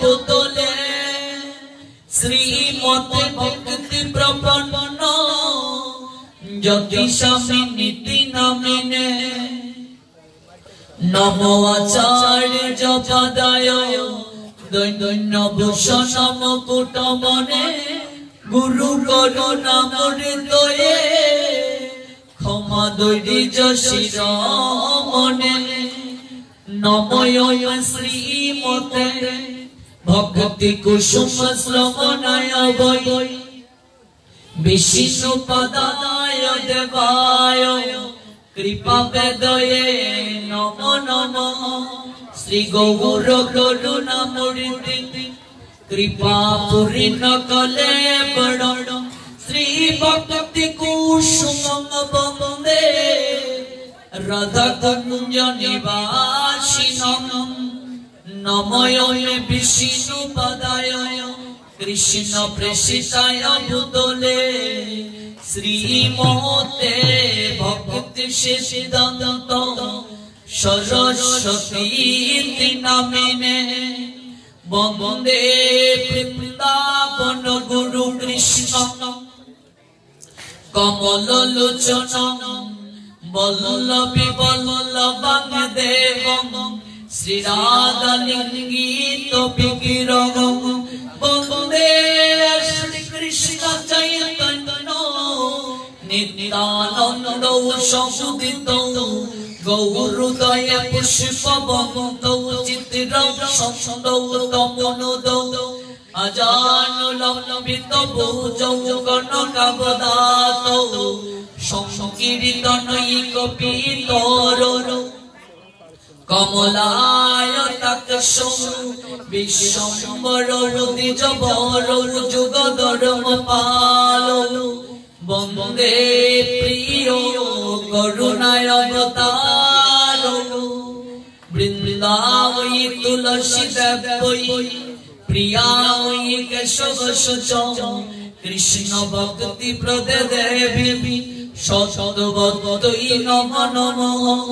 अबुतले श्रीमते भक्ति प्रपन्न ज्योति स्वामी नीति नामिने नमो आचार्य पदाय दैन्य भूषण मुकुट मने गुरु करुणा मृदये क्षमा दैर्य शिरोमणे नमो श्रीमते भक्ति कुसुम श्रवणाय वै विष्णु पदाय देवाय कृपा वेदये नमो नमः श्री गौर करुणा मूर्ति कृपा पूर्ण कले बड़ श्री भक्ति कुसुम वंदे राधा कुंज निवासिनम् नमो विष्णु पदाय कृष्ण प्रेषिताय भूतले श्रीमते भक्ति सिद्धान्त सरस्वती नामिने वंदे वृंदावन गुरु कृष्ण कमल लोचन वल्लभी वल्लभादेवं श्री राधा लिंगित विग्रह वंदे श्री कृष्ण चैतन्य नित्यानंद संसुदित गौरदय पुष्पवंत चित्र संदौतमनुद अजानुलंबित भुजौ कनकावदात संकीर्तनैक पीतर कमलाय तक्षौ विश्वम्बर रुदिजवर जुगधर्मपालो वंदे प्रिय करुणाय अवतारो वृंदावै तुलसी देवै प्रियायै केशवसुच कृष्ण भक्ति प्रदे देवी सतवत्यै नमो नमः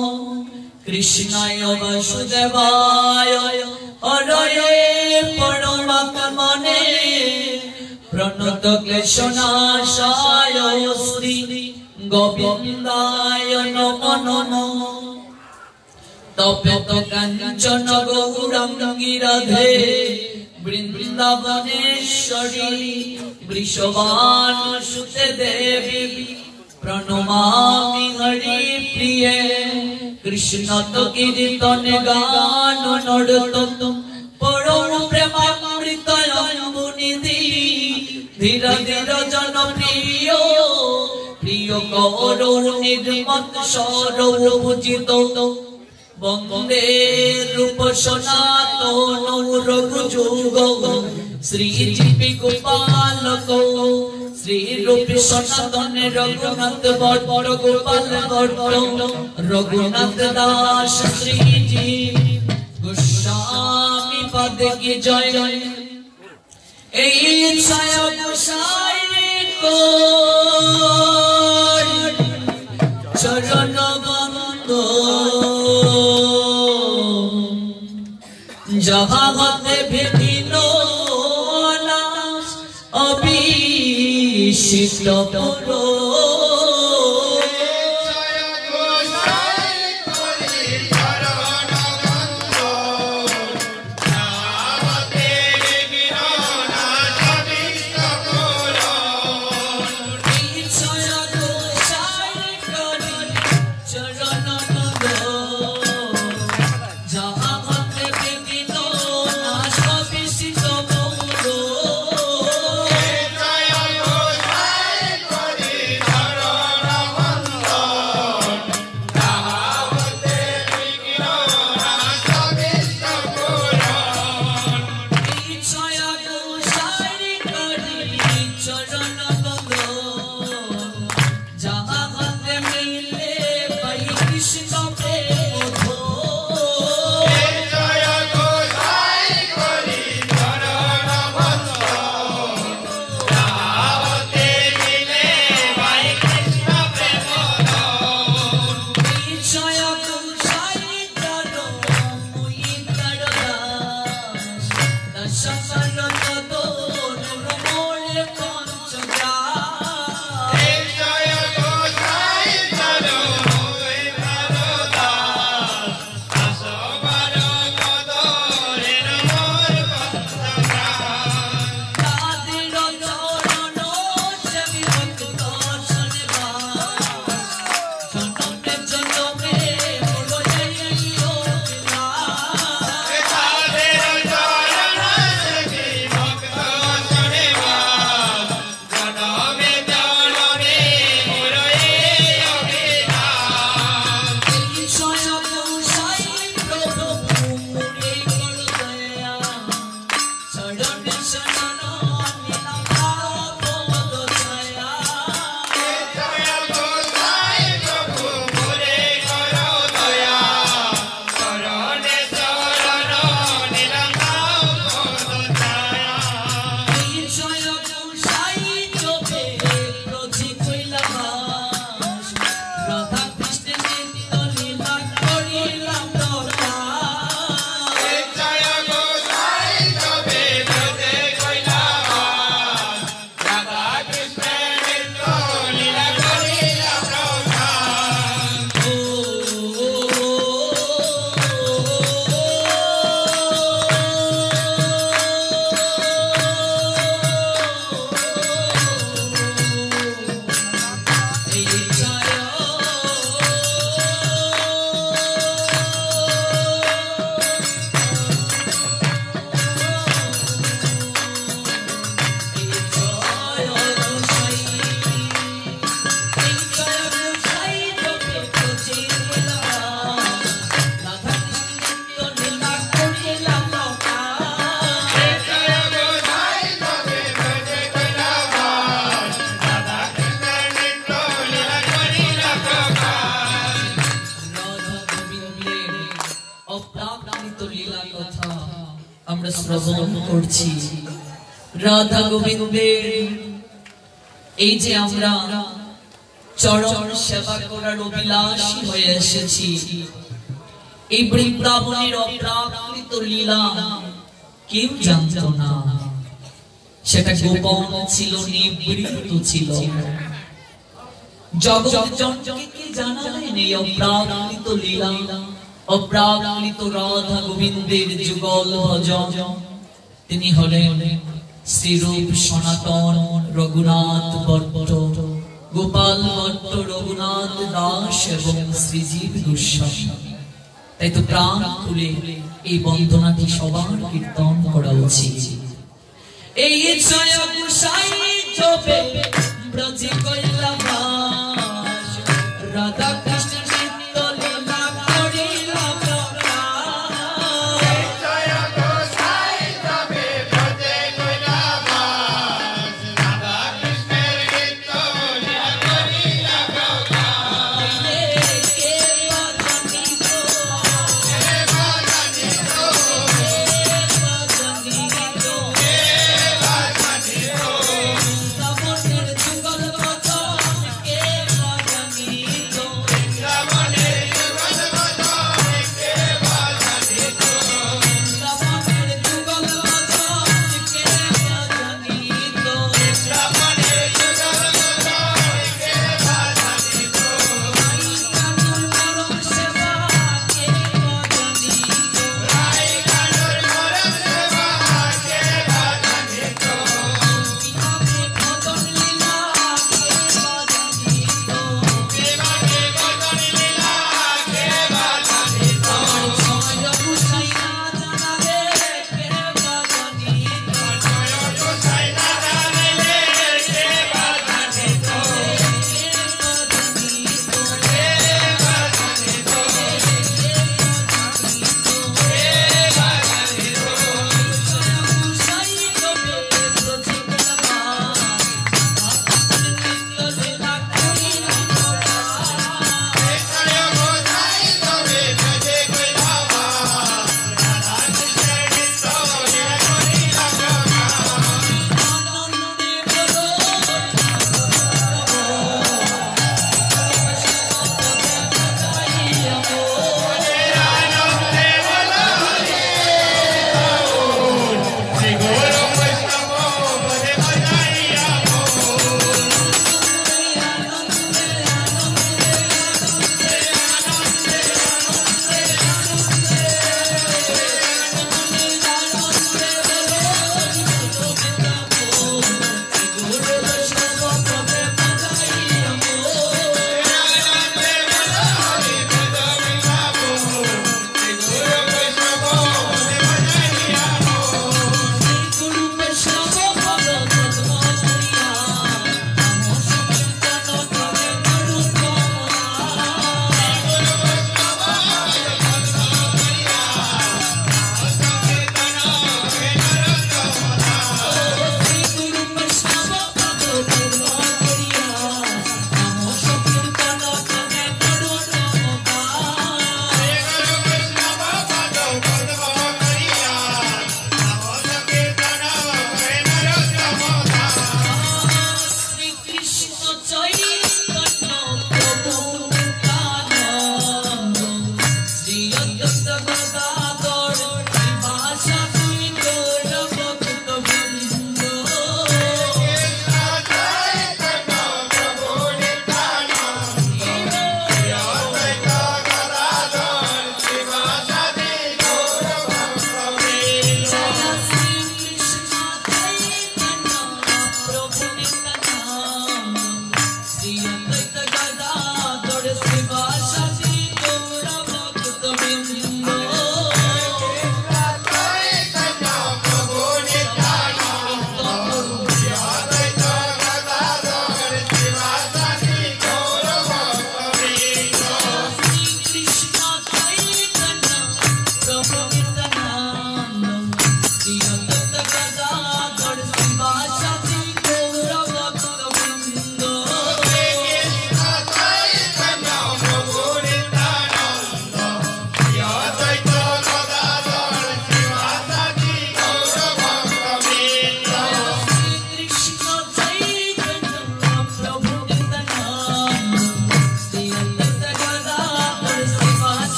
कृष्णाय वासुदेवाय हरये परमात्मने प्रणत क्लेशनाशाय श्री गोविन्दाय नमो नमः तप्त काञ्चन गौराङ्गी राधे वृन्दावनेश्वरी वृषभानुसुते देवी प्रणमामि हरि प्रिये कृष्ण तो कीर्तन गान नर्तन परम प्रेमामृत अम्बुनिधि धीर धीर जन प्रिय प्रिय करो निर्मत सरो पूजित वंदे रूप सनातन रघुजुग श्री जीवी गोपाल श्री रूप सनातन रघुनाथ भट्ट गोपाल भट्ट रघुनाथ दास श्री जी गोस्वामी पद की जय छाया गोसाई को चरण बंदो जहाँ होते भिन्न अभिषिक्त पुरो Jaya রাধা গোবিন্দের এই যে আমরা চরণ সেবা করার অভিলাষী হয়ে এসেছি, এই বৃন্দাবনের অপ্রাকৃত লীলা কেউ জানত না, সেটা গোপন ছিল, নিবৃত্ত ছিল। জগৎ জনকে কি জানালেন এই অপ্রাকৃত লীলা, অপ্রাকৃত রাধা গোবিন্দের যুগল ভজন? তিনি হলেন শ্রীরূপ সনাতন রঘুনাথ ভট্ট, গোপাল ভট্ট, রঘুনাথ দাস এবং শ্রীজীব গোস্বামী। তাই তো প্রাণ খুলে এই বন্দনাটি সবার কীর্তন করা উচিত। এই জয় গোসাই জপে ব্রজে কইলা বাস, রাধা কৃষ্ণ নিত্য লীলা করিলা প্রকাশ। জয় গোসাই জপে ব্রজে কইলা বাস, রাধা কৃষ্ণের নিত্য লীলা করিলা প্রকাশ। কে বাজানি গো, কে বাজানি গো, কে বাজানি গো, কে বাজানি গো,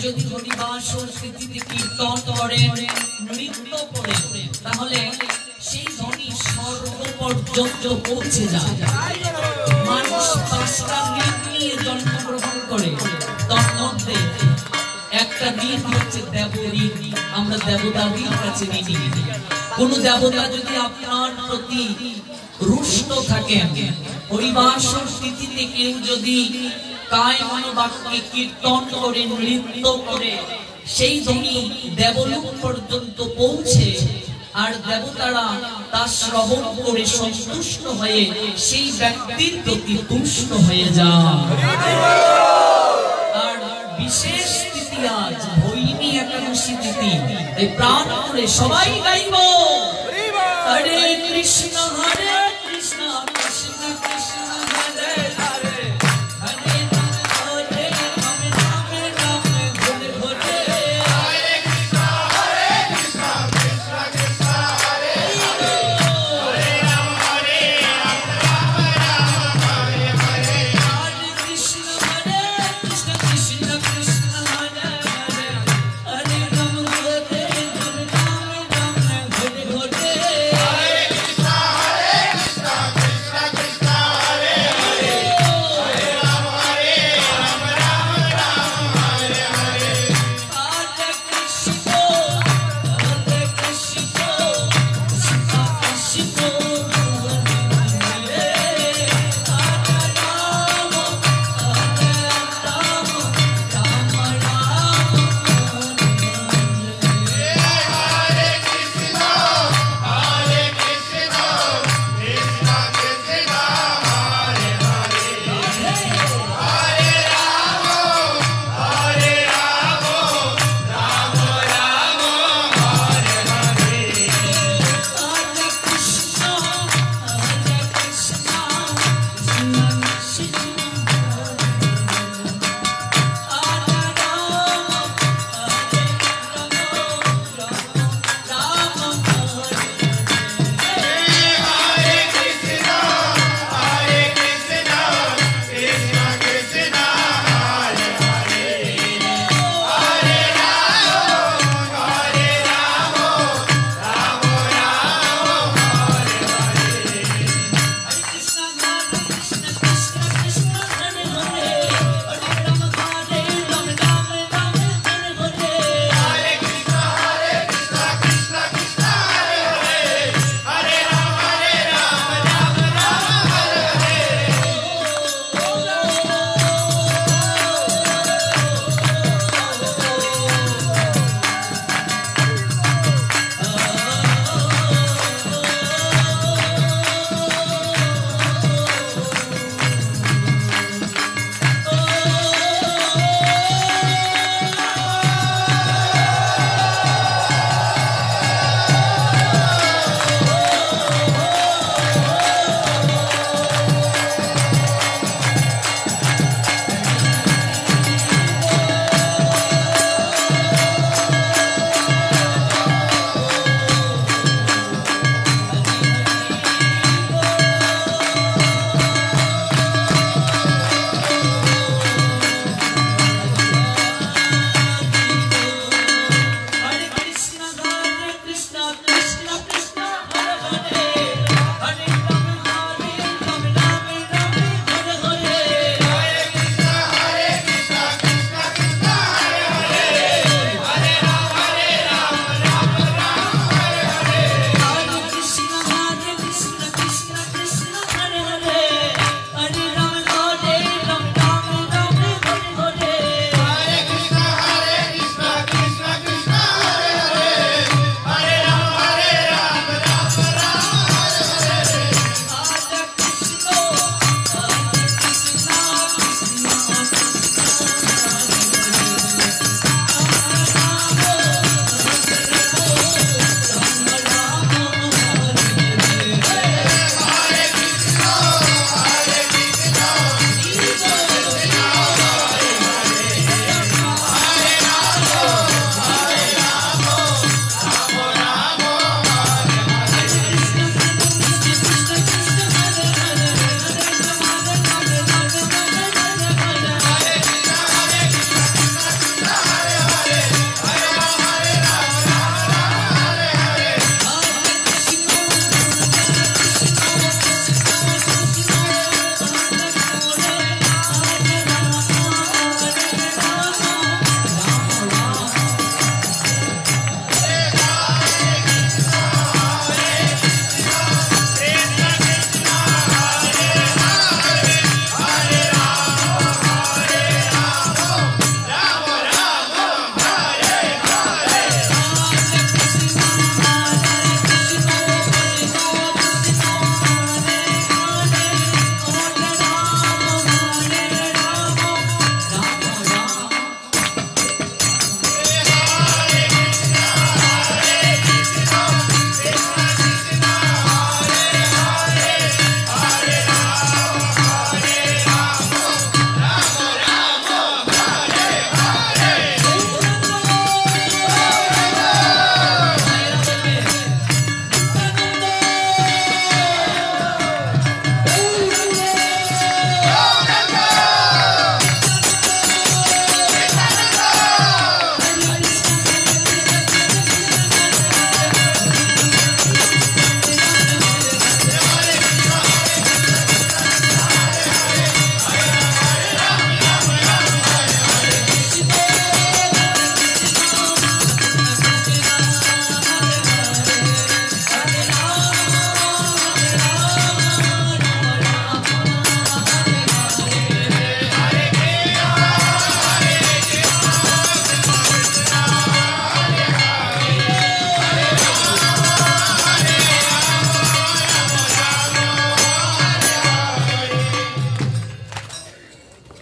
যদি হরিবাসর স্মৃতিতে কীর্তন করেন, নৃত্য করেন, তাহলে সেই ধ্বনি স্বর্গ পর্যন্ত পৌঁছে যায়। মানুষ 5টা দিন নিয়ে জন্মগ্রহণ করে, তার মধ্যে একটা দিন হচ্ছে দেবদিন। আমরা দেবতাদের কাছে নিয়ে নিই। কোন দেবতা যদি আপনার প্রতি রুষ্ট থাকেন, হরিবাসর স্মৃতিতে কেউ যদি কায় মনোবাক্যে কীর্তন করে, নৃত্য করে, সেই ধ্বনি দেবলোক পর্যন্ত পৌঁছে, আর দেবতারা তা শ্রবণ করে সন্তুষ্ট হয়ে সেই ব্যক্তির প্রতি তুষ্ট হয়ে যায়। আর বিশেষ তিথি আজ ভৈমী একাদশী তিথি, এই প্রাণ করে সবাই গাইব হরে কৃষ্ণ হরে কৃষ্ণ কৃষ্ণ কৃষ্ণ হরে হরে, হরে রাম হরে রাম রাম রাম হরে হরে, হরে কৃষ্ণ কৃষ্ণ কৃষ্ণ হরে হরে, হরে রাম রাম রাম হরে হরে, হরে কৃষ্ণ কৃষ্ণ কৃষ্ণ কৃষ্ণ হরে হরে, হরে রাম রাম রাম হরে হরে, হরে কৃষ্ণ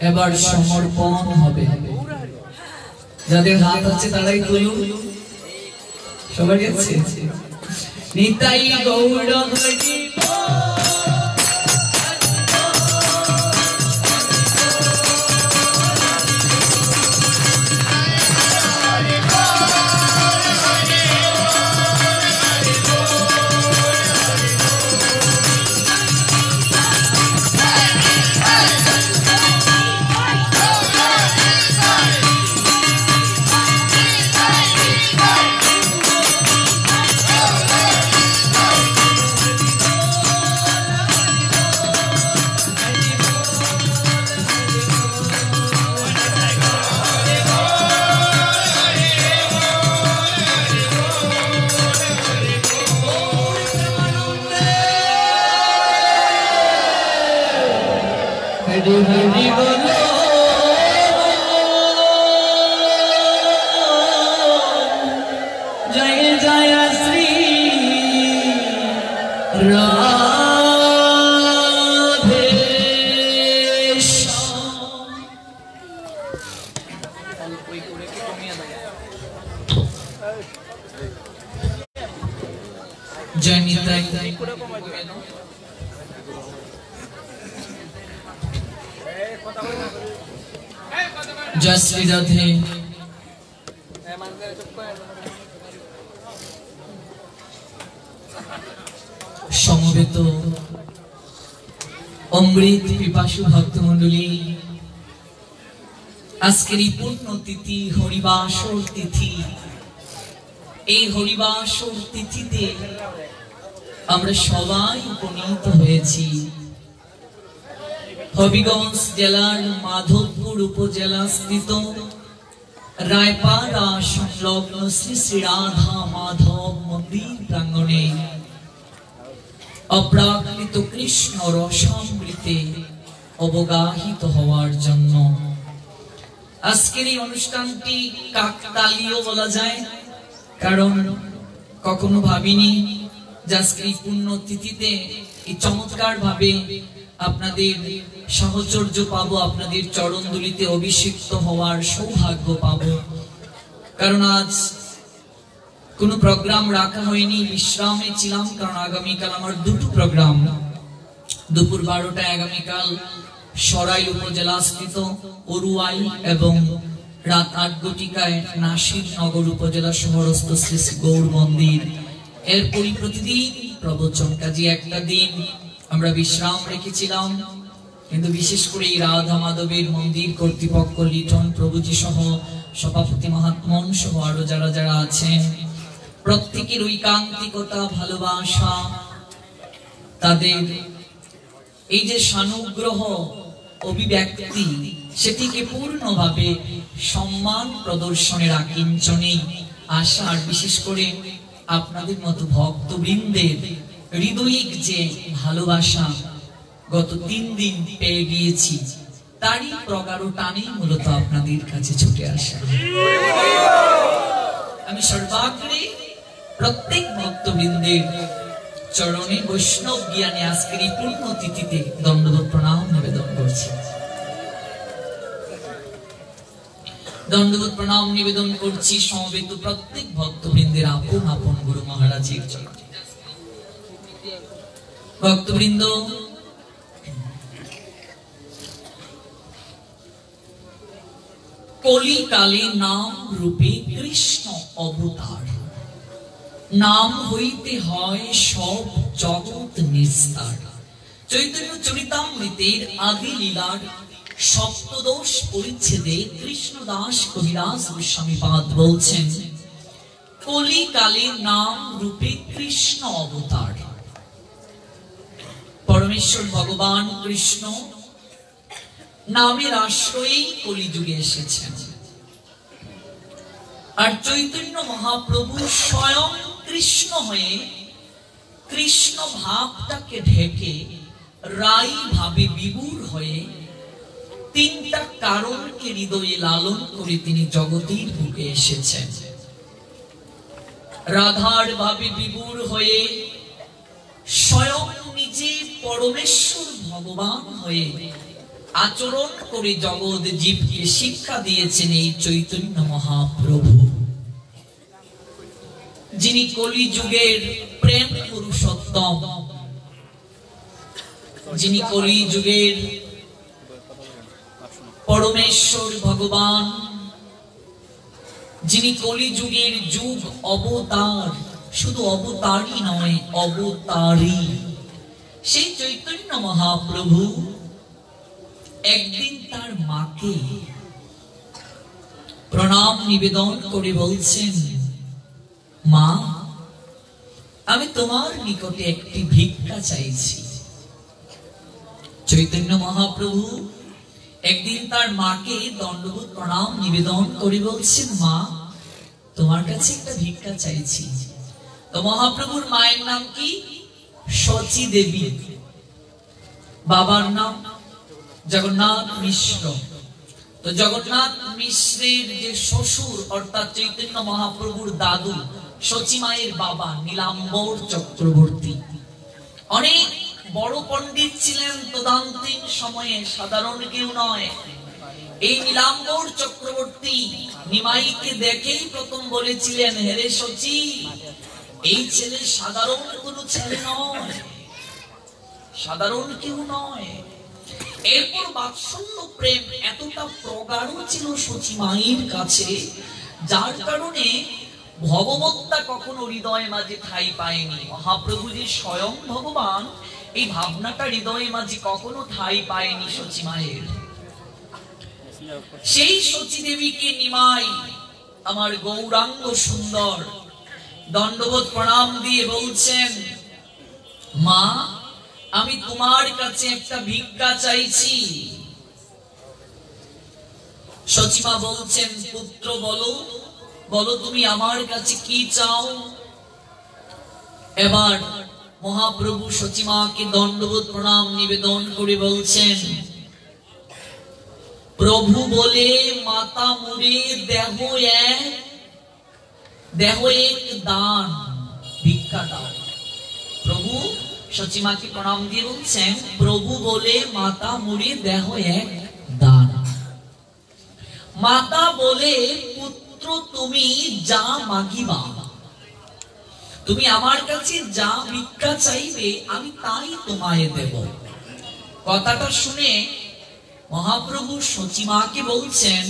এবার সমর্পণ হবে। যাদের হাত আছে তারাই তুলুন। সবাই আছে? নিতাই গৌর হরি হরি বল জয় জয় শ্রী রাধে জয় নিতাই जय श्री राधे। समवेत अमृत पिपासु भक्तमंडली आजकेर पुण्यतिथि हरिबासर तिथि। এই হরিবাসর তিথিতে আমরা সবাই উপনীত হয়েছি হবিগঞ্জ জেলার মাধবপুর উপজেলা স্থিত রায়পাড়া সংলগ্ন শ্রী শ্রী রাধা মাধব মন্দির প্রাঙ্গণে অপ্রাকৃত কৃষ্ণ রসামৃতে অবগাহিত হওয়ার জন্য আজকের এই অনুষ্ঠানটি কাকতালীয় বলা যায়, কারণ কখনো ভাবিনি যে আজকের এই পুণ্যতিথিতে এই চমৎকার ভাবে আপনাদের সাহচর্য পাবো, আপনাদের চরণ ধুলিতে অভিষিক্ত হওয়ার সৌভাগ্য পাবো। কারণ আজ কোনো প্রোগ্রাম রাখা হয়নি, বিশ্রামে ছিলাম, কারণ আগামীকাল আমার দুটো প্রোগ্রাম। দুপুর 12টায় আগামীকাল সরাইল উপজেলা স্থিত অরুয়াই এবং রাত 8 ঘটিকায় নাসিরনগর উপজেলা শহরস্থ শ্রী শ্রী গৌর মন্দির। এরপরই প্রতিদিন প্রবচন। কাজী একটা দিন আমরা বিশ্রাম রেখেছিলাম, কিন্তু বিশেষ করে এই রাধা মাধবের মন্দির কর্তৃপক্ষ লিটন প্রভুজি সহ সভাপতি মহাত্মন সহ আরো যারা যারা আছেন প্রত্যেকের ঐকান্তিকতা, ভালোবাসা, তাদের এই যে সানুগ্রহ অভিব্যক্তি সেটিকে পূর্ণভাবে সম্মান প্রদর্শনের আকিঞ্চনেই আশার বিশেষ করে আপনাদের মতো ভক্তবৃন্দের হৃদয়িক যে ভালোবাসা গত 3 দিন পেয়ে গিয়েছি, তারই প্রগাঢ় টানেই মূলত আপনাদের কাছে ছুটে আসা। আমি সর্বাগ্রে প্রত্যেক ভক্তবৃন্দের চরণে বৈষ্ণব জ্ঞানে আজকের এই পুণ্যতিথিতে দণ্ডবত প্রণাম নিবেদন করছি। দণ্ডবত প্রণাম নিবেদন করছি সমবেত প্রত্যেক ভক্তবৃন্দের আপন আপন গুরু মহারাজের চরণে। ভক্তবৃন্দ, কলিকালে নাম রূপে কৃষ্ণ অবতার, নাম হইতে হয় সব জগৎ নিস্তার। চৈতন্য চরিতামৃতের আদি লীলার সপ্তদশ পরিচ্ছেদে কৃষ্ণদাস কবিরাজ গোস্বামীপাদ বলছেন, কলিকালে নাম রূপে কৃষ্ণ অবতার। পরমেশ্বর ভগবান কৃষ্ণ নামের আশ্রয়েই কলিযুগে এসেছেন, আর চৈতন্য মহাপ্রভু স্বয়ং কৃষ্ণ হয়ে কৃষ্ণ ভাবটাকে ঢেকে রাই ভাবে বিভোর হয়ে 3টা কারণকে হৃদয়ে লালন করে তিনি জগতের বুকে এসেছেন। রাধার ভাবে বিভোর হয়ে স্বয়ং নিজে পরমেশ্বর ভগবান হয়ে আচরণ করে জগৎ জীবকে শিক্ষা দিয়েছেন এই চৈতন্য মহাপ্রভু, যিনি কলি যুগের প্রেম পুরুষোত্তম, যিনি কলি যুগের পরমেশ্বর ভগবান, যিনি কলি যুগের যুগ অবতার, শুধু অবতারই নয় অবতারী, সেই চৈতন্য মহাপ্রভু একদিন তার মাকে প্রণাম নিবেদন করে বলছেন, মা, আমি তোমার নিকটে একটি ভিক্ষা চাইছি। চৈতন্য মহাপ্রভু একদিন তার মাকে দণ্ডবোধ প্রণাম নিবেদন করে বলছেন, মা, তোমার কাছে একটা ভিক্ষা চাইছি। তো মহাপ্রভুর মায়ের নাম কি? শচী দেবী, বাবার নাম জগন্নাথ মিশ্র। তো জগন্নাথ মিশ্রের যে শ্বশুর অর্থাৎ চৈতন্য মহাপ্রভুর দাদু, শচী মায়ের বাবা নীলাম্বর চক্রবর্তী অনেক বড় পণ্ডিত ছিলেন তদানীন্তন সময়ে, সাধারণ কেউ নয়। এই নীলাম্বর চক্রবর্তী নিমাইকে দেখেই প্রথম বলেছিলেন, হেরে শচী, এই ছেলে সাধারণ কোন ছেলে নয়, সাধারণ কেউ নয়। এরপর বাৎসল্য প্রেম এতটা প্রগাঢ় ছিল শচী মায়ের কাছে, যার কারণে ভগবত্তা কখনো হৃদয় মাঝে ঠাঁই পায়নি। মহাপ্রভু যে স্বয়ং ভগবান, এই ভাবনাটা হৃদয় মাঝে কখনো ঠাঁই পায়নি শচী মায়ের। সেই শচী দেবীকে নিমাই, আমার গৌরাঙ্গ সুন্দর, দণ্ডবোধ প্রণাম দিয়ে বলছেন, মা, আমি তোমার কাছে একটা ভিক্ষা চাইছি। শচী মা বলছেন, পুত্র বলো, বলো তুমি আমার কাছে কি চাও। এবার মহাপ্রভু শচী মাকে দণ্ডবোধ প্রণাম নিবেদন করে বলছেন, প্রভু বলে মাতা মুড়ে দেহ এক দান, ভিক্ষা দাও। প্রভু শচী মাকে প্রণাম দিয়ে বলছেন, প্রভু বলে মাতা মুড়ে দেহ এক দান। মাতা বলে, পুত্র তুমি যা মাগিবা, তুমি আমার কাছে যা ভিক্ষা চাইবে আমি তাই তোমায় দেব। কথাটা শুনে মহাপ্রভু শচী মাকে বলছেন,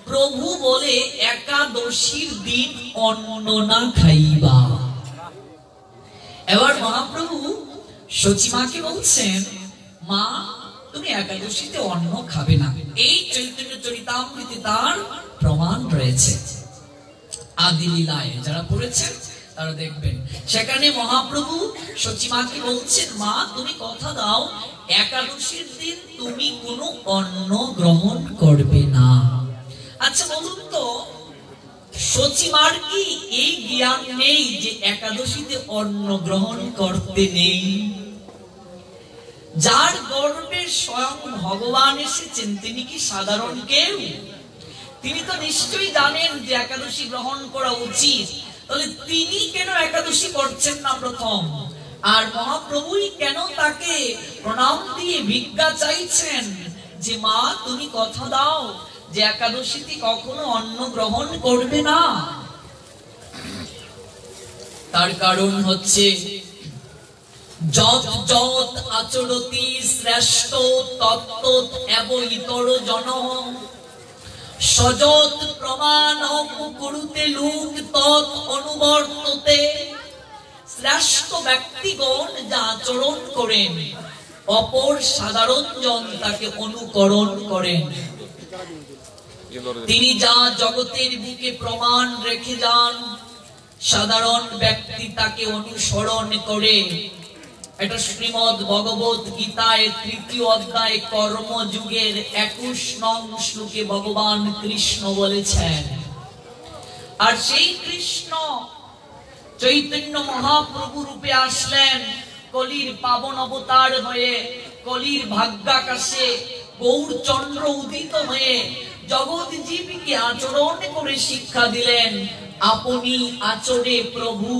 প্রভু বলে একাদশীর দিন অন্ন না খাইবা। এবার মহাপ্রভু শচী মাকে বলছেন, মা, তুমি একাদশীতে অন্ন খাবে না। এই চৈতন্য চরিতামৃতে তার প্রমাণ রয়েছে। আদি লীলায় যারা পড়েছেন তারা দেখবেন, সেখানে মহাপ্রভু শচী মাকে বলছেন, মা, তুমি কথা দাও একাদশীর দিন তুমি কোনো অন্ন গ্রহণ করবে না। আচ্ছা বলুন তো, শচী মার কি এই জ্ঞান নেই যে একাদশীতে অন্ন গ্রহণ করতে নেই? যার গর্ভে স্বয়ং ভগবান এসেছেন তিনি কি সাধারণ কেউ? তিনি তো নিশ্চয়ই জানেন যে একাদশী গ্রহণ করা উচিত, তাহলে তিনি কেন একাদশী করছেন না প্রথম? আর মহাপ্রভুই কেন তাকে প্রণাম দিয়ে ভিক্ষা চাইছেন যে মা, তুমি কথা দাও যে একাদশীতে কখনো অন্ন গ্রহণ করবে না? তার কারণ হচ্ছে, যত যত আচরতি শ্রেষ্ঠ তত্ত্ব এব ইতর জন, সযত প্রমাণম কুরুতে লোক তৎ অনুবর্ততে। শ্রেষ্ঠ ব্যক্তিগণ যা আচরণ করেন অপর সাধারণ জন তাকে অনুকরণ করেন। তিনি যা জগতের বুকে প্রমাণ রেখে যান সাধারণ ব্যক্তি তাকে অনুসরণ করে। এটা শ্রীমদ ভগবত গীতায় ৩য় অধ্যায় কর্মযুগের ২১ নং শ্লোকে ভগবান কৃষ্ণ বলেছেন। আর সেই কৃষ্ণ চৈতন্য মহাপ্রভু রূপে আসলেন কলির পাবন অবতার হয়ে, কলির ভাগ্যাকাশে গৌরচন্দ্র উদিত হয়ে জগৎ জীবকে আচরণ করে শিক্ষা দিলেন। আপনি আচরে প্রভু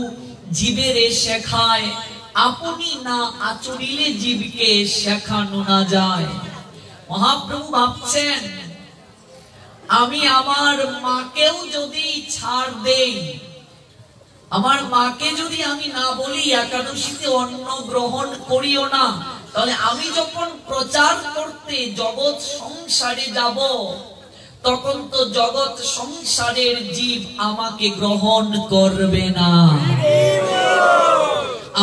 জীবেরে শেখায়, আপনি না আচরিলে জীবকে শেখানো না যায়। মহাপ্রভু ভাবছেন আমি আমার মাকেও যদি ছাড় দেই, আমার মাকে যদি আমি না বলি একাদশীতে অন্ন গ্রহণ করিও না, তাহলে আমি যখন প্রচার করতে জগৎ সংসারে যাব, তখন তো জগৎ সংসারের জীব আমাকে গ্রহণ করবে না।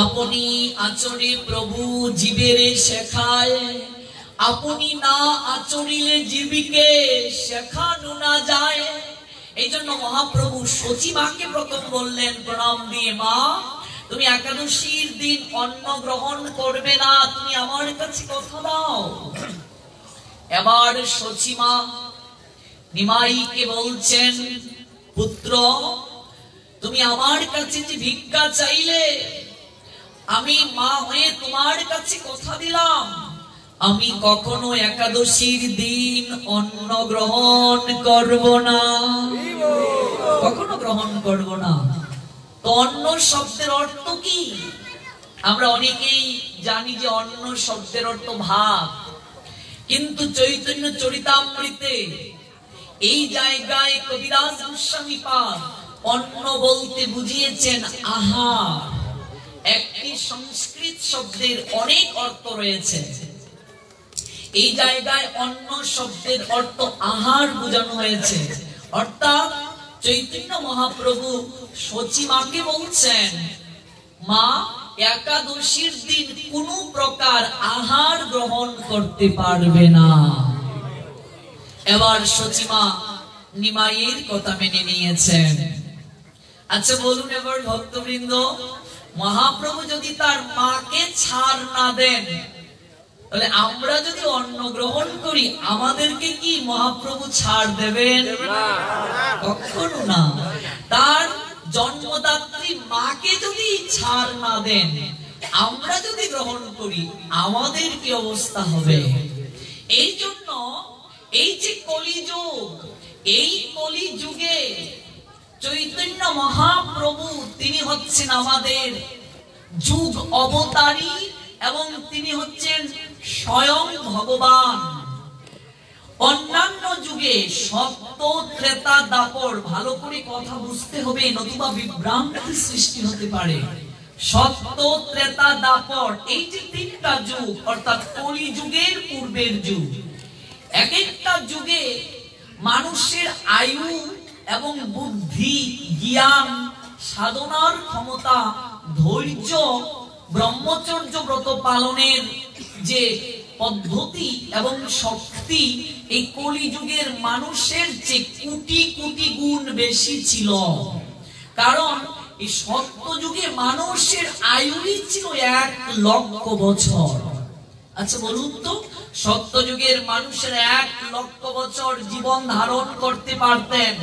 আপনি আচরে প্রভু জীবের শেখায়, আপনি না আচরিলে জীবিকে শেখানো না যায়। এই জন্য মহাপ্রভু সচিমাকে প্রথম বললেন প্রণাম দিয়ে, মা তুমি একাদশীর দিন অন্ন গ্রহণ করবে না, তুমি আমার কাছে কথা দাও। এবার সচিমা নিমাইকে বলছেন, পুত্র তুমি আমার কাছে যে ভিক্ষা চাইলে, আমি মা হয়ে তোমার কাছে কথা দিলাম আমি কখনো একাদশীর দিন অন্ন গ্রহণ করব না, কখনো গ্রহণ করব না। তো অন্ন শব্দের অর্থ কি? আমরা অনেকেই জানি যে অন্ন শব্দের অর্থ ভাত, কিন্তু চৈতন্য চরিতামৃতে এই জায়গায় কবিরাজ গোস্বামী পাদ অন্ন বলতে বুঝিয়েছেন আহার। একটি সংস্কৃত শব্দের অনেক অর্থ রয়েছে, এই জায়গায় অন্ন শব্দের অর্থ আহার বোঝানো হয়েছে। অর্থাৎ চৈতন্য মহাপ্রভু সচিমাকে বলছেন, মা একাদশীর দিন কোন প্রকার আহার গ্রহণ করতে পারবে না। এবার সচিমা নিমাইয়ের কথা মেনে নিয়েছেন। আচ্ছা বলুন এবার ভক্তবৃন্দ, মহাপ্রভু যদি তার মাকে ছাড় না দেন, তাহলে আমরা যদি অন্ন গ্রহণ করি আমাদেরকে কি মহাপ্রভু ছাড় দেবেন? কখনো না। তার জন্মদাত্রী মাকে যদি ছাড় না দেন, আমরা যদি গ্রহণ করি আমাদের কি অবস্থা হবে? এই জন্য এই যে কলিযুগ, এই কলিযুগে চৈতন্য মহাপ্রভু তিনি হচ্ছেন আমাদের যুগ অবতারী এবং তিনি হচ্ছেন স্বয়ং ভগবান। অন্যান্য যুগে সত্য ত্রেতা দাপর, ভালো করে কথা বুঝতে হবে নতুবা বিভ্রান্তি সৃষ্টি হতে পারে। সত্য ত্রেতা দাপর এই যে তিনটা যুগ, অর্থাৎ কলি যুগের পূর্বের যুগ। এক একটা যুগে মানুষের আয়ু এবং বুদ্ধি, জ্ঞান, সাধনার ক্ষমতা, ধৈর্য, ব্রহ্মচর্য ব্রত পালনের যে পদ্ধতি এবং শক্তি, এই কলিযুগের মানুষের যে কোটি কোটি গুণ বেশি ছিল। কারণ এই সত্যযুগে মানুষের আয়ুই ছিল 1,00,000 বছর। আচ্ছা বলুন তো, সত্যযুগের মানুষের 1,00,000 বছর জীবন ধারণ করতে পারতেন।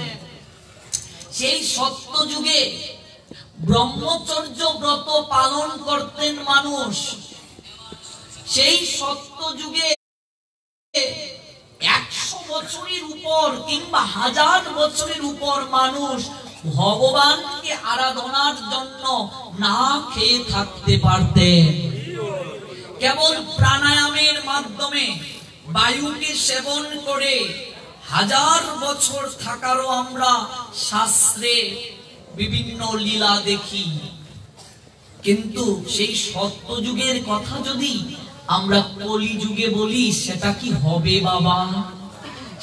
সেই সত্যযুগে ব্রহ্মচর্য ব্রত পালন করতেন মানুষ। সেই সত্যযুগে 100 বছরের উপর কিংবা 1000 বছরের উপর মানুষ ভগবানকে আরাধনার জন্য না খেয়ে থাকতে পারতেন। কেবল প্রাণায়ামের মাধ্যমে বায়ুকে সেবন করে 1000 বছর থাকারও আমরা শাস্ত্রে বিভিন্ন লীলা দেখি। কিন্তু সেই সত্যযুগের কথা যদি আমরা কলিযুগে বলি সেটা কি হবে বাবা?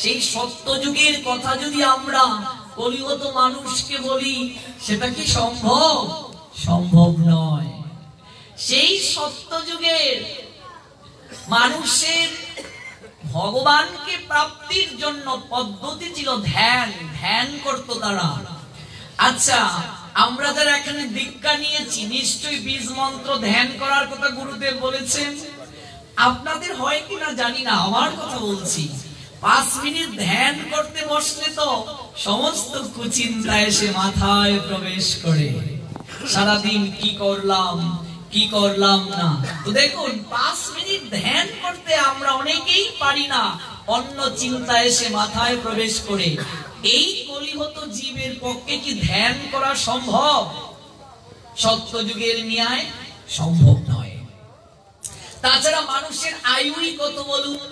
সেই সত্যযুগের কথা যদি আমরা কলিগত মানুষকে বলি সেটা কি সম্ভব? সম্ভব নয়। সেই সত্যযুগের মানুষের ভগবানকে প্রাপ্তির জন্য পদ্ধতি ছিল ধ্যান। ধ্যান করত তারা। আচ্ছা, আমরা যারা এখানে দীক্ষা নিয়েছি নিশ্চয়ই বীজ মন্ত্র ধ্যান করার কথা গুরুদেব বলেছেন। আপনাদের হয় কিনা জানি না, আমার কথা বলছি। 5 মিনিট ধ্যান করতে বসলে তো সমস্ত কুচিন্তা এসে মাথায় প্রবেশ করে। সারাদিন কি করলাম কি করলাম না। তো দেখুন 5 মিনিট ধ্যান করতে আমরা অনেকেই পারি না, অন্য চিন্তা এসে মাথায় প্রবেশ করে। এই কলিহত জীবের পক্ষে কি ধ্যান করা সম্ভব? সত্যযুগের ন্যায় সম্ভব নয়। তাছাড়া মানুষের আয়ুই কত বলুন।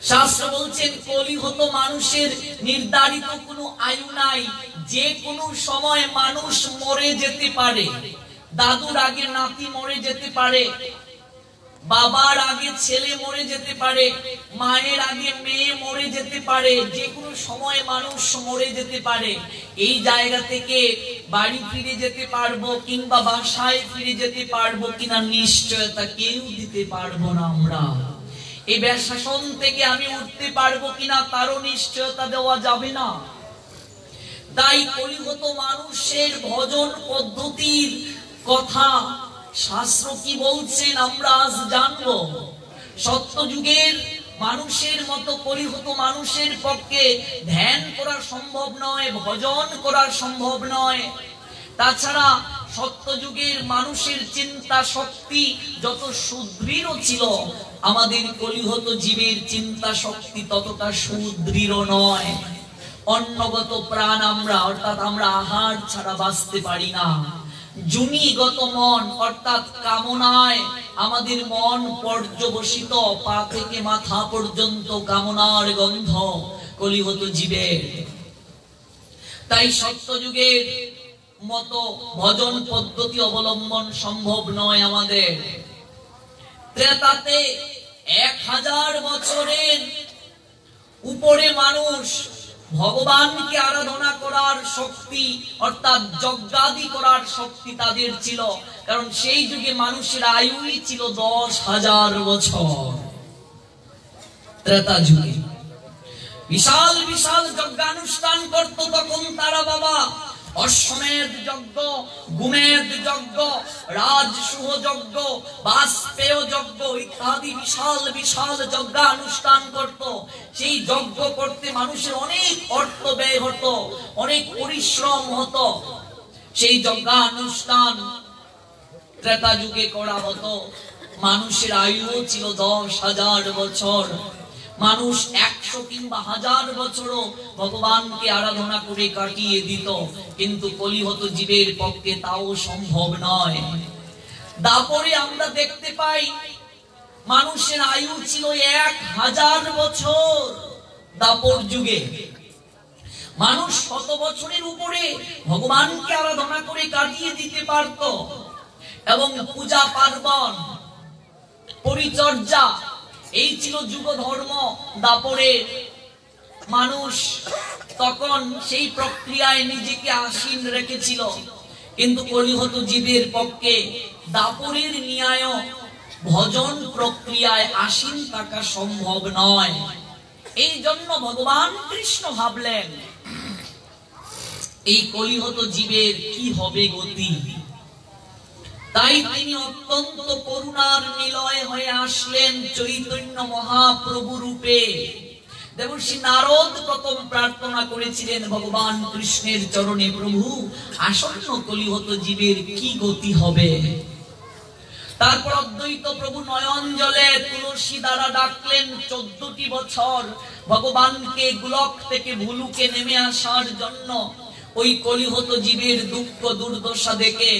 শাস্ত্র বলছেন কলিহত মানুষের নির্ধারিত কোনো আয়ু নাই, যে কোনো সময় মানুষ মরে যেতে পারে। দাদুর আগে নাতি মরে যেতে পারে, বাবার আগে ছেলে মরে যেতে পারে, মায়ের আগে মেয়ে মরে যেতে পারে, যে কোনো সময় মানুষ মরে যেতে পারে। এই জায়গা থেকে বাড়ি ফিরে যেতে পারবো কিংবা বাসায় ফিরে যেতে পারবো কিনা নিশ্চয়তা কেউ দিতে পারবো না। আমরা এই শাসন থেকে আমি উঠতে পারবো কিনা তারও নিশ্চয়তা দেওয়া যাবে না। তাই কলিহত মানুষের ভজন পদ্ধতির কথা শাস্ত্র কি বলছেন আমরা আজ জানবো। সত্যযুগের মানুষের মতো কলিহত মানুষের পক্ষে ধ্যান করা সম্ভব নয়, ভজন করা সম্ভব নয়। তাছাড়া সত্যযুগের মানুষের চিন্তা শক্তি যত সুদৃঢ় ছিল, আমাদের কলিহত জীবের চিন্তা শক্তি ততটা সুদৃঢ় নয়। অন্নগত প্রাণ আমরা, অর্থাৎ আমরা আহার ছাড়া বাঁচতে পারি না। জুনিগত মন অর্থাৎ কামনায় আমাদের মন পর্যবসিত, পা থেকে মাথা পর্যন্ত কামনার গন্ধ কলিহত জীবের। তাই সত্যযুগের মতো ভজন পদ্ধতি অবলম্বন সম্ভব নয় আমাদের। ত্রেতাতে 1000 বছরের উপরে মানুষ ভগবানকে আরাধনা করার শক্তি অর্থাৎ যজ্ঞাদি করার শক্তি তাদের ছিল, কারণ সেই যুগে মানুষের আয়ুই ছিল 10,000 বছর। ত্রেতা যুগে বিশাল বিশাল যজ্ঞানুষ্ঠান করত তখন তারা বাবা। অশ্বমেধ যজ্ঞ, গুমেধ যজ্ঞ, রাজসূহ যজ্ঞ, বাষ্পেয় যজ্ঞ ইত্যাদি বিশাল বিশাল যজ্ঞানুষ্ঠান করত। সেই যজ্ঞ করতে মানুষের অনেক অর্থ ব্যয় হতো, অনেক পরিশ্রম হতো। সেই যজ্ঞানুষ্ঠান ত্রেতা যুগে করা হতো। মানুষের আয়ু ছিল 10,000 বছর। মানুষ 100 কিংবা 1000 বছরও ভগবানকে আরাধনা করে কাটিয়ে দিত, কিন্তু কলিহত জীবের পক্ষে তাও সম্ভব নয়। দাপরে আমরা দেখতে পাই মানুষের আয়ু ছিল 1000 বছর। দাপর যুগে মানুষ 100 বছরের উপরে ভগবানকে আরাধনা করে কাটিয়ে দিতে পারত, এবং পূজা পার্বণ পরিচর্যা এই ছিল যুগ ধর্ম। দাপরে মানুষ তখন সেই প্রক্রিয়ায় নিজেকে আসীন রেখেছিল, কিন্তু কলিহত জীবের পক্ষে দাপরের ন্যায় ভজন প্রক্রিয়ায় আসীন থাকা সম্ভব নয়। এই জন্য ভগবান কৃষ্ণ ভাবলেন এই কলিহত জীবের কি হবে গতি। তাই তিনি অত্যন্ত করুণার নিলয় হয়ে আসলেন চৈতন্য মহাপ্রভু রূপে। দেবর্ষি নারদ প্রথম প্রার্থনা করেছিলেন ভগবান কৃষ্ণের চরণে, প্রভু আসন্ন কলিহত জীবের কি গতি হবে। তারপর অদ্বৈত প্রভু নয়ন জলে তুলসী দ্বারা ডাকলেন 14টি বছর ভগবানকে গোলক থেকে ভুলুকে নেমে আসার জন্য, ওই কলিহত জীবের দুঃখ দুর্দশা দেখে।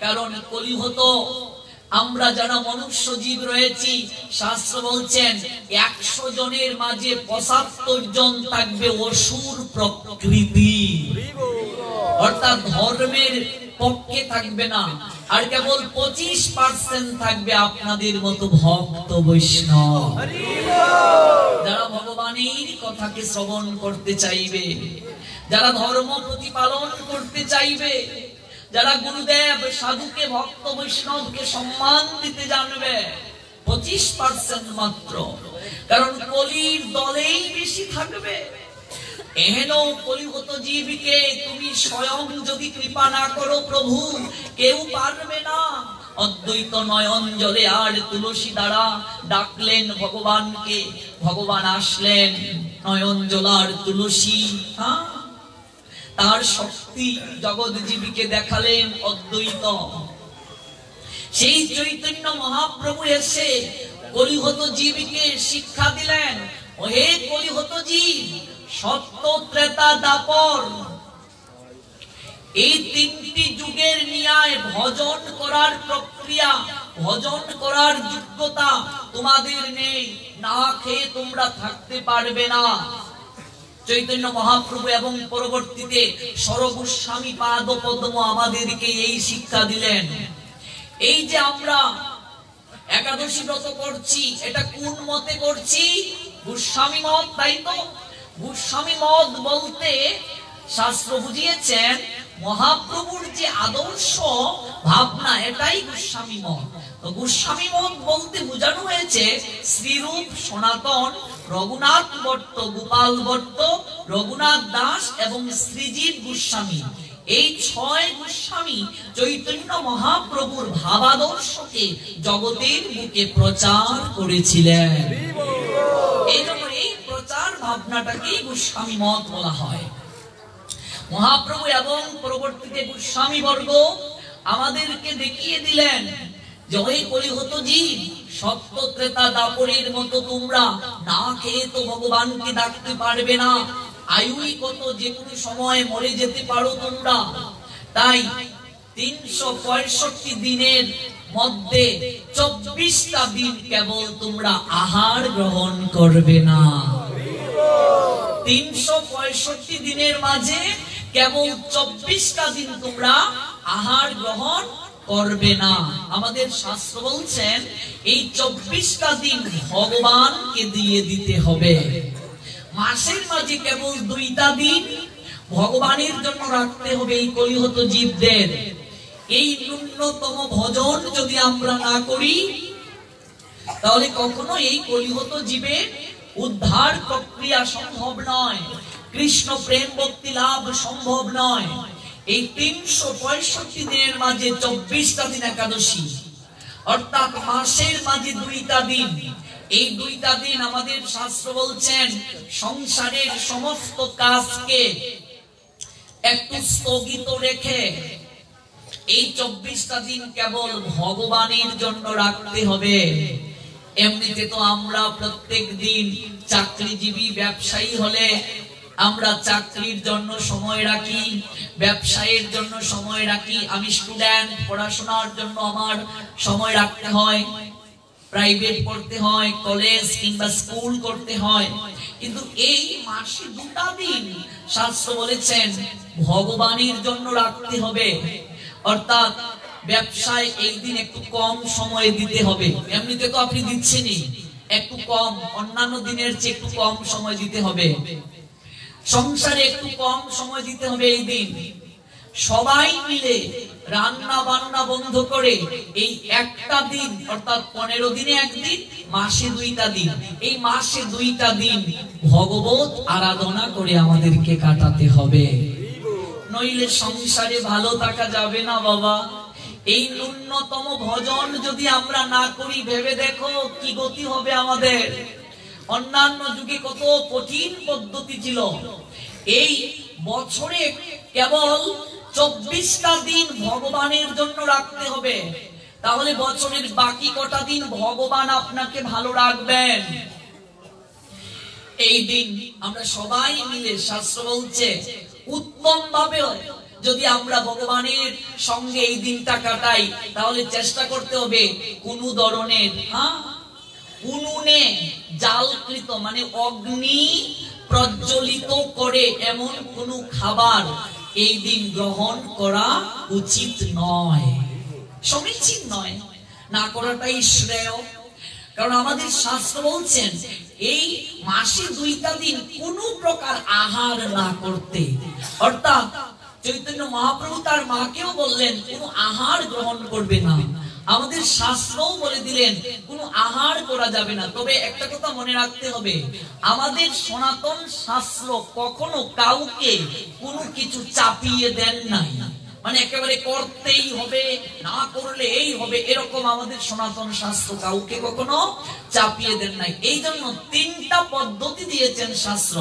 কারণ কলিহত আমরা যারা মনুষ্য জীব রয়েছি, শাস্ত্র বলছেন 100 জনের মাঝে 75 জন থাকবে অসুর প্রকৃতি, অর্থাৎ ধর্মের পক্ষে থাকবে না, আর কেবল 25% থাকবে আপনাদের মতো ভক্ত বৈষ্ণব, যারা ভগবানের কথাকে শ্রবণ করতে চাইবে, যারা ধর্ম প্রতিপালন করতে চাইবে, যারা গুরুদেব সাধুকে ভক্ত বৈষ্ণবকে সম্মান দিতে জানবে। 25% মাত্র, কারণ কলির দলেই বেশি থাকবে। এহেন কলিহত জীবকে তুমি স্বয়ং যদি কৃপা না করো প্রভু, কেউ পারবে না। অদ্বৈত নয়ন জলে আর তুলসী দ্বারা ডাকলেন ভগবানকে, ভগবান আসলেন। নয়ন জলার তুলসী তার শক্তি জগৎ জীবীকে দেখালেন অদ্বৈত। সেই চৈতন্য মহাপ্রভু এসে কলিহত জীবীকে শিক্ষা দিলেন, ওহে কলিহত জীব, সত্য ত্রেতা দাপর এই 3টি যুগের ন্যায় ভজন করার প্রক্রিয়া ভজন করার যোগ্যতা তোমাদের নেই, না খেয়ে তোমরা থাকতে পারবে না। চৈতন্য মহাপ্রভু এবং পরবর্তীতে সরগোস্বামী পাদপদ্ম আমাদেরকে এই শিক্ষা দিলেন। এই যে আমরা একাদশী ব্রত করছি, এটা কোন মতে করছি? গোস্বামী মত, তাই তো? গোস্বামী মত বলতে শাস্ত্র বুঝিয়েছেন মহাপ্রভুর যে আদর্শ ভাবনা, এটাই গোস্বামী মত। তো গোস্বামী মত বলতে বোঝানো হয়েছে শ্রীরূপ, সনাতন, রঘুনাথ ভট্ট, গোপাল ভট্ট, রঘুনাথ দাস এবং শ্রীজীব গোস্বামী। এই 6 গোস্বামী চৈতন্য মহাপ্রভুর ভাবাদর্শকে জগতের বুকে প্রচার করেছিলেন। এই জন্য এই প্রচার ভাবনাটাকে গোস্বামী মত বলা হয়। মহাপ্রভু এবং পরবর্তীতে গোস্বামী বর্গ আমাদেরকে দেখিয়ে দিলেন যে ওই কলিহত জীব, সত্য ত্রেতা দাপরের মতো তোমরা না খেয়ে তো ভগবানকে ডাকতে পারবে না। আয়ুই কত, যে কোনো সময় মরে যেতে পারো তোমরা। তাই 365 দিনের মধ্যে 24টা দিন কেবল তোমরা আহার গ্রহণ করবে না। 365 দিনের মাঝে কেবল 24টা দিন তোমরা আহার গ্রহণ করবে না। আমাদের শাস্ত্র বলছেন এই 24টা দিন ভগবানকে দিয়ে দিতে হবে। মাসের মাঝে কেবল 2টা দিন ভগবানের জন্য রাখতে হবে এই কলিহত জীবদের। এই ন্যূনতম ভজন যদি আমরা না করি, তাহলে কখনো এই কলিহত জীবের উদ্ধার প্রক্রিয়া সম্ভব নয়, কৃষ্ণ প্রেম ভক্তি লাভ সম্ভব নয়। এই 365 দিনের মাঝে 24টা দিন একাদশী, অর্থাৎ মাসের মাঝে 2টা দিন। এই 2টা দিন আমাদের শাস্ত্র বলছেন সংসারের সমস্ত কাজকে একটু স্থগিত রেখে এই 24টা দিন কেবল ভগবানের জন্য রাখতে হবে। এমনিতে তো আমরা প্রত্যেক দিন চাকরিজীবী, ব্যবসায়ী হলে আমরা চাকরির জন্য সময় রাখি, ব্যবসায়ের জন্য সময় রাখি। আমি স্টুডেন্ট, পড়াশোনার জন্য আমার সময় রাখতে হয়, প্রাইভেট পড়তে হয়, কলেজ কিংবা স্কুল করতে হয়। কিন্তু এই মাসে 2টা দিন শাস্ত্র বলেছেন ভগবানের জন্য রাখতে হবে। অর্থাৎ ব্যবসায় এই দিন একটু কম সময় দিতে হবে। এমনিতে তো আপনি দিচ্ছেনই, একটু কম, অন্যান্য দিনের চেয়ে একটু কম সময় দিতে হবে। সংসারে একটু কম সময় দিতে হবে এই দিন। সবাই মিলে রান্না বান্না বন্ধ করে এই একটা দিন, অর্থাৎ 15 দিনে একদিন, মাসে 2টা দিন, এই মাসে 2টা দিন ভগবত আরাধনা করে আমাদেরকে কাটাতে হবে। নইলে সংসারে ভালো থাকা যাবে না বাবা। এই ন্যূনতম ভজন যদি আমরা না করি, ভেবে দেখো কি গতি হবে আমাদের। অন্যান্য যুগে কত কঠিন পদ্ধতি ছিল। এই বছরে কেবল 24টা দিন ভগবানের জন্য রাখতে হবে, তাহলে বছরের বাকি কটা দিন ভগবান আপনাকে ভালো রাখবেন। এই দিন আমরা সবাই মিলে, শাস্ত্র বলছে উত্তম ভাবে যদি আমরা ভগবানের সঙ্গে এই দিনটা কাটাই, তাহলে চেষ্টা করতে হবে কোন ধরনের উনুনে জালকৃত, মানে অগ্নি প্রজ্বলিত করে এমন কোন খাবার এই দিন গ্রহণ করা উচিত নয়, সমীচীন নয়, না করাটাই শ্রেয়। কারণ আমাদের শাস্ত্র বলছেন এই মাসে 2টা দিন কোন প্রকার আহার না করতে। অর্থাৎ চৈতন্য মহাপ্রভু তার মাকেও বললেন কোন আহার গ্রহণ করবে না। আমাদের শাস্ত্রও বলে দিলেন কোন আহার করা যাবে না। তবে একটা কথা মনে রাখতে হবে, আমাদের সনাতন শাস্ত্র কখনো কাউকে কোনো কিছু চাপিয়ে দেন নাই, মানে একেবারে করতেই হবে, না করলে এই হবে, এরকম আমাদের সনাতন শাস্ত্র কাউকে কখনো চাপিয়ে দেন নাই। এই জন্য 3টা পদ্ধতি দিয়েছেন শাস্ত্র,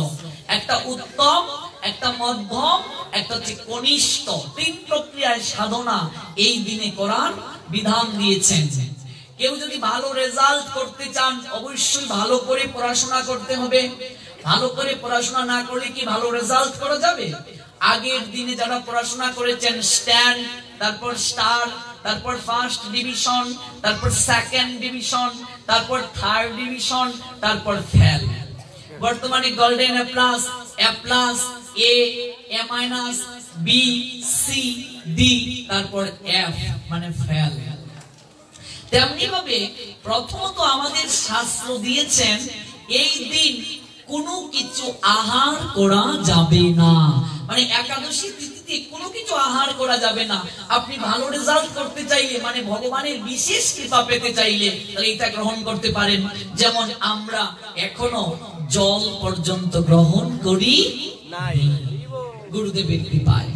একটা উত্তম, একটা মধ্যম, একটা হচ্ছে কনিষ্ঠ। 3 প্রক্রিয়ায় সাধনা এই দিনে করার বিধান দিয়েছেন। কেউ যদি ভালো রেজাল্ট করতে চান, অবশ্যই ভালো করে পড়াশোনা করতে হবে। ভালো করে পড়াশোনা না করলে কি ভালো রেজাল্ট করা যাবে? আগের দিনে যারা পড়াশোনা করেছেন স্ট্যান্ড, তারপর স্টার, তারপর ফার্স্ট ডিভিশন, তারপর সেকেন্ড ডিভিশন, তারপর থার্ড ডিভিশন, তারপর ফেল। বর্তমানে golden A plus, A, A minus, B, C, D, তারপর এফ মানে ফেল। তেমনি ভাবে প্রথমত আমাদের শাস্ত্র দিয়েছেন এই দিন কোনো কিছু আহার করা যাবে না, মানে একাদশী তিথিতে কোনো কিছু আহার করা যাবে না। আপনি ভালো রেজাল্ট করতে চাইলে, মানে ভগবানের বিশেষ কৃপা পেতে চাইলে তাহলে এটা গ্রহণ করতে পারেন। যেমন আমরা এখনো জল পর্যন্ত গ্রহণ করি নাই গুরুদেবের কৃপায়।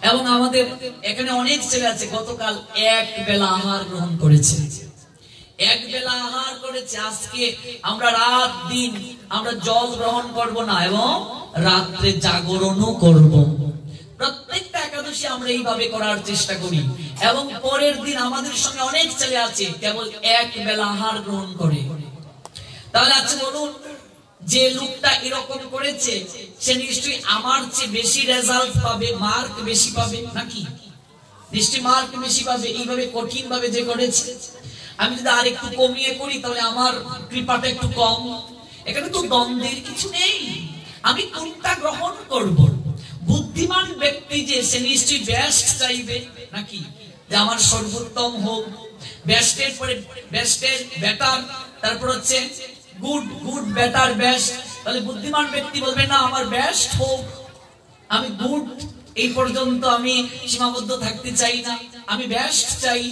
এবং আমাদের এখানে অনেক ছেলে আছে গতকাল এক বেলা আহার গ্রহণ করেছে, এক বেলা আহার করেছে। আজকে আমরা রাত দিন আমরা জল গ্রহণ করব না এবং রাত্রে জাগরণও করব। প্রত্যেকটা একাদশী আমরা এইভাবে করার চেষ্টা করি। এবং পরের দিন আমাদের সঙ্গে অনেক ছেলে আছে কেবল এক বেলা আহার গ্রহণ করে। তাহলে আচ্ছা বলুন, যে লোকটা এরকম করেছে সে নিশ্চয়ই আমার চেয়ে বেশি রেজাল্ট পাবে, মার্ক বেশি পাবে নাকি? নিশ্চয়ই মার্ক বেশি পাবে এইভাবে কঠিন ভাবে যে করেছে। আমি যদি আর একটু কমিয়ে করি তাহলে আমার কৃপাটা একটু কম। এখানে তো দ্বন্দ্বের কিছু নেই, আমি কোনটা গ্রহণ করব। বুদ্ধিমান ব্যক্তি যে সে নিশ্চয়ই বেস্ট চাইবে নাকি, যে আমার সর্বোত্তম হোক। বেস্টের পরে বেস্টের বেটার, তারপর হচ্ছে গুড, গুড বেটার বেস্ট। তাহলে বুদ্ধিমান ব্যক্তি বলবে না আমার বেস্ট হোক, আমি গুড এই পর্যন্ত আমি সীমাবদ্ধ থাকতে চাই না, আমি বেস্ট চাই।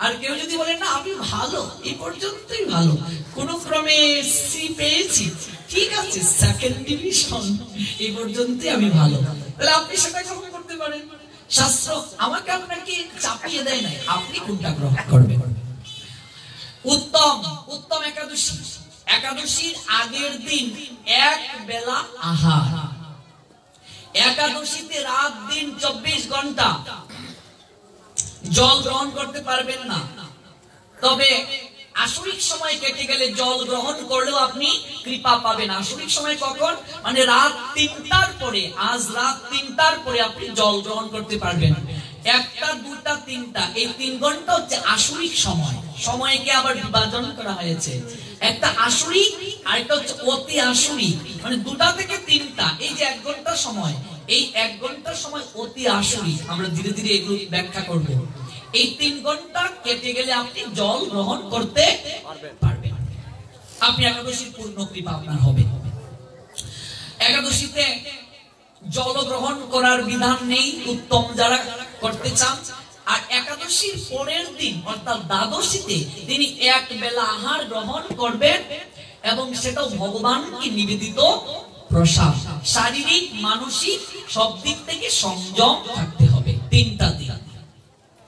আর কেউ যদি বলে না আমি ভালো এই পর্যন্তই ভালো, কোন ক্রমে সি পেয়েছি, ঠিক আছে সেকেন্ড ডিভিশন এই পর্যন্তই আমি ভালো, তাহলে আপনি সেটা গ্রহণ করতে পারেন। শাস্ত্র আমাকে আপনাকে চাপিয়ে দেয় নাই, আপনি কোনটা গ্রহণ করবেন। উত্তম উত্তম একাদশী, একাদশীর আগের দিন এক বেলা আহার। একাদশীতে রাত দিন 24 ঘন্টা জল গ্রহণ করতে পারবেন না। তবে আসরিক সময় কেটে গেলে জল গ্রহণ করলেও আপনি কৃপা পাবেন। আসরিক সময় কখন? মানে রাত 3টার পরে, আজ রাত 3টার পরে আপনি জল গ্রহণ করতে পারবেন। 1টা 2টা 3টা এই 3 ঘন্টা হচ্ছে আসরিক সময়। সময়কে আবার বিভাজন করা হয়েছে, একটা আসরিক আর একটা হচ্ছে অতি আসরিক। মানে 2টা থেকে 3টা এই যে 1 ঘন্টা সময়, এই 1 ঘন্টা সময় অতি আসরিক। আমরা ধীরে ধীরে এগুলো ব্যাখ্যা করব। এই 3 ঘন্টা কেটে গেলে আপনি জল গ্রহণ করতে পারবেন, আপনি একাদশীর পূর্ণ কৃপা আপনার হবে। একাদশীতে জল গ্রহণ করার বিধান নেই উত্তম যারা করতে চান। আর একাদশীর পরের দিন অর্থাৎ দ্বাদশীতে তিনি এক বেলা আহার গ্রহণ করবেন এবং সেটাও ভগবানকে নিবেদিত প্রসাদ। শারীরিক মানসিক সব দিক থেকে সংযম থাকতে হবে 3টা দিন,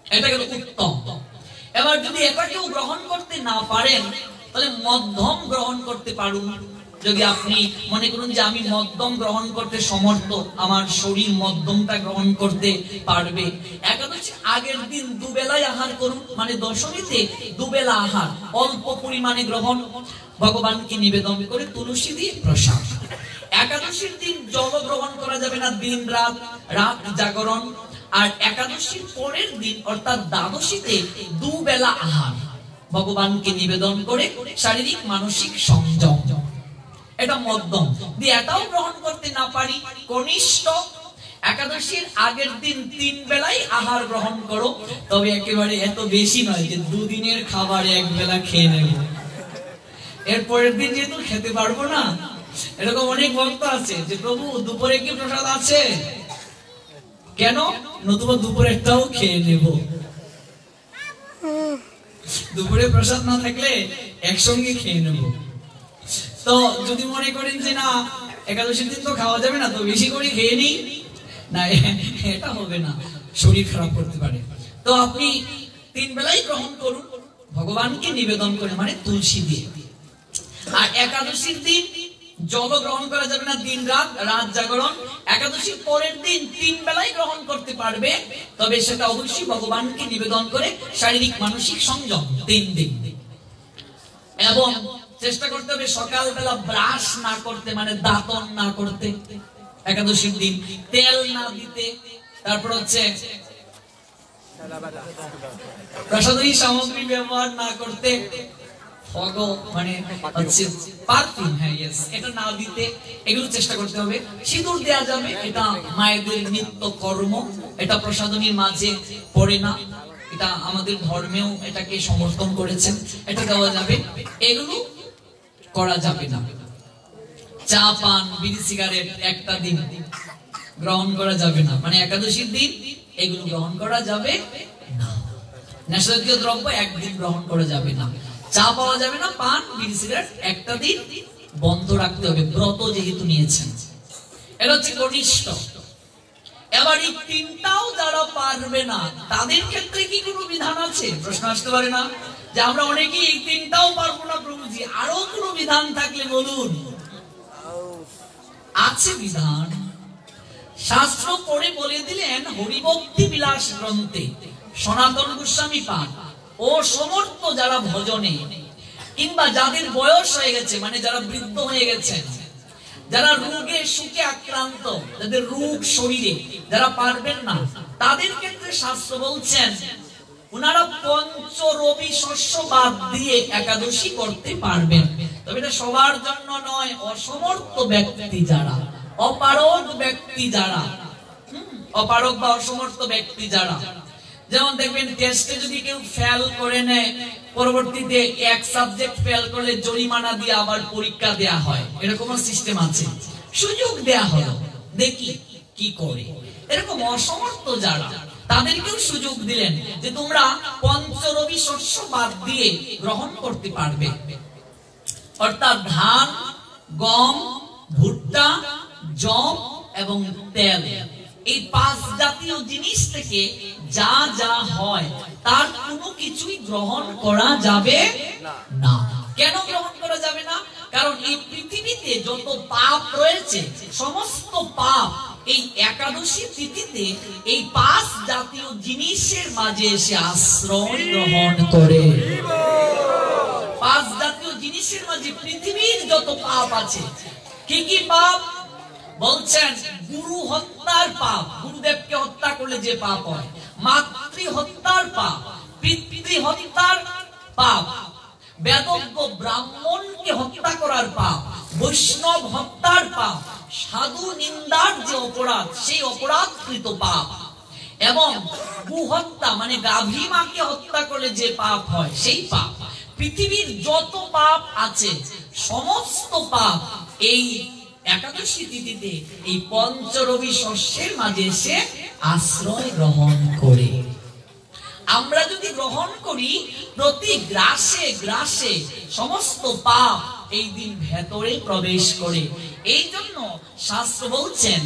এটা গেল উত্তম। এবার যদি এটা কেউ গ্রহণ করতে না পারেন তাহলে মধ্যম গ্রহণ করতে পারুন। যদি আপনি মনে করুন যে আমি মধ্যম গ্রহণ করতে সমর্থ, আমার শরীর মধ্যমটা গ্রহণ করতে পারবে, একাদশী আগের দিন 2 বেলায় আহার করুন। মানে দশমীতে 2 বেলা আহার অল্প পরিমাণে গ্রহণ, ভগবানকে নিবেদন করে তুলসী দিয়ে প্রসাদ। একাদশীর দিন জল গ্রহণ করা যাবে না, দিন রাত রাত জাগরণ। আর একাদশীর পরের দিন অর্থাৎ দ্বাদশীতে 2 বেলা আহার ভগবানকে নিবেদন করে শারীরিক মানসিক সংযম, এটা মধ্যম। দিয়ে এটাও গ্রহণ করতে না পারি কনিষ্ঠ, একাদশীর আগের দিন 3 বেলায় আহার গ্রহণ করো, তবে একেবারে এত বেশি নয় যে 2 দিনের খাবার 1 বেলা খেয়ে নেব, এর পরের দিন যেহেতু খেতে পারবো না। এরকম অনেক ভক্ত আছে যে প্রভু দুপুরে কি প্রসাদ আছে, কেন? নতুবা দুপুরেরটাও খেয়ে নেব। দুপুরে প্রসাদ না থাকলে একসঙ্গে খেয়ে নেব। তো যদি মনে করেন যে না একাদশীর দিন তো খাওয়া যাবে না, তো বেশি করে খেয়ে নিই, না এটা হবে না, শরীর খারাপ করতে পারে। তো আপনি 3 বেলাই গ্রহণ করুন ভগবানকে নিবেদন করে, মানে তুলসী দিয়ে। আর একাদশীর দিন জল গ্রহণ করা যাবে না, দিন রাত রাত জাগরণ। একাদশীর পরের দিন 3 বেলায় গ্রহণ করতে পারবে, তবে সেটা অবশ্যই ভগবানকে নিবেদন করে শারীরিক মানসিক সংযম 3 দিন। এবং চেষ্টা করতে হবে সকালবেলা ব্রাশ না করতে, মানে দাঁতন না করতে, একাদশীর দিন তেল না দিতে, তারপর হচ্ছে প্রসাধনী সামগ্রী ব্যবহার না করতে, মানে হচ্ছে পারফিউম, হ্যাঁ ইয়েস, এটা না দিতে, এগুলো চেষ্টা করতে হবে। সিঁদুর দেয়া যাবে, এটা মায়েদের নিত্য কর্ম, এটা প্রসাধনীর মাঝে পড়ে না, এটা আমাদের ধর্মেও এটাকে সমর্থন করেছেন, এটা দেওয়া যাবে। এগুলো করা যাবে না। চা পান বিড়ি সিগারেট একটা দিন গ্রহণ করা যাবে না, মানে একাদশীর দিন এগুলো গ্রহণ করা যাবে না। নেশাজাতীয় দ্রব্য একদিন গ্রহণ করা যাবে না, চা পাওয়া যাবে না, পান বিড়ি সিগারেট একটা দিন বন্ধ রাখতে হবে, ব্রত যেহেতু নিয়েছেন। এটা হচ্ছে কনিষ্ঠ। এবার এই তিনটাও যারা পারবে না তাদের ক্ষেত্রে কি কোনো বিধান আছে? প্রশ্ন আসতে পারে না যে আমরা অনেকেই এই তিনটাও পারবো না প্রভুজি, আরো কোনো বিধান থাকলে বলুন। আছে বিধান, শাস্ত্র পড়ে বলে দিলেন হরিভক্তি বিলাস গ্রন্থে সনাতন গোস্বামী পাদ ও সমর্থ যারা ভজনে, কিংবা যাদের বয়স হয়ে গেছে, মানে যারা বৃদ্ধ হয়ে গেছেন, যারা রোগে সুখে আক্রান্ত, যাদের রোগ শরীরে, যারা পারবেন না, তাদের ক্ষেত্রে শাস্ত্র বলছেন ওনারা পঞ্চ রবি শস্য বাদ দিয়ে একাদশী করতে পারবেন। তবে এটা সবার জন্য নয়, অসমর্থ ব্যক্তি যারা, অপারগ ব্যক্তি যারা, অপারগ বা অসমর্থ ব্যক্তি যারা, যেমন দেখবেন টেস্টে যদি কেউ ফেল করে নেয়, পরবর্তীতে এক সাবজেক্ট ফেল করলে জরিমানা দিয়ে আবার পরীক্ষা দেয়া হয়, এরকম সিস্টেম আছে, সুযোগ দেয়া হলো, দেখি কি করে। এরকম অসমর্থ যারা, তাদেরকেও সুযোগ দিলেন যে তোমরা পঞ্চরবি শস্য বাদ দিয়ে গ্রহণ করতে পারবে, অর্থাৎ ধান, গম, ভুট্টা, যব এবং তেল, এই পাঁচ জাতীয় জিনিস থেকে যা যা হয় তার কোনো কিছুই গ্রহণ করা যাবে না। কেন গ্রহণ করা যাবে না? কারণ এই পৃথিবীতে যত পাপ রয়েছে, সমস্ত পাপ এই একাদশী তিথিতে এই পাঁচ জাতীয় জিনিসের মাঝে এসে আশ্রয় গ্রহণ করে। পাঁচ জাতীয় জিনিসের মাঝে পৃথিবীর যত পাপ আছে, কি কি পাপ বলছেন? গুরু হত্যার পাপ, গুরুদেবকে হত্যা করলে যে পাপ হয়, মাতৃ হত্যার পাপ, পিতৃ হত্যার পাপ, বেদজ্ঞ ব্রাহ্মণকে হত্যা করার পাপ, বৈষ্ণব হত্যার পাপ, সাধু নিন্দার যে অপরাধ, সেই অপরাধকৃত পাপ, এবং গো হত্যা মানে গাভী মাকে হত্যা করলে যে পাপ হয় সেই পাপ। পৃথিবীর যত পাপ আছে সমস্ত পাপ এই একাদশী তিথিতে এই পঞ্চরবি শস্যের মাঝে এসে আশ্রয় গ্রহণ করে। আমরা যদি গ্রহণ করি, প্রতি গ্রাসে গ্রাসে সমস্ত পাপ এই দিন ভেতরে প্রবেশ করে। এই জন্য শাস্ত্র বলছেন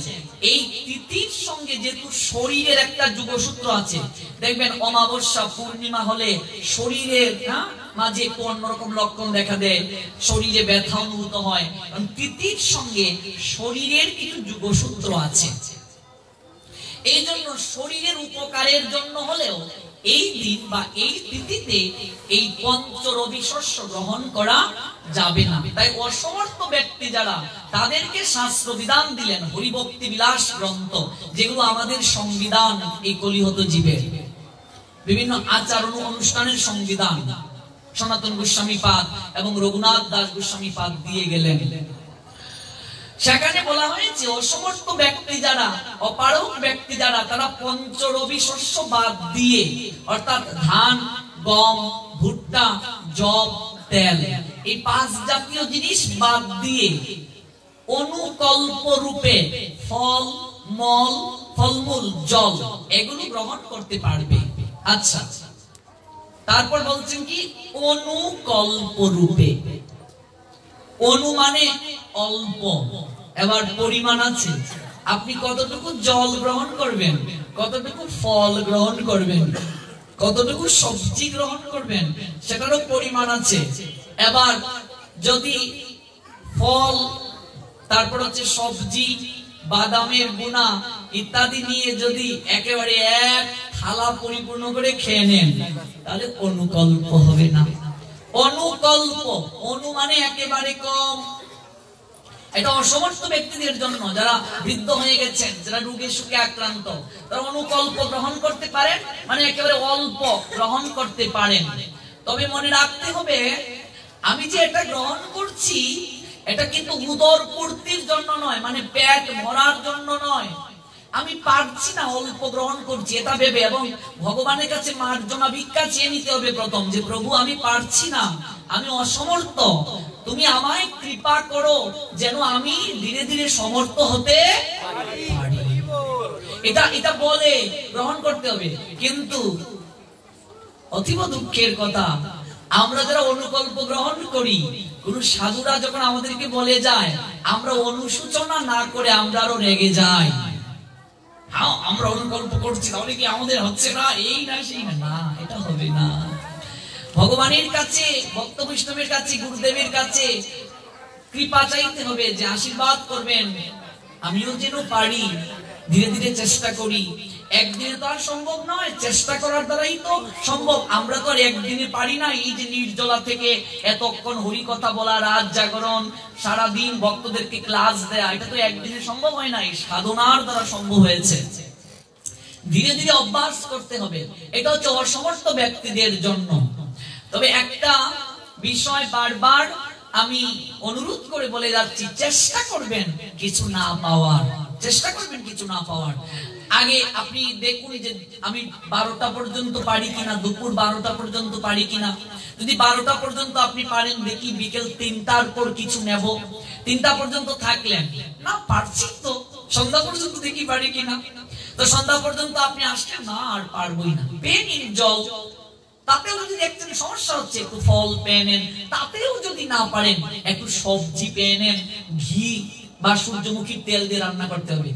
এই তিথির সঙ্গে যেহেতু শরীরের একটা যোগসূত্র আছে, দেখবেন অমাবস্যা পূর্ণিমা হলে শরীরের মাঝে একটু অন্যরকম লক্ষণ দেখা দেয়, শরীরে ব্যথা অনুভূত হয়, কারণ তিথির সঙ্গে শরীরের কিছু যোগসূত্র আছে। এই জন্য শরীরের উপকারের জন্য হলেও এই দিন বা এই তিথিতে এই পঞ্চরবি শস্য গ্রহণ করা যাবে না। তাই অসমর্থ ব্যক্তি যারা, তাদেরকে শাস্ত্র বিধান দিলেন হরিভক্তি বিলাস গ্রন্থ, যেগুলো আমাদের সংবিধান, এই কলিহত জীবের বিভিন্ন আচরণ অনুষ্ঠানের সংবিধান সনাতন গোস্বামী পাদ এবং রঘুনাথ দাস গোস্বামী পাদ দিয়ে গেলেন। সেখানে বলা হয়েছে অসমর্থ ব্যক্তি যারা, অপারগ ব্যক্তি যারা, তারা পঞ্চরবি শস্য বাদ দিয়ে, অর্থাৎ ধান, গম, ভুট্টা, যব, তেল, এই পাঁচ জাতীয় জিনিস বাদ দিয়ে অনুকল্প রূপে ফল, মল, ফলমূল, জল এগুলো গ্রহণ করতে পারবে। আচ্ছা, তারপর বলছেন কি অনুকল্প রূপে। অনু মানে অল্প, এবার পরিমাণ আছে, আপনি কতটুকু জল গ্রহণ করবেন, কতটুকু ফল গ্রহণ করবেন, কতটুকু সবজি গ্রহণ করবেন, সেটারও পরিমাণ আছে। এবার যদি ফল, তারপর হচ্ছে সবজি, বাদামের গুণা ইত্যাদি নিয়ে যদি একেবারে এক থালা পরিপূর্ণ করে খেয়ে নেন, তাহলে অনুকল্প হবে না। অনুকল্প, অনু মানে একেবারে কম, এটা অসমর্থ ব্যক্তিদের জন্য, যারা বৃদ্ধ হয়ে গেছেন, যারা রোগে সুখে আক্রান্ত, তারা অনুকল্প গ্রহণ করতে পারেন, মানে একেবারে অল্প গ্রহণ করতে পারেন। তবে মনে রাখতে হবে, আমি যে এটা গ্রহণ করছি এটা কিন্তু উদর পূর্তির জন্য নয়, মানে পেট ভরার জন্য নয়। আমি পারছি না, অল্প গ্রহণ করছি এটা ভেবে, এবং ভগবানের কাছে মার্জনা ভিক্ষা চেয়ে নিতে হবে প্রথম, যে প্রভু আমি পারছি না, আমি অসমর্থ, তুমি আমায় কৃপা করো যেন আমি ধীরে ধীরে সমর্থ হতে পারি। এটা বলে গ্রহণ করতে হবে। কিন্তু অতীব দুঃখের কথা, আমরা যারা অনুকল্প গ্রহণ করি, গুরু সাধুরা যখন আমাদেরকে বলে যায়, আমরা অনুশোচনা না করে আমরা আরো রেগে যাই। হ্যাঁ, আমরা অনুকল্প করছি, তাহলে কি আমাদের হচ্ছে না, এই না সেই না, এটা হবে না। ভগবানের কাছে, ভক্ত বৈষ্ণবের কাছে, গুরুদেবের কাছে কৃপা চাইতে হবে, যে আশীর্বাদ করবেন, আমিও যেন পারি, ধীরে ধীরে চেষ্টা করি। একদিনে তো আর সম্ভব নয়, চেষ্টা করার দ্বারাই তো সম্ভব। আমরা তো আর একদিনে পারি না। এই যে নির্জলা থেকে এতক্ষণ হরি কথা বলা, রাত জাগরণ, সারাদিন ভক্তদেরকে ক্লাস দেয়া, এটা তো একদিনে সম্ভব হয় না, এই সাধনার দ্বারা সম্ভব হয়েছে। ধীরে ধীরে অভ্যাস করতে হবে। এটা হচ্ছে অসমর্থ ব্যক্তিদের জন্য। তবে একটা বিষয় বারবার আমি অনুরোধ করে বলে যাচ্ছি, চেষ্টা করবেন কিছু না পাওয়ার, চেষ্টা করবেন কিছু না পাওয়ার। আগে আপনি দেখুন যে আমি 12টা পর্যন্ত পারি কিনা, দুপুর 12টা পর্যন্ত পারি কিনা। যদি 12টা পর্যন্ত আপনি পারেন, দেখি বিকেল 3টার পর কিছু নেব। 3টা পর্যন্ত থাকলেন, না পারছি তো সন্ধ্যা পর্যন্ত দেখি পারি কিনা। তো সন্ধ্যা পর্যন্ত আপনি আসলেন, না আর পারবই না, পেয়ে নিন জল। তাতেও যদি দেখছেন সমস্যা হচ্ছে, একটু ফল পেয়ে নেন। তাতেও যদি না পারেন, একটু সবজি পেয়ে নেন, ঘি বা সূর্যমুখীর তেল দিয়ে রান্না করতে হবে।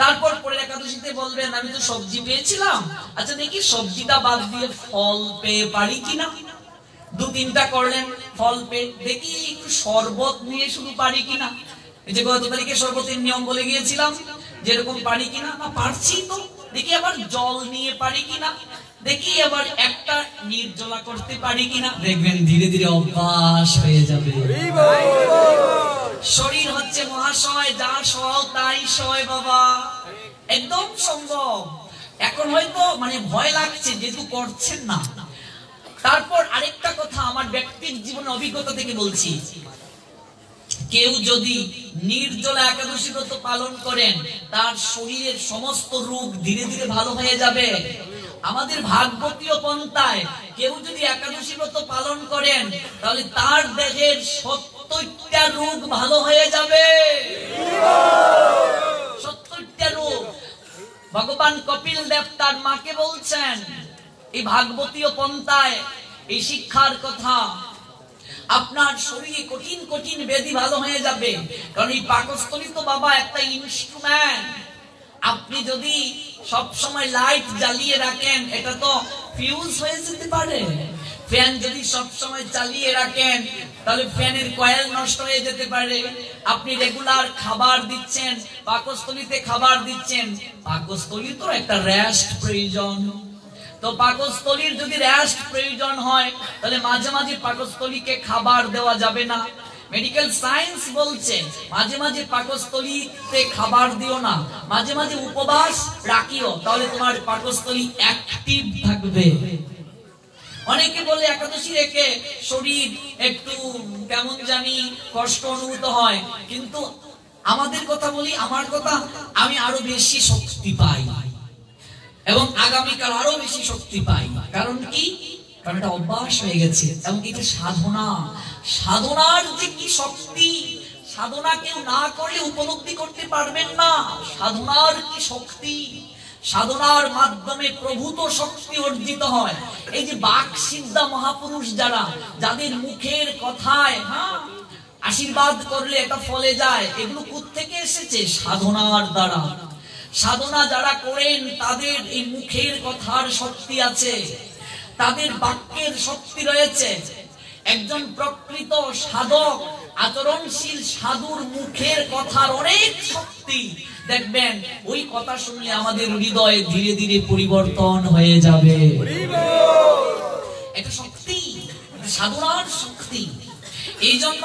তারপর পরের একাদশীতে বলবেন, আমি তো সবজি পেয়েছিলাম, আচ্ছা দেখি সবজিটা বাদ দিয়ে ফল পেয়ে পারি কিনা। 2-3টা করলেন, ফল পেয়ে দেখি একটু শরবত নিয়ে শুধু পারি কিনা। এই যে গত তারিখে শরবতের নিয়ম বলে গিয়েছিলাম, যেরকম পারি কিনা, না পারছি তো দেখি আবার জল নিয়ে পারি কিনা, দেখি আবার একটা নির্জলা করতে পারি কিনা। দেখবেন ধীরে ধীরে অভ্যাস হয়ে যাবে। শরীর হচ্ছে মহাশয়, যা সয় তাই সয় বাবা, একদম সম্ভব। এখন হয়তো মানে ভয় লাগছে যেহেতু করছেন না। তারপর আরেকটা কথা আমার ব্যক্তির জীবনে অভিজ্ঞতা থেকে বলছি, কেউ যদি নির্জলা একাদশী ব্রত পালন করেন, তার শরীরের সমস্ত রোগ ধীরে ধীরে ভালো হয়ে যাবে। আমাদের ভাগবতীয় পন্থায় কেউ যদি একাদশী ব্রত পালন করেন, তাহলে তার দেহের 70টা রোগ ভালো হয়ে যাবে। 70টা রোগ। ভগবান কপিল দেব তার মাকে বলছেন এই ভাগবতীয় পন্থায় এই শিক্ষার কথা, আপনার শরীরে কঠিন কঠিন ব্যাধি ভালো হয়ে যাবে। কারণ এই পাকস্থলী তো বাবা একটা ইনস্ট্রুমেন্ট। আপনি যদি সব সময় লাইট জ্বালিয়ে রাখেন, এটা তো ফিউজ হয়ে যেতে পারে। ফ্যান যদি সব সময় চালিয়ে রাখেন, তাহলে ফ্যানের কয়েল নষ্ট হয়ে যেতে পারে। আপনি রেগুলার খাবার দিচ্ছেন, পাকস্থলীতে খাবার দিচ্ছেন, পাকস্থলী তো একটা রেস্ট প্রয়োজন। তো পাকস্থলীর যদি রেস্ট প্রয়োজন হয়, তাহলে মাঝে মাঝে পাকস্থলীকে খাবার দেওয়া যাবে না। মেডিকেল সায়েন্স বলছে মাঝে মাঝে পাকস্থলীতে খাবার দিও না, মাঝে মাঝে উপবাস রাখিও, তাহলে তোমার পাকস্থলী অ্যাক্টিভ থাকবে। অনেকে বলে একাদশী রেখে শরীর একটু কেমন জানি কষ্ট অনুভূত হয়, কিন্তু আমাদের কথা বলি, আমার কথা, আমি আরো বেশি শক্তি পাই এবং আগামীকাল আরো বেশি শক্তি পাই। কারণ কি? কারণ এটা অভ্যাস হয়ে গেছে। এবং এটা সাধনা, সাধনার যে কি শক্তি, সাধনা কেউ না করলে উপলব্ধি করতে পারবেন না। সাধনার কি শক্তি, সাধনার মাধ্যমে প্রভূত শক্তি অর্জিত হয়। এই যে বাকসিদ্ধা মহাপুরুষ যারা, যাদের মুখের কথায় আশীর্বাদ করলে এটা ফলে যায়, এগুলো কোত্থেকে এসেছে? সাধনার দ্বারা। সাধনা যারা করেন তাদের এই মুখের কথার শক্তি আছে, তাদের বাক্যের শক্তি রয়েছে। একজন প্রকৃত সাধক, আচরণশীল সাধুর মুখের কথার অনেক শক্তি। দেখবেন ওই কথা শুনলে আমাদের হৃদয়ে ধীরে ধীরে পরিবর্তন হয়ে যাবে। এটা শক্তি, সাধনার শক্তি। এই জন্য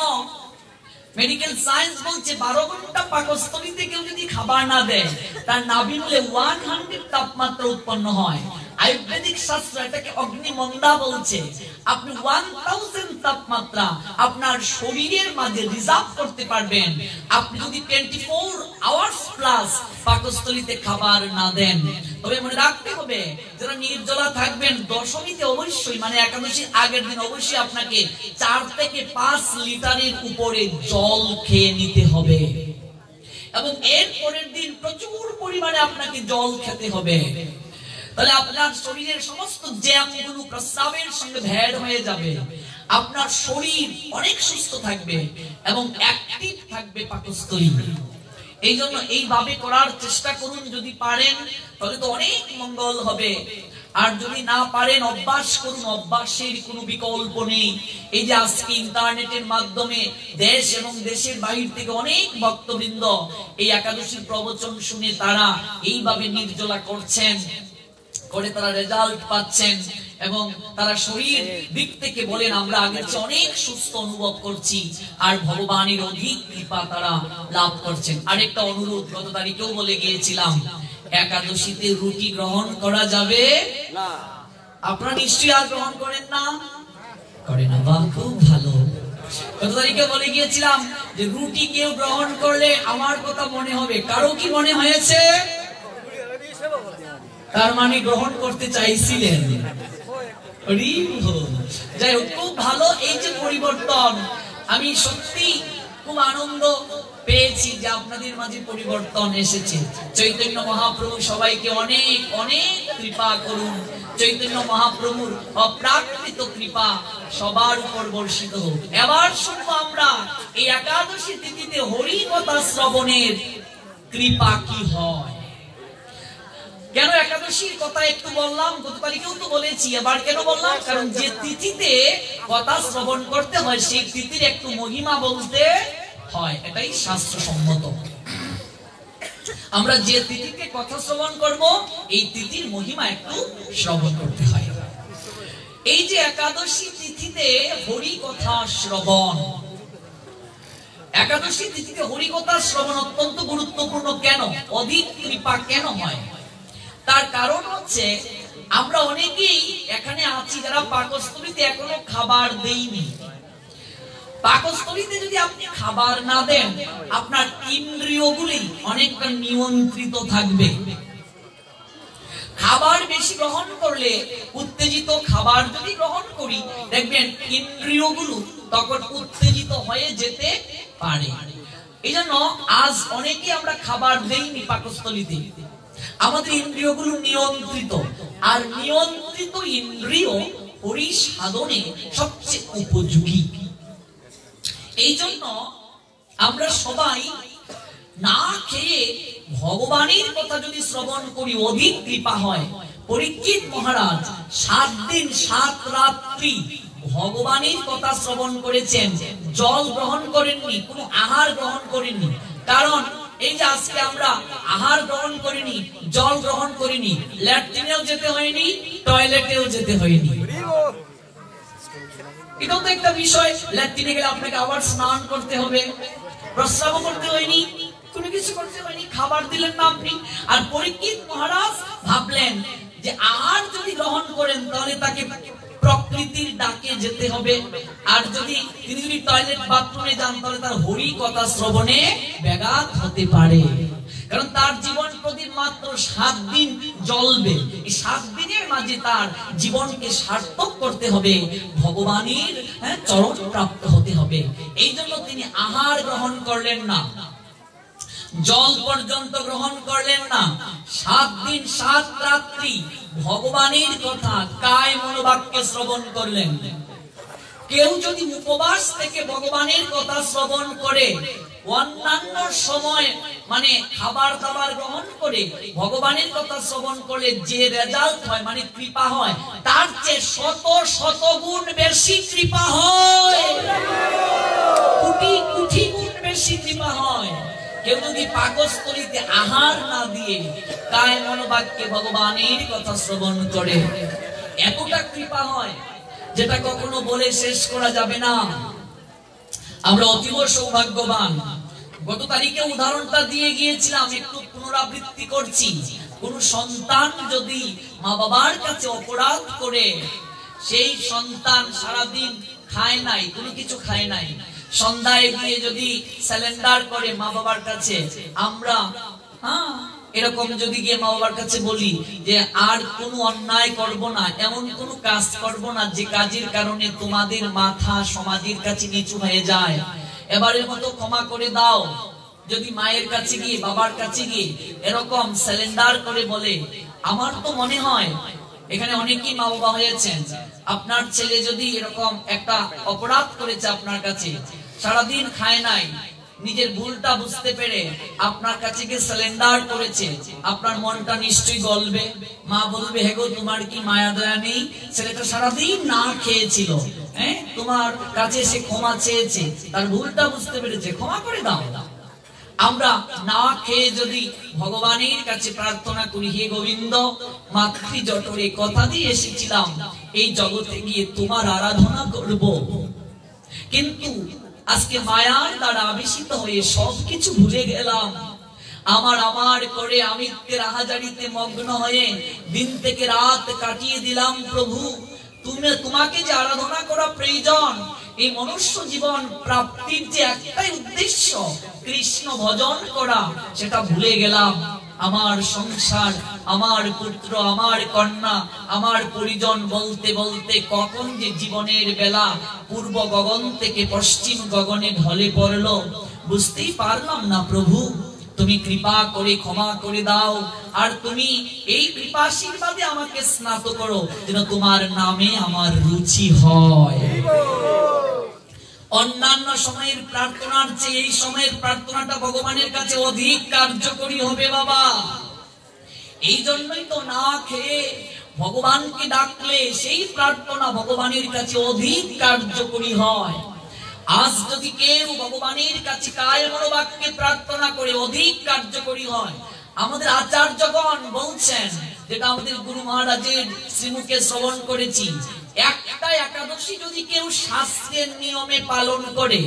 মেডিকেল সায়েন্স বলছে 12 ঘন্টা পাকস্থলীতে কেউ যদি খাবার না দেয় তার নাভিমূলে 100 তাপমাত্রা উৎপন্ন হয়। আয়ুর্বেদিক শাস্ত্র এটাকে অগ্নিমন্দা বলছে। আপনি 1000 তাপমাত্রা আপনার শরীরের মাঝে রিজার্ভ করতে পারবেন আপনি যদি 24 আওয়ার্স প্লাস পাকস্থলীতে খাবার না দেন। তবে মনে রাখতে হবে যারা নির্জলা থাকবেন দশমীতে অবশ্যই মানে একাদশীর আগের দিন অবশ্যই আপনাকে 4 থেকে 5 লিটারের উপরে জল খেয়ে নিতে হবে এবং এর পরের দিন প্রচুর পরিমাণে আপনাকে জল খেতে হবে। তাহলে আপনার শরীরের সমস্ত জ্যামগুলো প্রস্রাবের সঙ্গে ভেদ হয়ে যাবে, আপনার শরীর অনেক সুস্থ থাকবে এবং অ্যাক্টিভ থাকবে পাকস্থলী। এই জন্য এইভাবে করার চেষ্টা করুন, যদি পারেন তাহলে তো অনেক মঙ্গল হবে। আর যদি না পারেন অভ্যাস করুন, অভ্যাসের কোনো বিকল্প নেই। এই যে আজকে ইন্টারনেটের মাধ্যমে দেশ এবং দেশের বাহির থেকে অনেক ভক্তবৃন্দ এই একাদশীর প্রবচন শুনে তারা এইভাবে নির্জলা করছেন, করে তারা রেজাল্ট পাচ্ছেন এবং তারা শরীর দিক থেকে বলেন আমরা আগের চেয়ে অনেক সুস্থ অনুভব করছি আর ভগবানের অধিক কৃপা তারা লাভ করছেন। আরেকটা অনুরোধ, গত তারিখেও বলে গিয়েছিলাম একাদশীতে রুটি গ্রহণ করা যাবে না। আপনারা নিশ্চয়ই আর গ্রহণ করেন না? করেন না, বাহ, খুব ভালো। গত তারিখে বলে গিয়েছিলাম যে রুটি কেউ গ্রহণ করলে আমার কথা মনে হবে। কারো কি মনে হয়েছে? তার মানে গ্রহণ করতে চাইছিলেন। যাই হোক, খুব ভালো এই যে পরিবর্তন, আমি সত্যি খুব আনন্দ পেয়েছি যে আপনাদের মাঝে পরিবর্তন এসেছে। চৈতন্য মহাপ্রভু সবাইকে অনেক অনেক কৃপা করুন। চৈতন্য মহাপ্রভুর অপ্রাকৃত কৃপা সবার উপর বর্ষিত হোক। এবার শুনবো আমরা এই একাদশী তিথিতে হরি কথা শ্রবণের কৃপা কি হয়। কেন একাদশীর কথা একটু বললাম, গত তারিখেও তো বলেছি, এবার কেন বললাম? কারণ যে তিথিতে কথা শ্রবণ করতে হয় সেই তিথির একটু মহিমা বলতে হয়, এটাই শাস্ত্রসম্মত। আমরা যে তিথিতে কথা শ্রবণ করব এই তিথির মহিমা একটু শ্রবণ করতে হয়। এই যে একাদশী তিথিতে হরি কথা শ্রবণ, একাদশী তিথিতে হরি কথা শ্রবণ অত্যন্ত গুরুত্বপূর্ণ। কেন? অধিক কৃপা কেন হয়? তার কারণ হচ্ছে আমরা অনেকেই এখানে আছি যারা পাকস্থলীতে এখনো খাবার দেইনি। পাকস্থলীতে যদি আপনি খাবার না দেন আপনার ইন্দ্রিয়গুলি অনেকটা নিয়ন্ত্রিত থাকবে। খাবার বেশি গ্রহণ করলে, উত্তেজিত খাবার যদি গ্রহণ করি দেখবেন ইন্দ্রিয়গুলো তখন উত্তেজিত হয়ে যেতে পারে। এই জন্য আজ অনেকে আমরা খাবার দেইনি পাকস্থলীতে, আমাদের ইন্দ্রিয়গুলো নিয়ন্ত্রিত। আর নিয়ন্ত্রিত ইন্দ্রিয় হরি সাধনে সবচেয়ে উপযোগী। এই জন্য আমরা সবাই না খেয়ে ভগবানের কথা যদি শ্রবণ করি অধিক কৃপা হয়। পরীক্ষিত মহারাজ 7 দিন 7 রাত্রি ভগবানের কথা শ্রবণ করেছেন, জল গ্রহণ করেননি, কোনো আহার গ্রহণ করেননি। কারণ এই যে আজকে আমরা আহার গ্রহণ করিনি, জল গ্রহণ করিনি, ল্যাট্রিনেও যেতে হয়নি, টয়লেটেও যেতে হয়নি। এটাও তো একটা বিষয়। ল্যাট্রিনে গেলে আপনাকে আবার স্নান করতে হবে, প্রস্রাব করতে হয়নি, কোনো কিছু করতে হয়নি, খাবার দিলেন না আপনি। আর পরীক্ষিত মহারাজ ভাবলেন যে আহার যদি গ্রহণ করেন তাহলে তাকে প্রকৃতির ডাকে যেতে হবে, আর তিনি যদি টয়লেট বাথরুমে যান তাহলে তার হরি কথা শ্রবণে ব্যাঘাত হতে পারে। কারণ তার জীবন প্রদীপ মাত্র 7 দিন জ্বলবে। এই 7 দিনের মাঝে তার জীবনকে সার্থক করতে হবে, ভগবানের চরণ প্রাপ্ত হতে হবে। এই জন্য তিনি আহার গ্রহণ করলেন না, জল পর্যন্ত গ্রহণ করলেন না। 7 দিন 7 রাত্রি ভগবানের কথা কায় মনোবাক্যে শ্রবণ করলেন। কেউ যদি উপবাস থেকে ভগবানের কথা শ্রবণ করে, অন্যান্য সময় মানে খাবার দাবার গ্রহণ করে ভগবানের কথা শ্রবণ করলে যে রেজাল্ট হয় মানে কৃপা হয়, তার চেয়ে শত শত গুণ বেশি কৃপা হয়, কোটি কোটি গুণ বেশি কৃপা হয়। কেউ যদি পাকস্থলীতে আহার না দিয়ে কায় মনোবাক্যে ভগবানের কথা শ্রবণ করে, এতটা কৃপা হয় যেটা কখনো বলে শেষ করা যাবে না। আমরা অতীব সৌভাগ্যবান। গত তারিখে উদাহরণটা দিয়ে গিয়েছিলাম, একটু পুনরাবৃত্তি করছি। কোন সন্তান যদি মা বাবার কাছে অপরাধ করে, সেই সন্তান সারাদিন খায় নাই, কোনো কিছু খায় নাই, সন্ধ্যায় গিয়ে যদি স্যালেন্ডার করে মা বাবার কাছে, আমরা এরকম যদি গিয়ে মা বাবার কাছে বলি যে আর কোনো অন্যায় করব না, এমন কোনো কাজ করব না যে কাজের কারণে তোমাদের মাথা সমাজের কাছে নিচু হয়ে যায়, এবারের মতো ক্ষমা করে দাও, যদি মায়ের কাছে গিয়ে বাবার কাছে গিয়ে এরকম স্যালেন্ডার করে বলে, আমার তো মনে হয় এখানে অনেকেই মা বাবা হয়েছেন, আপনার ছেলে যদি এরকম একটা অপরাধ করেছে আপনার কাছে, সারাদিন খায় নাই, নিজের ভুলটা বুঝতে পেরে আপনার কাছে গিয়ে স্যালেন্ডার করেছে, আপনার মনটা নিশ্চয়ই গলবে। মা বলবে, হে গো তোমার কি মায়া দয়া নেই, ছেলেটা সারাদিন না খেয়েছিল, তোমার কাছে সে ক্ষমা চেয়েছে, তার ভুলটা বুঝতে পেরেছে, ক্ষমা করে দাও। আমরা না খেয়ে যদি ভগবানের কাছে প্রার্থনা করি, হে গোবিন্দ, মাতৃ জঠরে কথা দিয়ে এসেছিলাম এই জগতে গিয়ে তোমার আরাধনা করব, কিন্তু আজকে মায়ার দ্বারা আবেশিত হয়ে সবকিছু ভুলে গেলাম, আমার করে আমিত্বের আহাজারিতে মগ্ন হয়ে দিন থেকে রাত কাটিয়ে দিলাম। প্রভু, তোমাকে যে আরাধনা করা প্রয়োজন, এই মনুষ্য জীবন প্রাপ্তির যে একটাই উদ্দেশ্য কৃষ্ণ ভজন করা, সেটা ভুলে গেলাম। আমার সংসার, আমার পুত্র, আমার কন্যা, আমার পরিজন বলতে বলতে কখন যে জীবনের বেলা পূর্ব গগন থেকে পশ্চিম গগনে ঢলে পড়ল, বুঝতেই পারলাম না। প্রভু, তুমি কৃপা করে ক্ষমা করে দাও, আর তুমি এই কৃপা আশীর্বাদে আমাকে স্নাত করো, যেন তোমার নামে আমার রুচি হয়। অন্যান্য সময়ের প্রার্থনার চেয়ে এই সময়ের প্রার্থনাটা ভগবানের কাছে অধিক কার্যকরী হবে বাবা। এই জন্যই তো না খেয়ে ভগবানকে ডাকলে সেই প্রার্থনা ভগবানের কাছে অধিক কার্যকরী হয়। আজ যদি কেউ ভগবানের কাছে কায় মনোবাক্যে প্রার্থনা করে, অধিক কার্যকরী হয়। আমাদের আচার্যগণ বলছেন, যেটা আমাদের গুরু মহারাজের শ্রীমুখে শ্রবণ করেছি, একটা একাদশী যদি কেউ শাস্ত্রের নিয়মে পালন করে,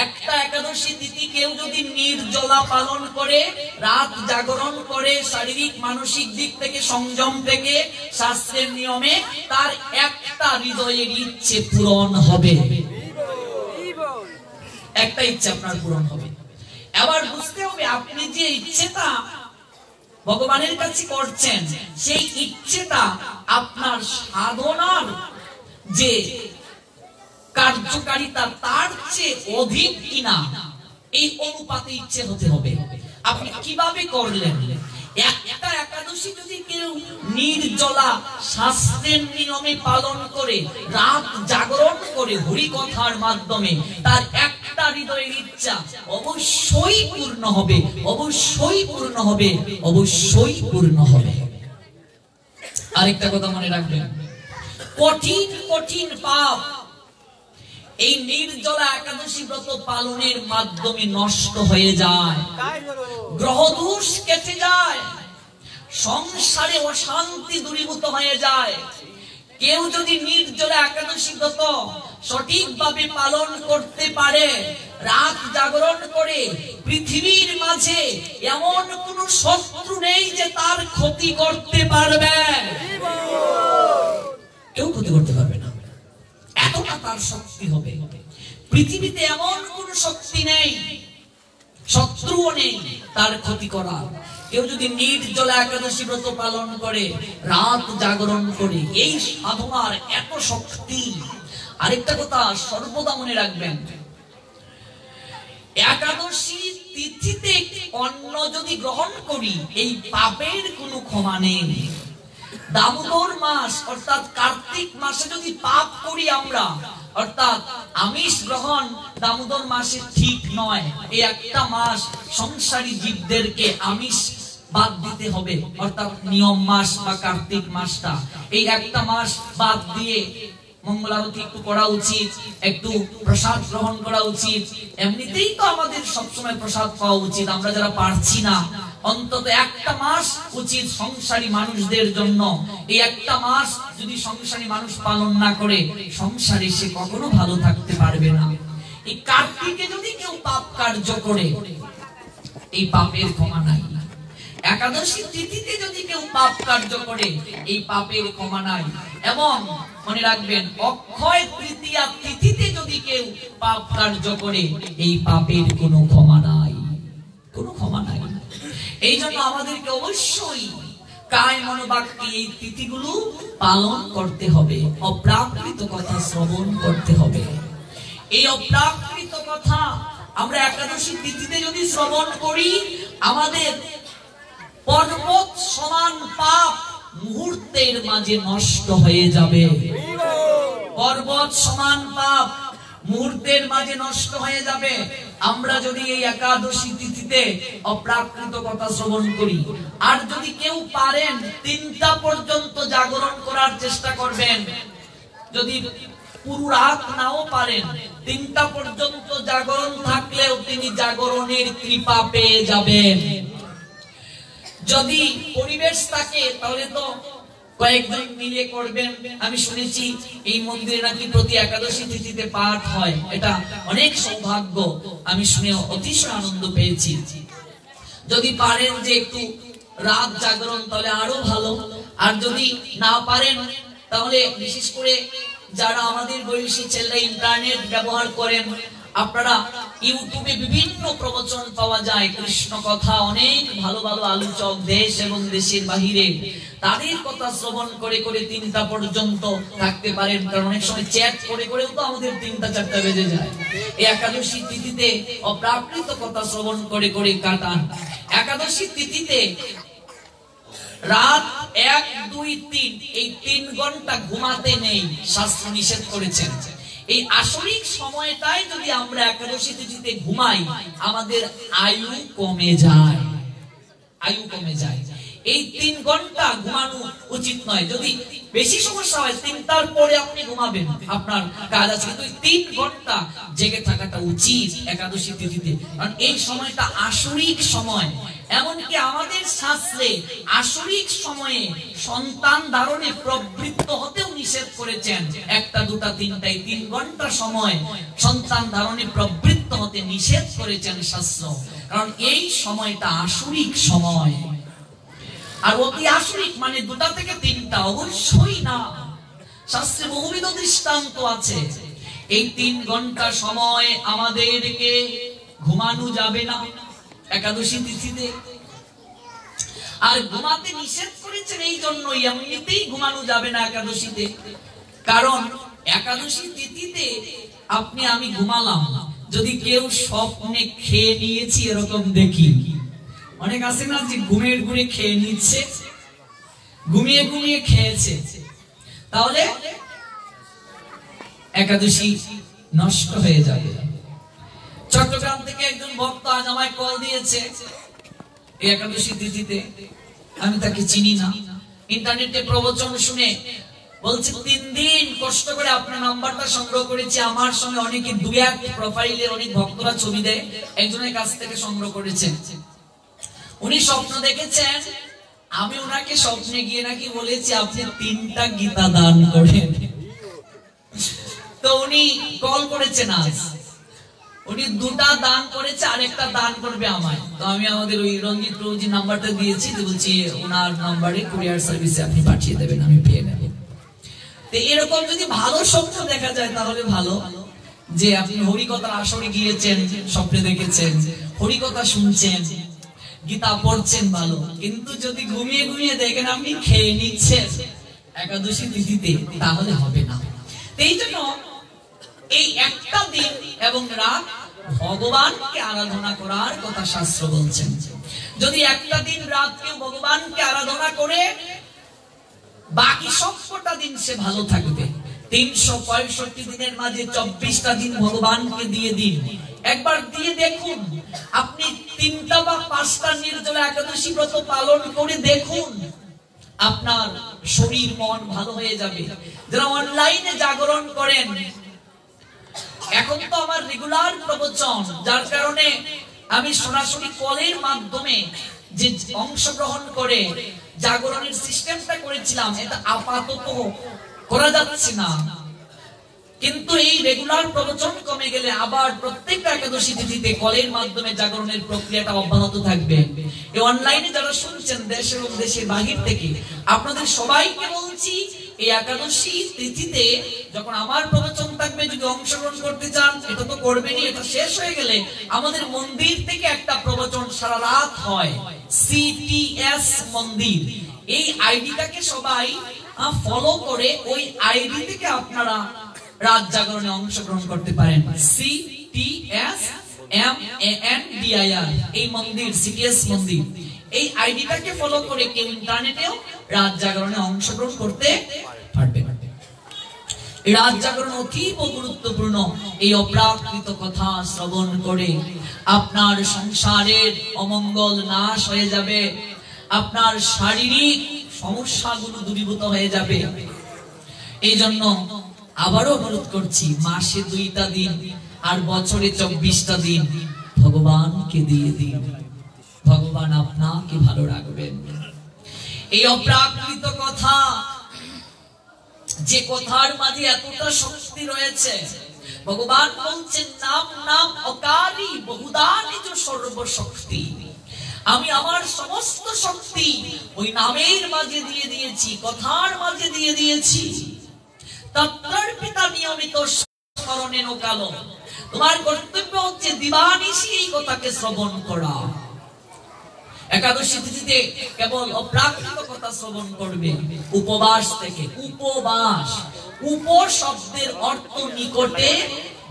একটা একাদশী তিথি কেউ যদি নির্জলা পালন করে, রাত জাগরণ করে, শারীরিক মানসিক দিক থেকে সংযম থেকে শাস্ত্রের নিয়মে, তার একটা হৃদয়ের ইচ্ছে পূরণ হবে, একটা ইচ্ছা আপনার পূরণ হবে। এবার বুঝতে হবে, আপনি যে ইচ্ছেটা ভগবানের কাছে করছেন, সেই ইচ্ছেটা আপনার সাধনার যে কার্যকারিতা তার চেয়ে অধিক কিনা, এই অনুপাতে ইচ্ছে হতে হবে। আপনি কিভাবে করলেন? একটা একাদশী যদি কেউ নির্জলা শাস্ত্রের নিয়মে পালন করে, রাত জাগরণ করে হরিকথার মাধ্যমে, তার একটা হৃদয়ের ইচ্ছা অবশ্যই পূর্ণ হবে, অবশ্যই পূর্ণ হবে, অবশ্যই পূর্ণ হবে। আরেকটা কথা মনে রাখবেন, কঠিন কঠিন পাপ এই নির্জলা একাদশী ব্রত পালনের মাধ্যমে নষ্ট হয়ে যায়, গ্রহদোষ কেটে যায়, সংসারে অশান্তি দূরীভূত হয়ে যায়। কেউ যদি নির্জলা একাদশী ব্রত সঠিকভাবে পালন করতে পারে, রাত জাগরণ করে, পৃথিবীর মাঝে এমন কোন শত্রু নেই যে তার ক্ষতি করতে পারবে, কেউ ক্ষতি করতে পারবে না, এতটা তার শক্তি হবে। পৃথিবীতে এমন কোন শক্তি নেই, শত্রুও নেই তার ক্ষতি করার। কেউ যদি নির্জলা একাদশী ব্রত পালন করে, রাত জাগরণ করে, এই সাধনার এত শক্তি। আরেকটা কথা সর্বদা মনে রাখবেন, একাদশী তিথিতে অন্ন যদি গ্রহণ করি, এই পাপের কোনো ক্ষমা নেই। দামোদর মাস অর্থাৎ কার্তিক মাসে যদি পাপ করি আমরা, অর্থাৎ আমিষ গ্রহণ দামোদর মাসে ঠিক নয়। এই একটা মাস সংসারী জীবদেরকে আমিষ বাদ দিতে হবে, অর্থাৎ নিয়ম মাস বা কার্তিক মাসটা, এই একটা মাস বাদ দিয়ে মঙ্গলারতি একটু করা উচিত, একটু প্রসাদ গ্রহণ করা উচিত। এমনিতেই তো আমাদের সবসময় প্রসাদ পাওয়া উচিত, আমরা যারা পারছি না, অন্তত একটা মাস উচিত সংসারী মানুষদের জন্য। এই একটা মাস যদি সংসারী মানুষ পালন না করে, সংসারে সে কখনো ভালো থাকতে পারবে না। এই কার্তিকে যদি কেউ পাপ কার্য করে এই পাপের ক্ষমা নাই। একাদশী তিথিতে যদি কেউ পাপ কার্য করে এই পাপের ক্ষমা নাই। এবং মনে রাখবেন, অক্ষয় তৃতীয়া তিথিতে যদি কেউ পাপ কার্য করে এই পাপের কোনো ক্ষমা নাই, কোনো ক্ষমা নাই। এই জন্য আমাদেরকে অবশ্যই কায় মনোবাক্যে এই তিথিগুলো পালন করতে হবে, অপ্রাকৃত কথা শ্রবণ করতে হবে। এই অপ্রাকৃত কথা আমরা একাদশী তিথিতে যদি শ্রবণ করি, আমাদের পর্বত সমান পাপ মুহূর্তের মাঝে নষ্ট হয়ে যাবে। পর্বত সমান পাপ মুহূর্তের মাঝে নষ্ট হয়ে যাবে আমরা যদি এই একাদশী তিথিতে অপ্রাকৃত কথা শ্রবণ করি। আর যদি কেউ পারেন 3টা পর্যন্ত জাগরণ করার চেষ্টা করবেন, যদি পুরো রাত নাও পারেন 3টা পর্যন্ত জাগরণ থাকলেও তিনি জাগরণের কৃপা পেয়ে যাবেন। যদি পরিবেশ থাকে তাহলে তো কয়েকজন মিলে করবেন। আমি শুনেছি এই মন্দিরে নাকি প্রতি একাদশী তিথিতে পাঠ হয়, এটা অনেক সৌভাগ্য, আমি শুনে অতিশয় আনন্দ পেয়েছি। যদি পারেন যে একটু রাত জাগরণ তাহলে আরো ভালো। আর যদি না পারেন তাহলে বিশেষ করে যারা আমাদের বয়সী ছেলেরা ইন্টারনেট ব্যবহার করেন, আপনারা ইউটিউবে বিভিন্ন প্রবচন পাওয়া যায়, কৃষ্ণ কথা, অনেক ভালো ভালো আলোচক দেশ এবং দেশের বাহিরে, তাদের কথা শ্রবণ করে করে 3টা পর্যন্ত থাকতে পারেন। কারণ অনেক সময় চ্যাট করে করেও তো আমাদের 3টা-4টা বেজে যায়। এই একাদশী তিথিতে অপ্রাকৃত কথা শ্রবণ করে করে কাটান। একাদশী তিথিতে রাত 1, 2, 3 এই 3 ঘন্টা ঘুমাতে নেই, শাস্ত্র নিষেধ করেছেন। এই আসরিক সময়টাই যদি আমরা একাদশী তিথিতে ঘুমাই, আমাদের আয়ু কমে যায়, আয়ু কমে যায়। এই 3 ঘন্টা ঘুমানো উচিত নয়। যদি বেশি সমস্যা হয় 3টার পরে আপনি ঘুমাবেন, আপনার কাজ আছে, কিন্তু 3 ঘন্টা জেগে থাকাটা উচিত একাদশী তিথিতে। কারণ এই সময়টা আসরিক সময়। এমনকি আমাদের শাস্ত্রে আসরিক সময়ে সন্তান ধারণে প্রবৃত্ত হতেও নিষেধ করেছেন। 1টা, 2টা, 3টা, 3 ঘন্টা সময় সন্তান ধারণে প্রবৃত্ত হতে নিষেধ করেছেন শাস্ত্র। কারণ এই সময়টা আসরিক সময়। আর অতি আসরিক মানে 2টা থেকে 3টা অবশ্যই না। শাস্ত্রে বহুবিধ দৃষ্টান্ত আছে। এই 3 ঘন্টা সময় আমাদেরকে ঘুমানো যাবে না একাদশী তিথিতে। আর ঘুমাতে নিষেধ করেছেন এই জন্যই, এমনিতেই ঘুমানো যাবে না একাদশীতে। কারণ একাদশী তিথিতে আপনি আমি ঘুমালাম, যদি কেউ স্বপ্নে খেয়ে নিয়েছি এরকম দেখি, অনেক আছে না যে ঘুমের ঘুরে খেয়ে নিচ্ছে, ঘুমিয়ে ঘুমিয়ে খেয়েছে, তাহলে একাদশী নষ্ট হয়ে যাবে। চট্টগ্রাম থেকে একজন ভক্ত আজ আমায় কল দিয়েছে এই একাদশী তিথিতে, আমি তাকে চিনি না, ইন্টারনেটে প্রবচন শুনে বলছে 3 দিন কষ্ট করে আপনার নাম্বারটা সংগ্রহ করেছি। আমার সঙ্গে অনেকে 2-1 প্রোফাইলে অনেক ভক্তরা ছবি দেয়, একজনের কাছ থেকে সংগ্রহ করেছেন। উনি স্বপ্ন দেখেছেন, আমি ওনাকে স্বপ্নে গিয়ে নাকি বলেছি আপনি 3টা গীতা দান করেন। তো উনি কল করেছেন আজ, উনি 2টা দান করেছে, আরেকটা দান করবে আমায়। তো আমি আমাদের ওই রঞ্জিত প্রভুজি নাম্বারটা দিয়েছি, তো বলছি ওনার নাম্বারে কুরিয়ার সার্ভিসে আপনি পাঠিয়ে দেবেন, আমি পেয়ে নেব। তো এরকম যদি ভালো স্বপ্ন দেখা যায় তাহলে ভালো, যে আপনি হরিকথার আসরে গিয়েছেন, স্বপ্নে দেখেছেন, হরিকথা শুনছেন, গীতা পড়ছেন, ভালো। কিন্তু যদি ঘুমিয়ে ঘুমিয়ে দেখেন আপনি খেয়ে নিচ্ছেন একাদশী তিথিতে, তাহলে হবে না। এই জন্য এই একটা দিন এবং রাত ভগবানকে আরাধনা করার কথা শাস্ত্র বলছেন। যদি একটা দিন রাত কেউ ভগবানকে আরাধনা করে, বাকি সবকটা দিন সে ভালো থাকবে। 365 দিনের মাঝে 24টা দিন ভগবানকে দিয়ে দিন। একবার দিয়ে দেখুন, আপনি 3টা বা 5টা নির্জলা একাদশী ব্রত পালন করে দেখুন, আপনার শরীর মন ভালো হয়ে যাবে। যারা অনলাইনে জাগরণ করেন, এখন তো আমার রেগুলার প্রবচন, যার কারণে আমি সরাসরি কলের মাধ্যমে যে অংশগ্রহণ করে জাগরণের সিস্টেমটা করেছিলাম, এটা আপাতত করা যাচ্ছে না। কিন্তু এই রেগুলার প্রবচন কমে গেলে আবার প্রত্যেকটা একাদশী তিথিতে কলের মাধ্যমে জাগরণের প্রক্রিয়াটা অব্যাহত থাকবে। এই অনলাইনে যারা শুনছেন দেশ এবং দেশের বাহির থেকে, আপনাদের সবাইকে বলছি এই একাদশী তিথিতে যখন আমার প্রবচন থাকবে, যদি অংশগ্রহণ করতে চান, এটা তো করবেনই, এটা শেষ হয়ে গেলে আমাদের মন্দির থেকে একটা প্রবচন সারা রাত হয়, CTS মন্দির। এই আইডিটাকে সবাই ফলো করে ওই আইডি থেকে আপনারা রাত জাগরণে অংশগ্রহণ করতে পারেন। CTS MANDIR এই মন্দির, CTS মন্দির, এই আইডিটাকে ফলো করে কেউ ইন্টারনেটেও রাত জাগরণে অংশগ্রহণ করতে পারবে। রাত জাগরণ অতীব গুরুত্বপূর্ণ। এই অপ্রাকৃত কথা শ্রবণ করে আপনার সংসারের অমঙ্গল নাশ হয়ে যাবে, আপনার শারীরিক সমস্যাগুলো দূরীভূত হয়ে যাবে। এই জন্য আবারও অনুরোধ করছি, মাসে 2টা দিন আর বছরে 24টা দিন ভগবানকে দিয়ে দিন, ভগবান আপনাকে ভালো রাখবেন। এই অপ্রাকৃত কথা, যে কথার মাঝে এতটা শক্তি রয়েছে, ভগবান বলছেন নাম নাম অকারি বহুদা নিজ সর্বশক্তি। আমি আমার সমস্ত শক্তি ওই নামের মাঝে দিয়ে দিয়েছি, কথার মাঝে দিয়ে দিয়েছি। তত্ত্বর পিতা নিয়মিত স্মরণে নোকালো। তোমার কর্তব্য হচ্ছে দিবানিশি এই কথাকে শ্রবণ করা। একাদশী তিথিতে কেবল অপ্রাকৃত কথা শ্রবণ করবে, উপবাস থেকে। উপবাস, উপ শব্দের অর্থ নিকটে,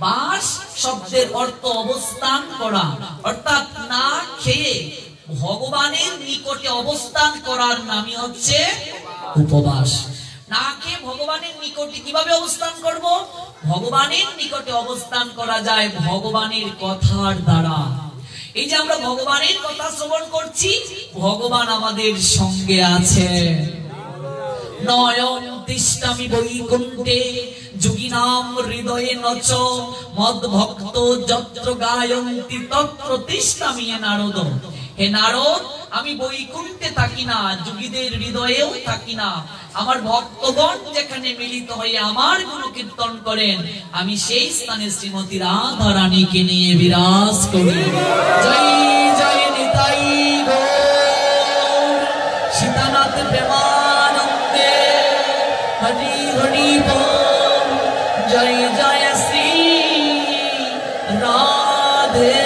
বাস শব্দের অর্থ অবস্থান করা, অর্থাৎ না খেয়ে ভগবানের নিকটে অবস্থান করার নামই হচ্ছে উপবাস। না খেয়ে ভগবানের নিকটে কিভাবে অবস্থান করব? ভগবানের নিকটে অবস্থান করা যায় ভগবানের কথার দ্বারা। এই যে আমরা ভগবানের কথা শ্রবণ করছি, ভগবান আমাদের সঙ্গে আছে। নয়ন তিষ্ঠামি বৈকুণ্ঠে যোগিনাম হৃদয়ে নচ মদ ভক্ত যত্র গায়ন্তি তত্র তিষ্ঠামি নারদ। হে নারদ, আমি বৈকুণ্ঠে থাকি না, যোগীদের হৃদয়েও থাকি না। আমার ভক্তগণ যেখানে মিলিত হয়ে আমার গুণ কীর্তন করেন, আমি সেই স্থানে শ্রীমতী রাধা রানীকে নিয়ে বিরাজ করি। জয় জয় নিতাই গৌর সীতানাথ প্রেমানন্দে, হরি হরি বল, জয় জয় শ্রী রাধে।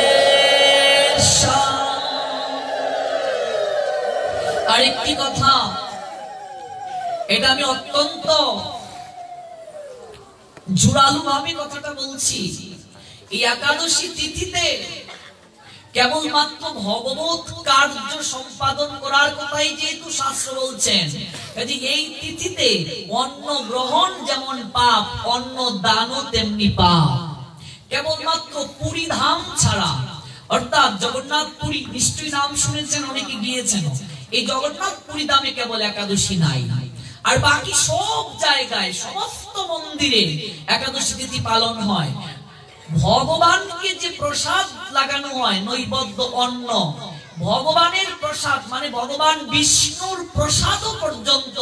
আরেকটি কথা, এটা আমি অত্যন্ত জোরালো ভাবে কথাটা বলছি। এই একাদশী তিথিতে কেবলমাত্র ভগবত কার্য সম্পাদন করার কথাই যেহেতু শাস্ত্র বলছেন, এই তিথিতে অন্ন গ্রহণ যেমন পাপ, অন্ন দানও তেমনি পাপ। কেবলমাত্র পুরী ধাম ছাড়া, অর্থাৎ জগন্নাথ পুরী, নিশ্চয়ই নাম শুনেছেন, অনেকে গিয়েছেন, এই জগন্নাথ পুরী ধামে কেবল একাদশী নাই। আর বাকি সব জায়গায়, সমস্ত মন্দিরে একাদশী তিথি পালন হয়। ভগবানকে যে প্রসাদ লাগানো হয়, নৈবেদ্য অন্ন, ভগবানের প্রসাদ মানে ভগবান বিষ্ণুর প্রসাদ পর্যন্ত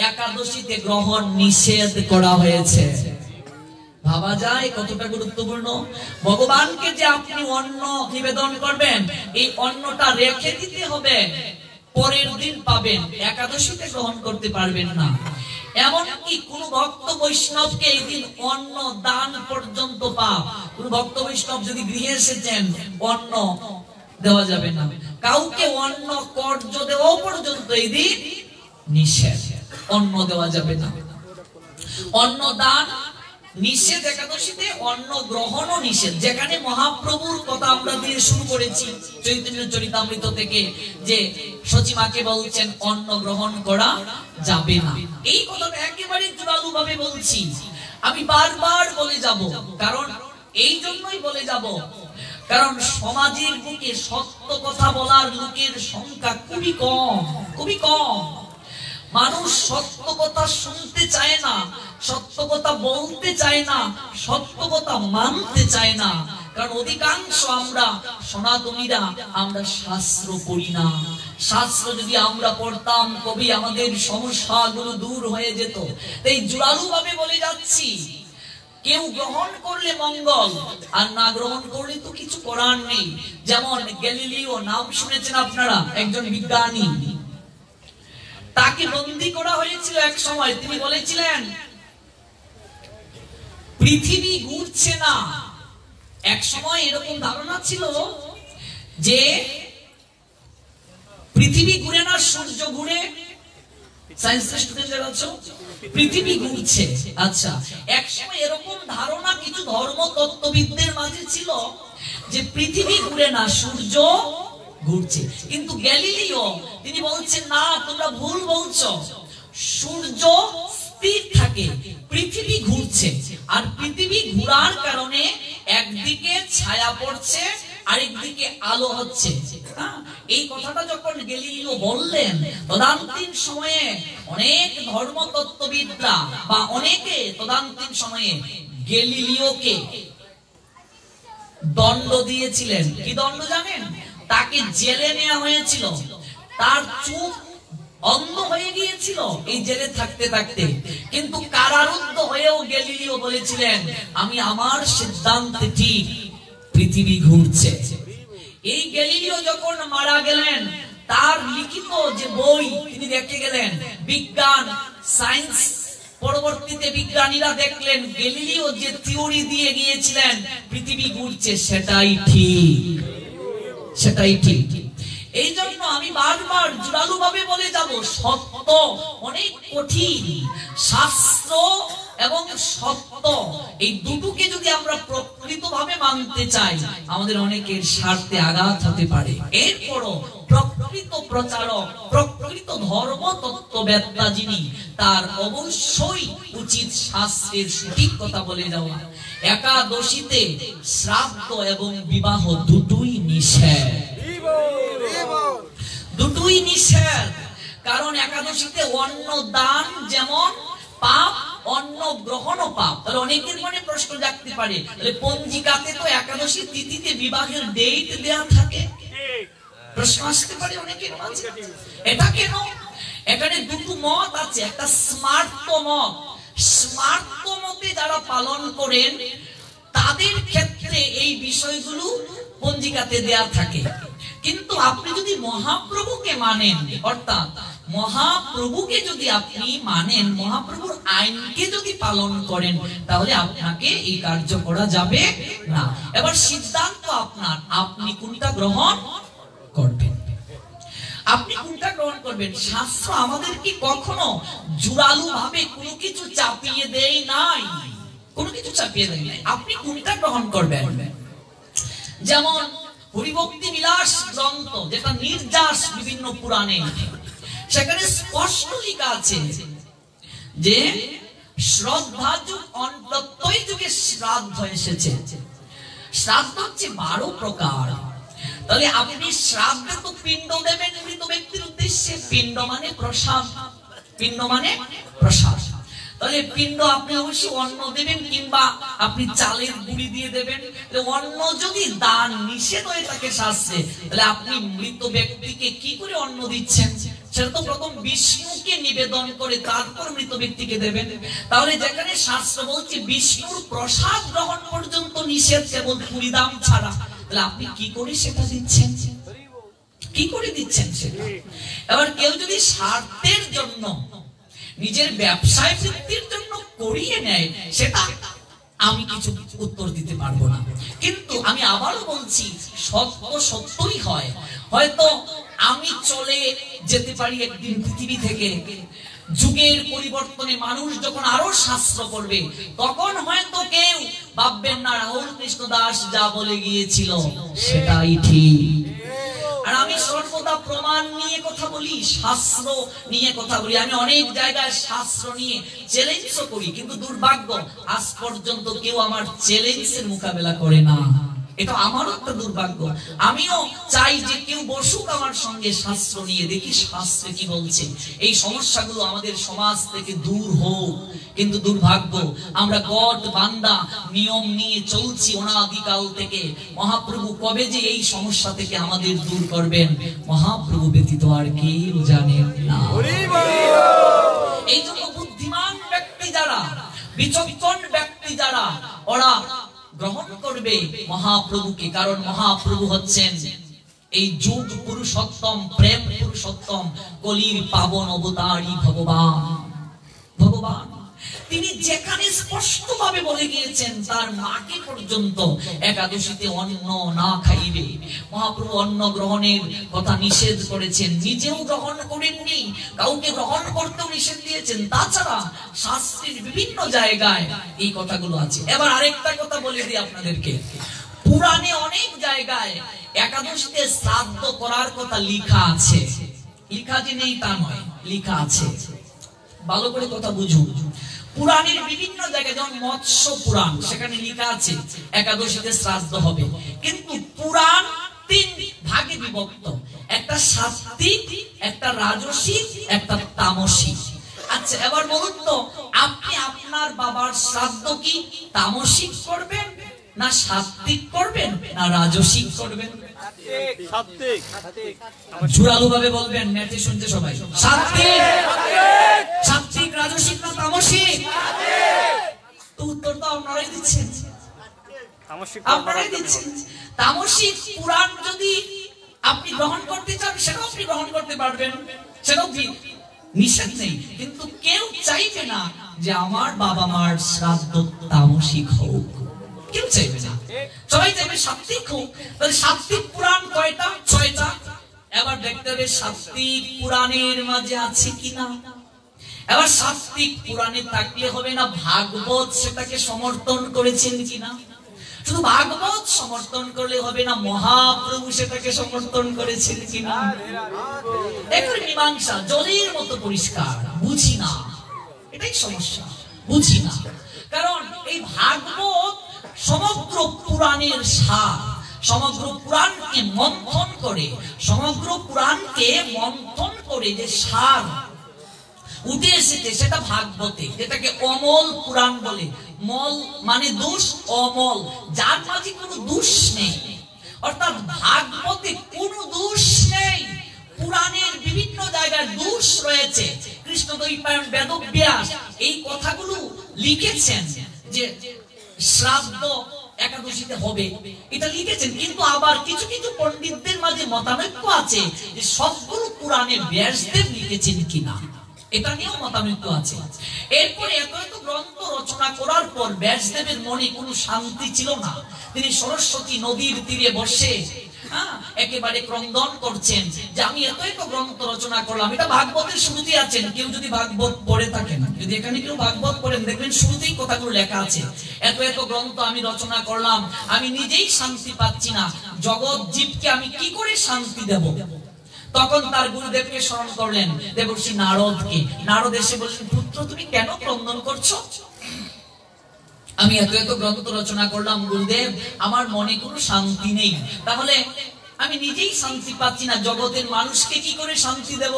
একাদশীতে গ্রহণ নিষেধ করা হয়েছে। ভাবা যায় কতটা গুরুত্বপূর্ণ। ভগবানকে যে আপনি অন্ন নিবেদন করবেন, এই অন্নটা রেখে দিতে হবে, পরের দিন পাবেন, একাদশীতে গ্রহণ করতে পারবেন না। এমনকি কোন ভক্ত বৈষ্ণবকে এই দিন অন্ন দান পর্যন্ত পাপ। কোন ভক্ত বৈষ্ণব যদি গৃহে এসেছেন, অন্ন দেওয়া যাবে না। কাউকে অন্ন কর্য দেওয়া পর্যন্ত এই দিন নিষেধ, অন্ন দেওয়া যাবে না। অন্ন দান নিষেধ একাদশীতে, অন্ন গ্রহণও নিষেধ। যেখানে মহাপ্রভুর কথা আমরা দিয়ে শুরু করেছি চৈতন্য চরিতামৃত থেকে, যে সচিমাকে বলছেন অন্ন গ্রহণ করা যাবে না। এই কথাটা একেবারে জোরালো ভাবে বলছি, আমি বারবার বলে যাব। কারণ এই জন্যই বলে যাব, কারণ সমাজের বুকে সত্য কথা বলার লোকের সংখ্যা খুবই কম, খুবই কম। মানুষ সত্য কথা শুনতে চায় না, সত্য কথা বলতে চায় না, সত্য কথা মানতে চায় না। কারণ অধিকাংশ আমরা সনাতনীরা আমরা শাস্ত্র পড়ি না। শাস্ত্র যদি আমরা পড়তাম, কবি আমাদের সমস্যাগুলো দূর হয়ে যেত। তাই জোরালো ভাবে বলে যাচ্ছি, কেউ গ্রহণ করলে মঙ্গল, আর না গ্রহণ করলে তো কিছু করার নেই। যেমন গ্যালিলিও, নাম শুনেছেন আপনারা, একজন বিজ্ঞানী। তাকে বন্দী করা হয়েছিল এক সময়। তিনি বলেছিলেন পৃথিবী ঘুরছে না। এক সময় এরকম ধারণা ছিল যে পৃথিবী ঘুরে না, সূর্য ঘুরে। সায়েন্সের স্টুডেন্টরা আছো, পৃথিবী ঘুরছে। আচ্ছা, এক সময় এরকম ধারণা কিছু ধর্মতত্ত্ববিদদের মাঝে ছিল যে পৃথিবী ঘুরে না, সূর্য ঘুরছে। কিন্তু গ্যালিলিও তিনি বলছেন না, তোমরা ভুল বলছো, সূর্য স্থির থাকে, পৃথিবী ঘুরছে। আর পৃথিবী ঘোরার কারণে একদিকে ছায়া পড়ছে, আরেকদিকে আলো হচ্ছে। এই কথাটা যখন গ্যালিলিও বললেন, তদানীন্তন সময়ে অনেক ধর্মতত্ত্ববিদরা বা অনেকে তদানীন্তন সময়ে গ্যালিলিওকে দণ্ড দিয়েছিলেন। কি দণ্ড জানেন? তাকে জেলে নেওয়া হয়েছিল। তার চোখ অন্ধ হয়ে গিয়েছিল এই জেলে থাকতে থাকতে। কিন্তু কারারুদ্ধ হয়েও গ্যালিলিও বলেছিলেন, আমি আমার সিদ্ধান্তে ঠিক, পৃথিবী ঘুরছে। এই গ্যালিলিও যখন মারা গেলেন, তার লিখিত যে বই তিনি রেখে গেলেন, বিজ্ঞান, সায়েন্স, পরবর্তীতে বিজ্ঞানীরা দেখলেন গ্যালিলিও যে থিওরি দিয়ে গিয়েছিলেন পৃথিবী ঘুরছে, সেটাই ঠিক, সেটাই ঠিক। এই জন্য আমি বারবার জোরালো ভাবে বলে যাব, সত্য অনেক কঠিন। শাস্ত্র এবং সত্য এই দুটোকে যদি আমরা প্রকৃতভাবে মানতে চাই, আমাদের অনেকের স্বার্থে আঘাত হতে পারে। এরপরও প্রকৃত প্রচারক, প্রকৃত ধর্মতত্ত্ববেত্তা যিনি, তার অবশ্যই উচিত শাস্ত্রের সঠিক কথা বলে যাওয়া। একাদশীতে শ্রাদ্ধ এবং বিবাহ দুটোই নিষেধ, দুটোই নিষেধ। কারণ একাদশীতে অন্ন দান যেমন পাপ, অন্ন গ্রহণও পাপ। তাহলে অনেকের মনে প্রশ্ন জাগতে পারে, তাহলে পঞ্জিকাতে তো একাদশী তিথিতে বিবাহের ডেট দেয়া থাকে। প্রশ্ন আসতে পারে অনেকের মাঝে, এটা কেন? এখানে দুটো মত আছে। একটা স্মার্ত মত, স্মার্ত মতে যারা পালন করেন তাদের ক্ষেত্রে এই বিষয়গুলো পঞ্জিকাতে দেয়া থাকে। কিন্তু আপনি যদি মহাপ্রভুকে মানেন, অর্থাৎ মহাপ্রভুকে যদি আপনি মানেন, মহাপ্রভুর আইনকে যদি পালন করেন, তাহলে আপনাকে এই কার্য করা যাবে না। এবার সিদ্ধান্ত আপনার, আপনি কোনটা গ্রহণ করবেন, আপনি কোনটা গ্রহণ করবেন। শাস্ত্র আমাদেরকে কখনো জোরালো ভাবে কোনো কিছু চাপিয়ে দেয় নাই, কোনো কিছু চাপিয়ে দেয় নাই। আপনি কোনটা গ্রহণ করবেন। যেমন হরিভক্তি বিলাস গ্রন্থ, যেটা নির্যাস বিভিন্ন পুরাণে, সেখানে স্পষ্ট লেখা আছে যে শ্রদ্ধা যুগ অন্ততই যুগে শ্রাদ্ধ এসেছে। শ্রাদ্ধ হচ্ছে 12 প্রকার। তাহলে আপনি শ্রাদ্ধে তো পিণ্ড দেবেন মৃত ব্যক্তির উদ্দেশ্যে। পিণ্ড মানে প্রসাদ, পিণ্ড মানে প্রসাদ। তাহলে পিণ্ড আপনি অবশ্যই অন্ন দেবেন, কিংবা আপনি চালের গুঁড়ি দিয়ে দেবেন। অন্ন যদি দান নিষেধ হয়ে থাকে শাস্ত্রে, তাহলে আপনি মৃত ব্যক্তিকে কি করে অন্ন দিচ্ছেন? সেটা তো প্রথম বিষ্ণুকে নিবেদন করে তারপর মৃত ব্যক্তিকে দেবেন। তাহলে যেখানে শাস্ত্র বলছে বিষ্ণুর প্রসাদ গ্রহণ পর্যন্ত নিষেধ, কেবল পুরিদাম ছাড়া, তাহলে আপনি কি করে সেটা দিচ্ছেন? কি করে দিচ্ছেন সেটা? এবার কেউ যদি স্বার্থের জন্য, নিজের ব্যবসায় বৃদ্ধির জন্য করিয়ে নেয়, সেটা আমি কিছু উত্তর দিতে পারবো না। কিন্তু আমি আবারও বলছি, সত্য সত্যই হয়। হয়তো আমি চলে যেতে পারি একদিন পৃথিবী থেকে, যুগের পরিবর্তনে মানুষ যখন আরো শাস্ত্র করবে, তখন হয়তো কেউ ভাববেন না রাহুল কৃষ্ণ দাস যা বলে গিয়েছিল সেটাই ঠিক। আর আমি সর্বদা প্রমাণ নিয়ে কথা বলি, শাস্ত্র নিয়ে কথা বলি। আমি অনেক জায়গায় শাস্ত্র নিয়ে চ্যালেঞ্জও করি, কিন্তু দুর্ভাগ্য আজ পর্যন্ত কেউ আমার চ্যালেঞ্জের মোকাবেলা করে না। এটা আমারও একটা দুর্ভাগ্য। আমিও চাই যে কেউ বসুক আমার সঙ্গে শাস্ত্র নিয়ে, দেখি শাস্ত্রে কি বলছে, এই সমস্যাগুলো আমাদের সমাজ থেকে দূর হোক। কিন্তু দুর্ভাগ্য, আমরা গড বান্দা নিয়ম নিয়ে চলছি অনাদিকাল থেকে। মহাপ্রভু কবে যে এই সমস্যা থেকে আমাদের দূর করবেন, মহাপ্রভু ব্যতীত আর কেউ জানেন না। এই জন্য বুদ্ধিমান ব্যক্তি যারা, বিচক্ষণ ব্যক্তি যারা, ওরা গ্রহণ করবে মহাপ্রভুকে, কারণ মহাপ্রভু হচ্ছেন এই যুগ পুরুষোত্তম, প্রেম পুরুষোত্তম, কলির পাবন অবতারী ভগবান। তিনি যেখানে স্পষ্টভাবে বলে গিয়েছেন তার মাকে পর্যন্ত একাদশীতে অন্ন না খাইবে। মহাপ্রভু অন্ন গ্রহণের কথা নিষেধ করেছেন, নিজেও গ্রহণ করেননি, কাউকে গ্রহণ করতেও নিষেধ দিয়েছেন। তাছাড়া শাস্ত্রের বিভিন্ন জায়গায় এই কথাগুলো আছে। এবার আরেকটা কথা বলে দিই আপনাদেরকে, পুরাণে অনেক জায়গায় একাদশীতে শ্রাদ্ধ করার কথা লিখা আছে। লিখা যে নেই তা নয়, লিখা আছে, ভালো করে কথা বুঝুন। পুরাণের বিভিন্ন জায়গায়, যেমন মৎস্য পুরাণ, সেখানে লেখা আছে একাদশীতে শ্রাদ্ধ হবে। কিন্তু পুরাণ তিন ভাগে বিভক্ত, একটা সাত্ত্বিক, একটা রাজসিক, একটা তামসিক। আচ্ছা এবার বলুন তো, আপনি আপনার বাবার শ্রাদ্ধ কি তামসিক করবেন, না সাত্ত্বিক করবেন, না রাজসিক করবেন? জোরালো ভাবে বলবেন, নেটে শুনতে সবাই। সাত্ত্বিক, রাজসিক না তামসিক? তো উত্তর তো আপনারাই দিচ্ছেন, আপনারাই দিচ্ছেন। তামসিক পুরাণ যদি আপনি গ্রহণ করতে চান সেটাও আপনি গ্রহণ করতে পারবেন, সেটাও নিষেধ নেই। কিন্তু কেউ চাইবে না যে আমার বাবা মার শ্রাদ্ধ তামসিক হোক, কেউ চাইবে না, সবাই চাইবে সাত্ত্বিক হোক। তাহলে সাত্ত্বিক পুরাণ কয়টা? 6টা। এবার দেখতে হবে সাত্ত্বিক পুরাণের মাঝে আছে কিনা। এবার সাত্ত্বিক পুরাণে থাকলে হবে না, ভাগবত সেটাকে সমর্থন করেছেন কিনা। শুধু ভাগবত সমর্থন করলে হবে না, মহাপ্রভু সেটাকে সমর্থন করেছেন কিনা। এখন মীমাংসা জলের মতো পরিষ্কার, বুঝি না, এটাই সমস্যা, বুঝি না। কারণ এই ভাগবত সমগ্র পুরাণের সার, সমগ্র পুরাণকে মন্থন করে, সমগ্র পুরাণকে মন্থন করে যে সার উঠে এসেছে সেটা ভাগবতে, যেটাকে অমল পুরাণ বলে। মল মানে দোষ, অমল যার মাঝে কোনো দোষ নেই, অর্থাৎ ভাগবতে কোনো দোষ নেই। পুরাণের বিভিন্ন জায়গায় দোষ রয়েছে। কৃষ্ণদ্বৈপায়ন বেদব্যাস এই কথাগুলো লিখেছেন যে শ্রাদ্ধ একাদশীতে হবে, এটা লিখেছেন। কিন্তু আবার কিছু কিছু পণ্ডিতদের মাঝে মতানৈক্য আছে যে সবগুলো পুরাণে ব্যাসদেব লিখেছেন কিনা, এটা নিয়েও মতানৈক্য আছে। এরপরে এত এত গ্রন্থ রচনা করার পর ব্যাসদেবের মনে কোনো শান্তি ছিল না। তিনি সরস্বতী নদীর তীরে বসে একেবারে ক্রন্দন করছেন যে আমি এত এত গ্রন্থ রচনা করলাম। এটা ভাগবতের শুরুতেই আছেন, কেউ যদি ভাগবত পড়ে থাকেন, যদি এখানে কেউ ভাগবত পড়েন, দেখবেন শুরুতেই কথাগুলো লেখা আছে। এত এত গ্রন্থ আমি রচনা করলাম, আমি নিজেই শান্তি পাচ্ছি না, জগৎ জীবকে আমি কি করে শান্তি দেব? তখন তার গুরুদেবকে স্মরণ করলেন, দেবর্ষি নারদকে। নারদ এসে বললেন, পুত্র তুমি কেন ক্রন্দন করছো? আমি এত এত গ্রন্থ রচনা করলাম গুরুদেব, আমার মনে কোনো শান্তি নেই, তাহলে আমি নিজেই শান্তি পাচ্ছি না, জগতের মানুষকে কি করে শান্তি দেব?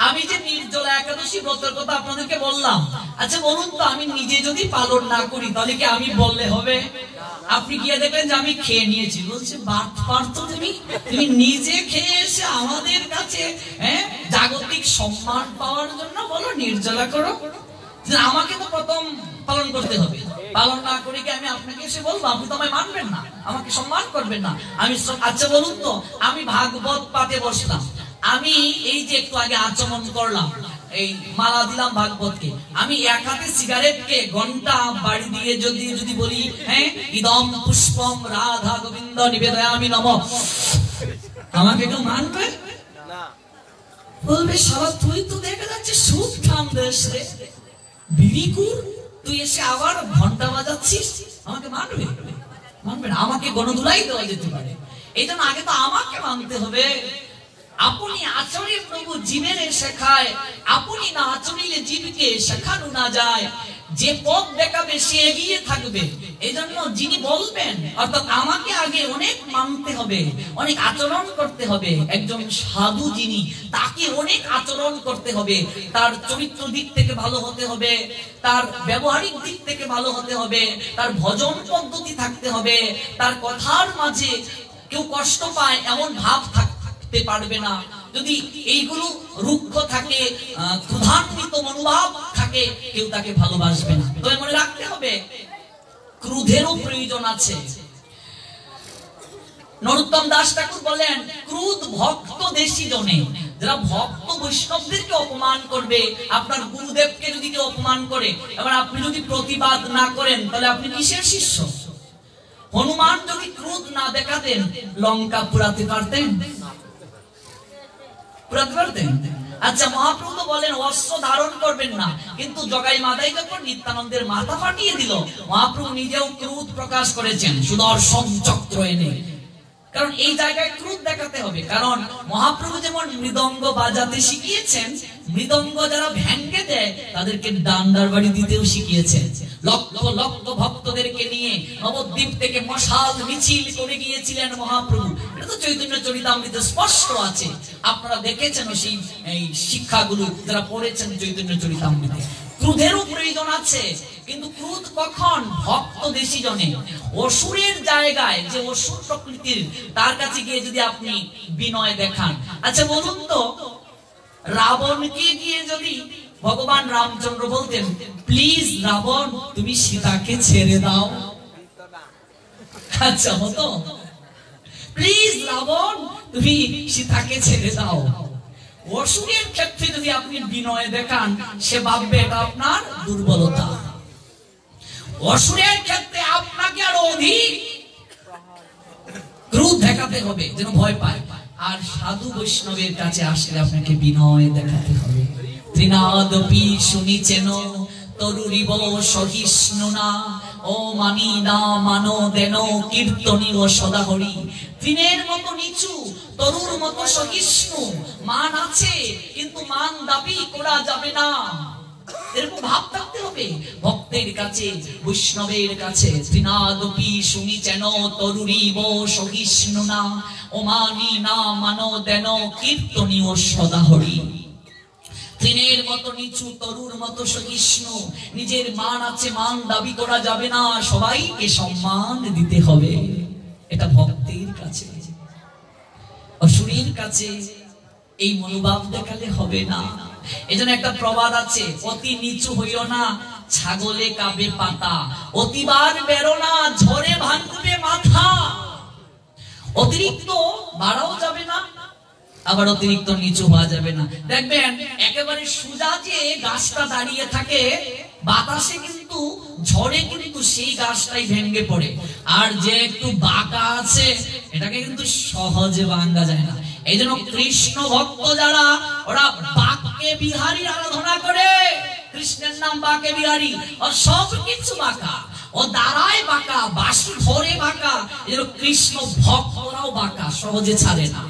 আমি যে নির্জলা একাদশী ব্রতের কথা আপনাদেরকে বললাম, আচ্ছা বলুন তো, আমি নিজে যদি পালন না করি তাহলে কি আমি বললে হবে? আপনি গিয়ে দেখলেন যে আমি খেয়ে নিয়েছি, বলছে বাটপার তো তুমি নিজে খেয়ে এসে আমাদের কাছে জাগতিক সম্মান পাওয়ার জন্য বলো নির্জলা করো। আমাকে তো প্রথম পালন করতে হবে, পালন না করে কি আমি আপনাকে এসে বলবো? আপনি তো আমায় মানবেন না, আমাকে সম্মান করবেন না। আমি আচ্ছা বলুন তো, আমি ভাগবত পাঠে বসলাম, আমি এই যে একটু আগে আচমন করলাম, এই মালা দিলাম ভাগবতকে, আমি এক হাতে সিগারেটকে ঘন্টা বাড়ি দিয়ে যদি বলি ইদম পুষ্পম রাধা গোবিন্দ নিবেদয়ামি নমঃ, আমাকে কেউ মানবে না? বলবে শালা তুই তো দেখা যাচ্ছে সুখ ঠাম দেশ রে, বিড়িকুর, তুই এসে আবার ঘন্টা বাজাচ্ছিস, আমাকে মানবে? মানবে না। আমাকে গণধুলাই দেওয়া যেতে পারে, এই জন্য আগে তো আমাকে মানতে হবে। আপনি আচরে প্রভু জীবের শেখায়, আপনি না আচরিলে জীবকে শেখানো না যায়। যে পথ দেখাবে সে এগিয়ে থাকবে, এই জন্য যিনি বলবেন, অর্থাৎ আমাকে আগে অনেক মানতে হবে, অনেক আচরণ করতে হবে। একজন সাধু যিনি, তাকে অনেক আচরণ করতে হবে, তার চরিত্র দিক থেকে ভালো হতে হবে, তার ব্যবহারিক দিক থেকে ভালো হতে হবে, তার ভজন পদ্ধতি থাকতে হবে, তার কথার মাঝে কেউ কষ্ট পায় এমন ভাব থাকতে পারবে না। যদি এইগুলো রুক্ষ থাকে, ক্ষুধান্বিত মনোভাব থাকে, কেউ তাকে ভালোবাসবে না। তবে মনে রাখতে হবে, ক্রোধেরও প্রয়োজন আছে। নরোত্তম দাস ঠাকুর বলেন, ক্রোধ ভক্ত দেশি জনে, যারা ভক্ত বৈষ্ণবদেরকে অপমান করবে, আপনার গুরুদেবকে যদি কেউ অপমান করে, এবার আপনি যদি প্রতিবাদ না করেন, তাহলে আপনি কিসের শিষ্য? হনুমান যদি ক্রোধ না দেখাতেন, লঙ্কা পুরাতে পারতেন? পুরাতে পারতেন? আচ্ছা, মহাপ্রভু তো বলেন অস্ত্র ধারণ করবেন না, কিন্তু জগাই মাদাই যখন নিত্যানন্দের মাথা ফাটিয়ে দিল, মহাপ্রভু নিজেও ক্রোধ প্রকাশ করেছেন সুদর্শন চক্র এনে। কারণ এই জায়গায় ক্রোধ দেখাতে হবে। কারণ মহাপ্রভু যেমন মৃদঙ্গ বাজাতে শিখিয়েছেন, মৃদঙ্গ যারা ভেঙ্গে দেয় তাদেরকে ডান্ডার বাড়ি দিতেও শিখিয়েছেন। লক্ষ লক্ষ ভক্তদেরকে নিয়ে নবদ্বীপ থেকে মশাল মিছিল করে গিয়েছিলেন মহাপ্রভু। এটা তো চৈতন্য চরিতামৃতে স্পষ্ট আছে, আপনারা দেখেছেন সেই শিক্ষাগুলো যারা পড়েছেন চৈতন্য চরিতামৃতে। ক্রোধেরও প্রয়োজন আছে, কিন্তু ক্রোধ কখন? ভক্ত দেশি জনে। অসুরের জায়গায়, যে অসুর প্রকৃতির, তার কাছে গিয়ে যদি আপনি বিনয় দেখান। আচ্ছা বলুন তো, রাবণকে গিয়ে যদি ভগবান রামচন্দ্র বলতেন, প্লিজ রাবণ তুমি সীতাকে ছেড়ে দাও, আচ্ছা হতো? প্লিজ রাবণ তুমি সীতাকে ছেড়ে দাও। অসুরের ক্ষেত্রে যদি আপনি বিনয় দেখান, সে ভাববে এটা আপনার দুর্বলতা। অসুরের ক্ষেত্রে আপনাকে আরো অধিক ক্রোধ দেখাতে হবে, যেন ভয় পায়। আর সাধু বৈষ্ণবের কাছে আসলে আপনাকে বিনয় দেখাতে হবে। ত্রিনাদপি শুনিছেন তরুরিব সহিষ্ণু না, ও মানি না মানো দেন কীর্তনীয় সদা হরি। তৃণের মতো নিচু, তরুর মতো সহিষ্ণু, মান আছে কিন্তু মান দাবি করা যাবে না, এরকম ভাব থাকতে হবে ভক্তের কাছে, বৈষ্ণবের কাছে। ত্রিনাদপি শুনিছেন তরুরিব সহিষ্ণু না, ও মানি না মানো দেন কীর্তনীয় সদা হরি। তৃণের মতো নিচু, তরুর মতো সহিষ্ণু, নিজের মান আছে, মান দাবি করা যাবে না, সবাইকে সম্মান দিতে হবে। এটা ভক্তের কাছে। অসুরের কাছে এই মনোভাব দেখালে হবে না। এজন্য একটা প্রবাদ আছে, অতি নিচু হইও না, ছাগলে কাবে পাতা, অতিবার বেরো না, ঝড়ে ভাঙবে মাথা। অতিরিক্ত বাড়াও যাবে না, আবার অতিরিক্ত নিচু হওয়া যাবে না। দেখবেন একেবারে সোজা যে গাছটা দাঁড়িয়ে থাকে, বাতাসে কিন্তু, ঝড়ে কিন্তু সেই গাছটাই ভেঙে পড়ে। আর যে একটু বাঁকা আছে, এটাকে কিন্তু সহজে ভাঙা যায় না। এই জন্য কৃষ্ণ ভক্ত যারা, ওরা বাঁকে বিহারী আরাধনা করে। কৃষ্ণের নাম বাঁকে বিহারী, আর সব কিছু বাঁকা, ও দাঁড়ায় বাঁকা, বাঁশি ধরে বাঁকা। এই জন্য কৃষ্ণ ভক্তরাও বাঁকা, সহজে ছাড়ে না।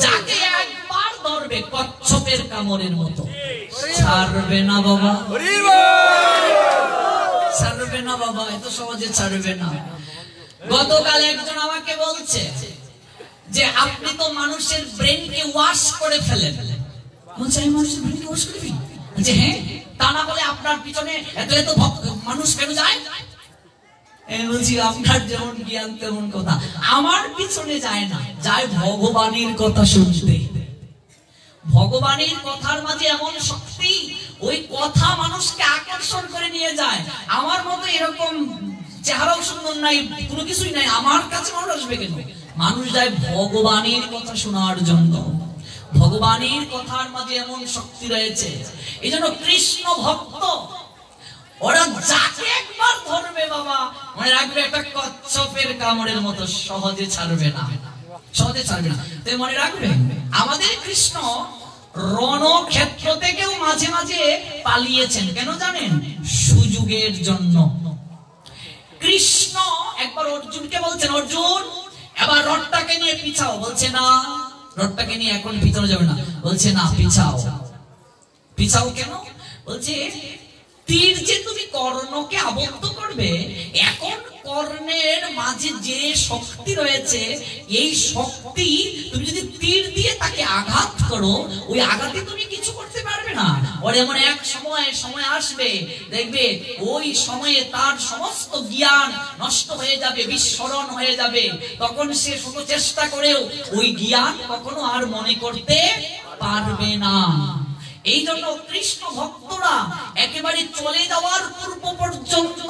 যাকে একবার ধরবে কচ্ছপের কামড়ের মতো, ছাড়বে না বাবা, ছাড়বে না বাবা, এত সহজে ছাড়বে না। গতকাল একজন আমাকে বলছে যে আপনি তো মানুষের ব্রেনকে ওয়াশ করে ফেলেন। বলছে আমি মানুষের ব্রেনকে ওয়াশ করে ফেলি? বলছে হ্যাঁ, তা না বলে আপনার পিছনে এত এত মানুষ কেন যায়? বলছি আপনার যেমন জ্ঞান তেমন কথা। আমার পিছনে যায় না, যায় ভগবানের কথা শুনতে। ভগবানের কথার মাঝে এমন শক্তি, ওই কথা মানুষকে আকর্ষণ করে নিয়ে যায়। আমার মতো এরকম চেহারাও সুন্দর নাই, কোনো কিছুই নাই, আমার কাছে মানুষ আসবে কেন? মানুষ যায় ভগবানের কথা শোনার জন্য। ভগবানের কথার মাঝে এমন শক্তি রয়েছে। এই জন্য কৃষ্ণ ভক্ত ওরা যাকে একবার ধরবে বাবা, মনে রাখবে একটা কচ্ছপের কামড়ের মতো, সহজে ছাড়বে না, সহজে ছাড়বে না। তো মনে রাখবে, আমাদের কৃষ্ণ রণক্ষেত্র থেকেও মাঝে মাঝে পালিয়েছেন। কেন জানেন? সুযোগের জন্য। কৃষ্ণ একবার অর্জুনকে বলছেন, অর্জুন এবার রথটাকে নিয়ে পিছাও। বলছে না, রথটাকে নিয়ে এখন পিছানো যাবে না। বলছে না, পিছাও। পিছাও কেন? বলছে তীর যে তুমি কর্ণকে আবদ্ধ করবে, এখন কর্ণের মাঝে যে শক্তি রয়েছে, এই শক্তি তুমি যদি তীর দিয়ে তাকে আঘাত করো, ওই আঘাতে তুমি কিছু করতে পারবে না। ওর এমন এক সময় আসবে, দেখবে ওই সময়ে তার সমস্ত জ্ঞান নষ্ট হয়ে যাবে, বিস্মরণ হয়ে যাবে। তখন সে শুধু চেষ্টা করেও ওই জ্ঞান কখনো আর মনে করতে পারবে না। এই জন্য কৃষ্ণ ভক্তরা একেবারে চলে যাওয়ার পূর্ব পর্যন্ত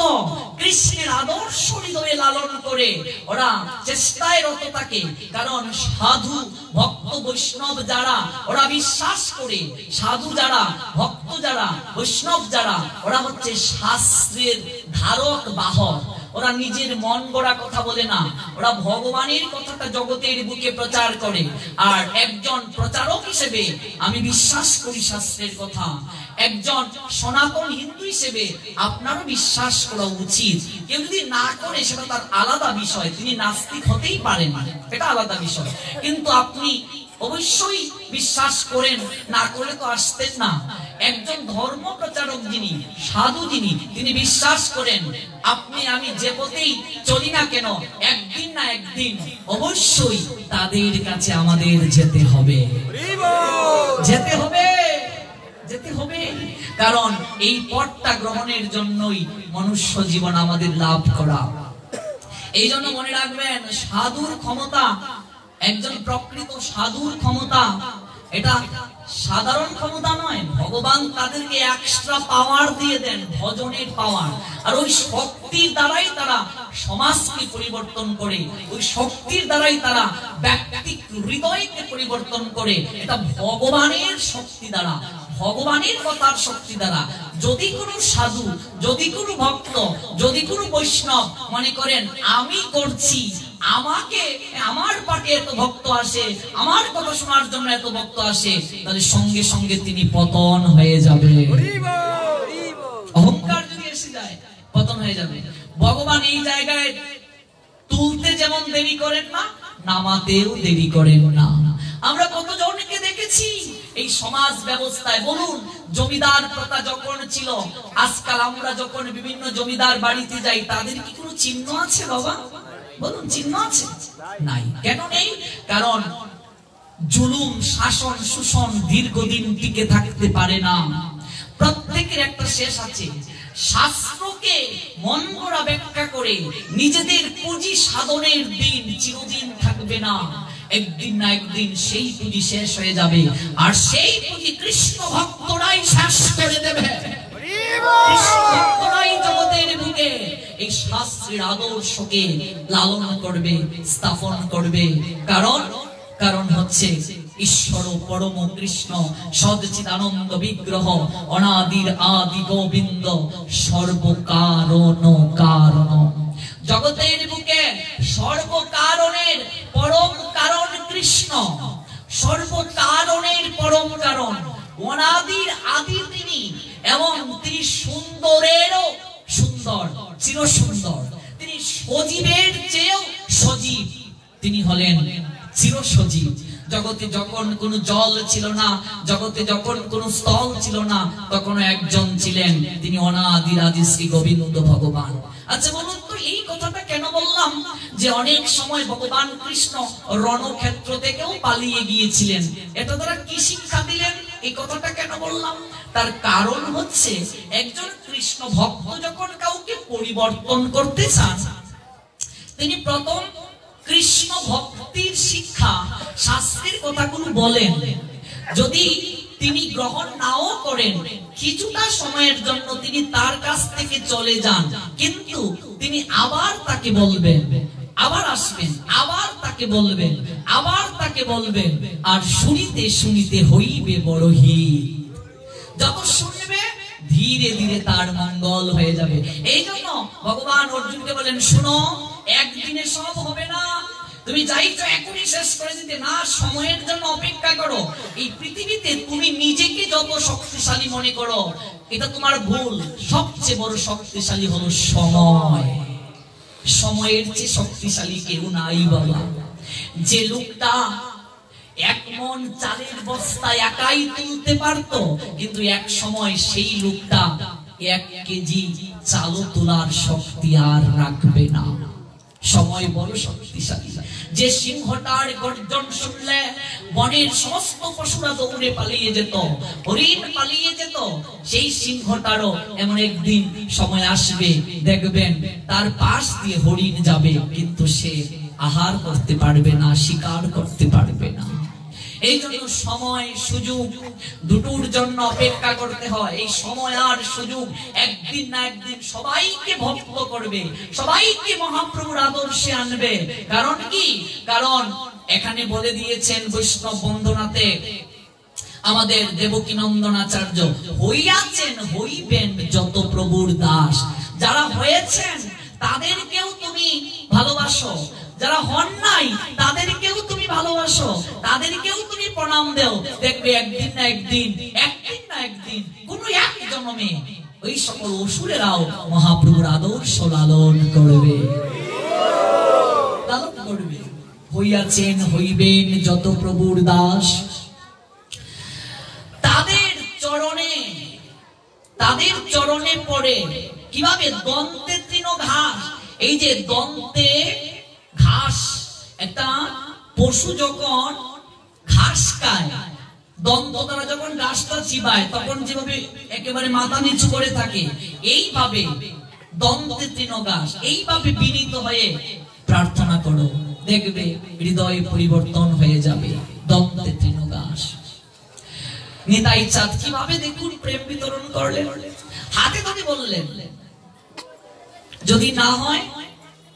কৃষ্ণের আদর্শ হৃদয়ে লালন করে ওরা চেষ্টায় রত থাকে। কারণ সাধু ভক্ত বৈষ্ণব যারা, ওরা বিশ্বাস করে, সাধু যারা, ভক্ত যারা, বৈষ্ণব যারা, ওরা হচ্ছে শাস্ত্রের ধারক বাহক। ওরা নিজের মন গড়া কথা বলে না, ওরা ভগবানের কথাটা জগতের বুকে প্রচার করে। আর একজন প্রচারক হিসেবে আমি বিশ্বাস করি শাস্ত্রের কথা। একজন সনাতন হিন্দু হিসেবে আপনারও বিশ্বাস করা উচিত। কেউ যদি না করে সেটা তার আলাদা বিষয়, তিনি নাস্তিক হতেই পারেন, এটা আলাদা বিষয়। কিন্তু আপনি অবশ্যই বিশ্বাস করেন, না করলে তো আসতেন না। একজন ধর্ম প্রচারক যিনি, সাধু যিনি, তিনি বিশ্বাস করেন আপনি আমি যে পথেই চলি না কেন, একদিন না একদিন অবশ্যই তাদের কাছে আমাদের যেতে হবে, যেতে হবে, যেতে হবে। কারণ এই পথটা গ্রহণের জন্যই মনুষ্য জীবন আমাদের লাভ করা। এই জন্য মনে রাখবেন, সাধুর ক্ষমতা, একজন প্রকৃত সাধুর ক্ষমতা এটা সাধারণ ক্ষমতা নয়। ভগবান তাদেরকে এক্সট্রা পাওয়ার দিয়ে দেন, ভজনের পাওয়ার। আর ওই শক্তির দ্বারাই তারা সমাজকে পরিবর্তন করে, ওই শক্তির দ্বারাই তারা ব্যক্তিক হৃদয়কে পরিবর্তন করে। এটা ভগবানের শক্তি দ্বারা, ভগবানের কথার শক্তি দ্বারা। যদি কোনো সাধু, যদি কোনো ভক্ত, যদি কোনো বৈষ্ণব মনে করেন আমি করছি, আমাকে, আমার পাটে এত ভক্ত আসে, আমার কথা শোনার জন্য এত ভক্ত আসে, তাহলে সঙ্গে সঙ্গে তিনি পতন হয়ে যাবে। অহংকার যদি এসে যায়, পতন হয়ে যাবে। ভগবান এই জায়গায় তুলতে যেমন দেরি করেন না, নামাতেও দেরি করেন না। আমরা কতজনকে দেখেছি এই সমাজ ব্যবস্থায়। বলুন, জমিদার প্রথা যখন ছিল, আজকাল আমরা যখন বিভিন্ন জমিদার বাড়িতে যাই, তাদের কি কোনো চিহ্ন আছে বাবা? বলুন, চিহ্ন আছে? নাই। কেন নেই? কারণ জুলুম, শাসন, শোষণ দীর্ঘদিন টিকে থাকতে পারে না। প্রত্যেকের একটা শেষ আছে। শাস্ত্রকে মন গড়া ব্যাখ্যা করে নিজেদের পুঁজি সাধনের দিন চিরদিন থাকবে না। একদিন না একদিন সেই পুঁজি শেষ হয়ে যাবে, আর সেই পুঁজি কৃষ্ণ ভক্তরাই শেষ করে দেবে। কৃষ্ণ ভক্তরাই জগতের বুকে এই শাস্ত্রের আদর্শকে লালন করবে, স্থাপন করবে। কারণ হচ্ছে ঈশ্বর পরম কৃষ্ণ সচ্চিদানন্দ বিগ্রহ, অনাদির আদি গোবিন্দ, সর্বকারণ কারণ। জগতের বুকে সর্বকারণের পরম কারণ কৃষ্ণ, সর্বকারণের পরম কারণ, অনাদির আদি তিনি, এবং তিনি সুন্দরেরও সুন্দর, চির সুন্দর। তিনি সজীবের চেয়েও সজীব, তিনি হলেন চির সজীব। জগতে যখন কোনো জল ছিল না, জগতে যখন কোনো স্থল ছিল না, তখন একজন ছিলেন, তিনি অনাদির আদি শ্রী গোবিন্দ ভগবান। আচ্ছা বলুন তো, এই কথাটা কেন বললাম? যে অনেক সময় ভগবান কৃষ্ণ রণক্ষেত্র থেকেও পালিয়ে গিয়েছিলেন, এটা দ্বারা কি শিক্ষা দিলেন? এই কথাটা কেন বললাম? তার কারণ হচ্ছে, একজন কৃষ্ণ ভক্ত যখন কাউকে পরিবর্তন করতে চান, তিনি প্রথম কৃষ্ণ ভক্তির শিক্ষা, শাস্ত্রের কথাগুলো বলেন। যদি তিনি গ্রহণ নাও করেন, কিছুটা সময়ের জন্য তিনি তার কাছ থেকে চলে যান, কিন্তু তিনি আবার তাকে বলবেন, আবার আসবেন, আবার তাকে বলবেন, আবার তাকে বলবেন, আর শুনিতে শুনিতে হইবে বড় হিত। যত শুনবে ধীরে ধীরে তার মঙ্গল হয়ে যাবে। এই জন্য ভগবান অর্জুনকে বলেন, শুনো, একদিনে সব হবে না, তুমি চাইছো এখনই শেষ করে দিতে, না, সময়ের জন্য অপেক্ষা করো। এই পৃথিবীতে তুমি নিজেকে যত শক্তিশালী মনে করো, এটা তোমার ভুল। সবচেয়ে বড় শক্তিশালী হলো সময়। সময়ের চেয়ে শক্তিশালী কেউ নাই বাবা। যে লোকটা 1 মণ চালের বস্তা একাই তুলতে পারতো, কিন্তু এক সময় সেই লোকটা 1 কেজি চালও তোলার শক্তি আর রাখবে না। সময় বড় শক্তিশালী। যে সিংহটার গর্জন শুনলে বনের সমস্ত পশুরা দৌড়ে পালিয়ে যেত, হরিণ পালিয়ে যেত, সেই সিংহটারও এমন একদিন সময় আসবে, দেখবেন তার পাশ দিয়ে হরিণ যাবে, কিন্তু সে আহার করতে পারবে না, শিকার করতে পারবে না। এই জন্য সময় সুযোগ দুটোর জন্য অপেক্ষা করতে হয়। এই সময় আর সুযোগ একদিন না একদিন সবাইকে ভক্ত করবে, সবাইকে মহাপ্রভুর আদর্শে আনবে। কারণ কি? কারণ এখানে বলে দিয়েছেন বৈষ্ণব বন্দনাতে আমাদের দেবকী নন্দনাচার্য, হইয়াছেন হইবেন যত প্রভুর দাস। যারা হয়েছেন তাদেরকেও তুমি ভালোবাসো, যারা হন নাই তাদেরকেও তুমি ভালোবাসো, তাদেরকেও তুমি প্রণাম দাও। দেখবে একদিন না একদিন, একদিন না একদিন কোন এক জন্মে ওই সকল অসুরেরাও মহাপ্রভুর আদর্শ লালন করবে, লালন করবে। হইয়াছেন হইবেন যত প্রভুর দাস, তাদের চরণে পড়ে। কিভাবে? দন্তে তৃণ ঘাস। এই যে দন্তে ঘাস, একটা পশু যখন ঘাস খায়, দন্ত দ্বারা যখন ঘাসটা চিবায় তখন যেভাবে একেবারে মাথা নিচু করে থাকে, এইভাবে দন্তে তৃণ ঘাস, এইভাবে বিনীত হয়ে প্রার্থনা করো, দেখবে হৃদয় পরিবর্তন হয়ে যাবে। দন্তে তৃণ ঘাস। নিতাই চাঁদ কিভাবে দেখুন প্রেম বিতরণ করলেন, হাতে ধরে বললেন। যদি না হয়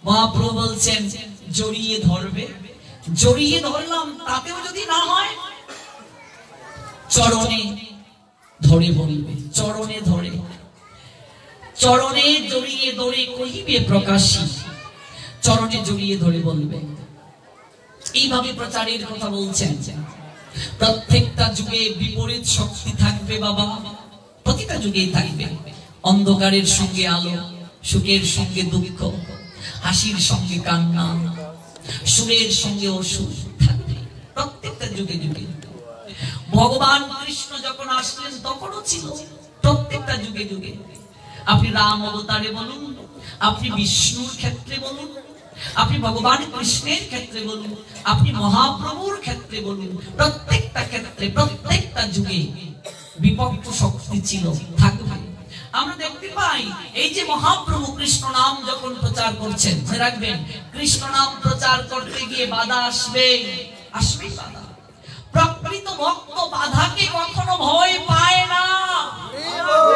মহাপ্রভু বলছেন জড়িয়ে ধরবে, জড়িয়ে ধরলাম, তাতেও যদি না হয় চরণে ধরে বলবে, চরণে ধরে, চরণে জড়িয়ে ধরে কহিবে প্রকাশী, চরণে জড়িয়ে ধরে বলবে। এইভাবে প্রচারের কথা বলছেন। প্রত্যেকটা যুগে বিপরীত শক্তি থাকবে বাবা, প্রতিটা যুগেই থাকবে। অন্ধকারের সঙ্গে আলো, সুখের সঙ্গে দুঃখ, হাসির সঙ্গে কান্না, সুরের সঙ্গে অসুর থাকবে প্রত্যেকটা যুগে যুগে। ভগবান কৃষ্ণ যখন আসলেন তখনও ছিল, প্রত্যেকটা যুগে যুগে। আপনি রাম অবতারে বলুন, আপনি বিষ্ণুর ক্ষেত্রে বলুন, আপনি ভগবান কৃষ্ণের ক্ষেত্রে বলুন, আপনি মহাপ্রভুর ক্ষেত্রে বলুন, প্রত্যেকটা ক্ষেত্রে প্রত্যেকটা যুগে বিপক্ষ শক্তি ছিল, থাকবে। আমরা দেখতে পাই এই যে মহাপ্রভু কৃষ্ণ নাম যখন প্রচার করছেন, মনে রাখবেন কৃষ্ণ নাম প্রচার করতে গিয়ে বাধা আসবে, আসবে বাধা। প্রকৃত ভক্ত বাধাকে কখনো ভয় পায় না,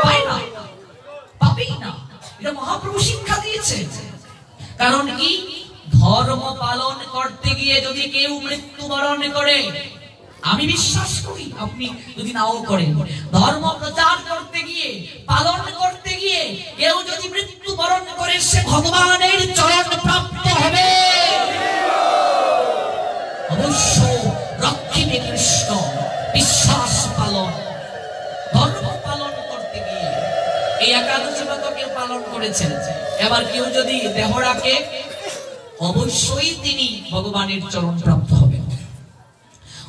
পায় না, পাবেই না। এটা মহাপ্রভু শিক্ষা দিয়েছে। কারণ কি? ধর্ম পালন করতে গিয়ে যদি কেউ মৃত্যুবরণ করে, আমি বিশ্বাস করি আপনি যদি নাও করেন, ধর্ম প্রচার করতে গিয়ে, পালন করতে গিয়ে কেউ যদি মৃত্যুবরণ করে, সে ভগবানের চরণ প্রাপ্ত হবে অবশ্য। রক্ষিবে কৃষ্ণ, বিশ্বাস পালন, ধর্ম পালন করতে গিয়ে। এই একাদশী ব্রত কেউ পালন করেছেন, এবার কেউ যদি দেহ রাখে, অবশ্যই তিনি ভগবানের চরণ প্রাপ্ত হবেন।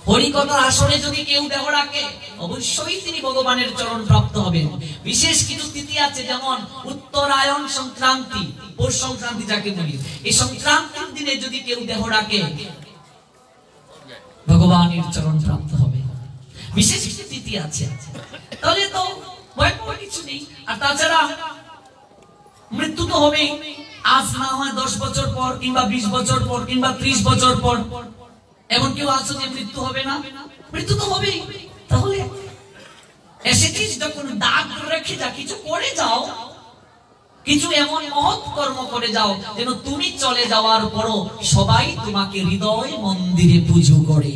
হরিকথার আসরে যদি কেউ দেহ রাখে, অবশ্যই তিনি ভগবানের চরণ প্রাপ্ত হবেন। বিশেষ কিছু তিথি আছে, যেমন উত্তরায়ণ সংক্রান্তি, পৌষ সংক্রান্তি যাকে বলি, এই সংক্রান্তির দিনে যদি কেউ দেহ রাখে, ভগবানের চরণ প্রাপ্ত হবে। বিশেষ কিছু তিথি আছে, তাহলে তো ভয় পাওয়ার কিছু নেই। আর তাছাড়া মৃত্যু তো হবেই, আজ না হয় 10 বছর পর, কিংবা 20 বছর পর, কিংবা 30 বছর পর। এমন কেউ আছে যে মৃত্যু হবে না? মৃত্যু তো হবেই। তাহলে এসেছিস যখন, দাগ রেখে যা, কিছু করে যাও, কিছু এমন মহৎ কর্ম করে যাও যেন তুমি চলে যাওয়ার পরও সবাই তোমাকে হৃদয় মন্দিরে পুজো করে,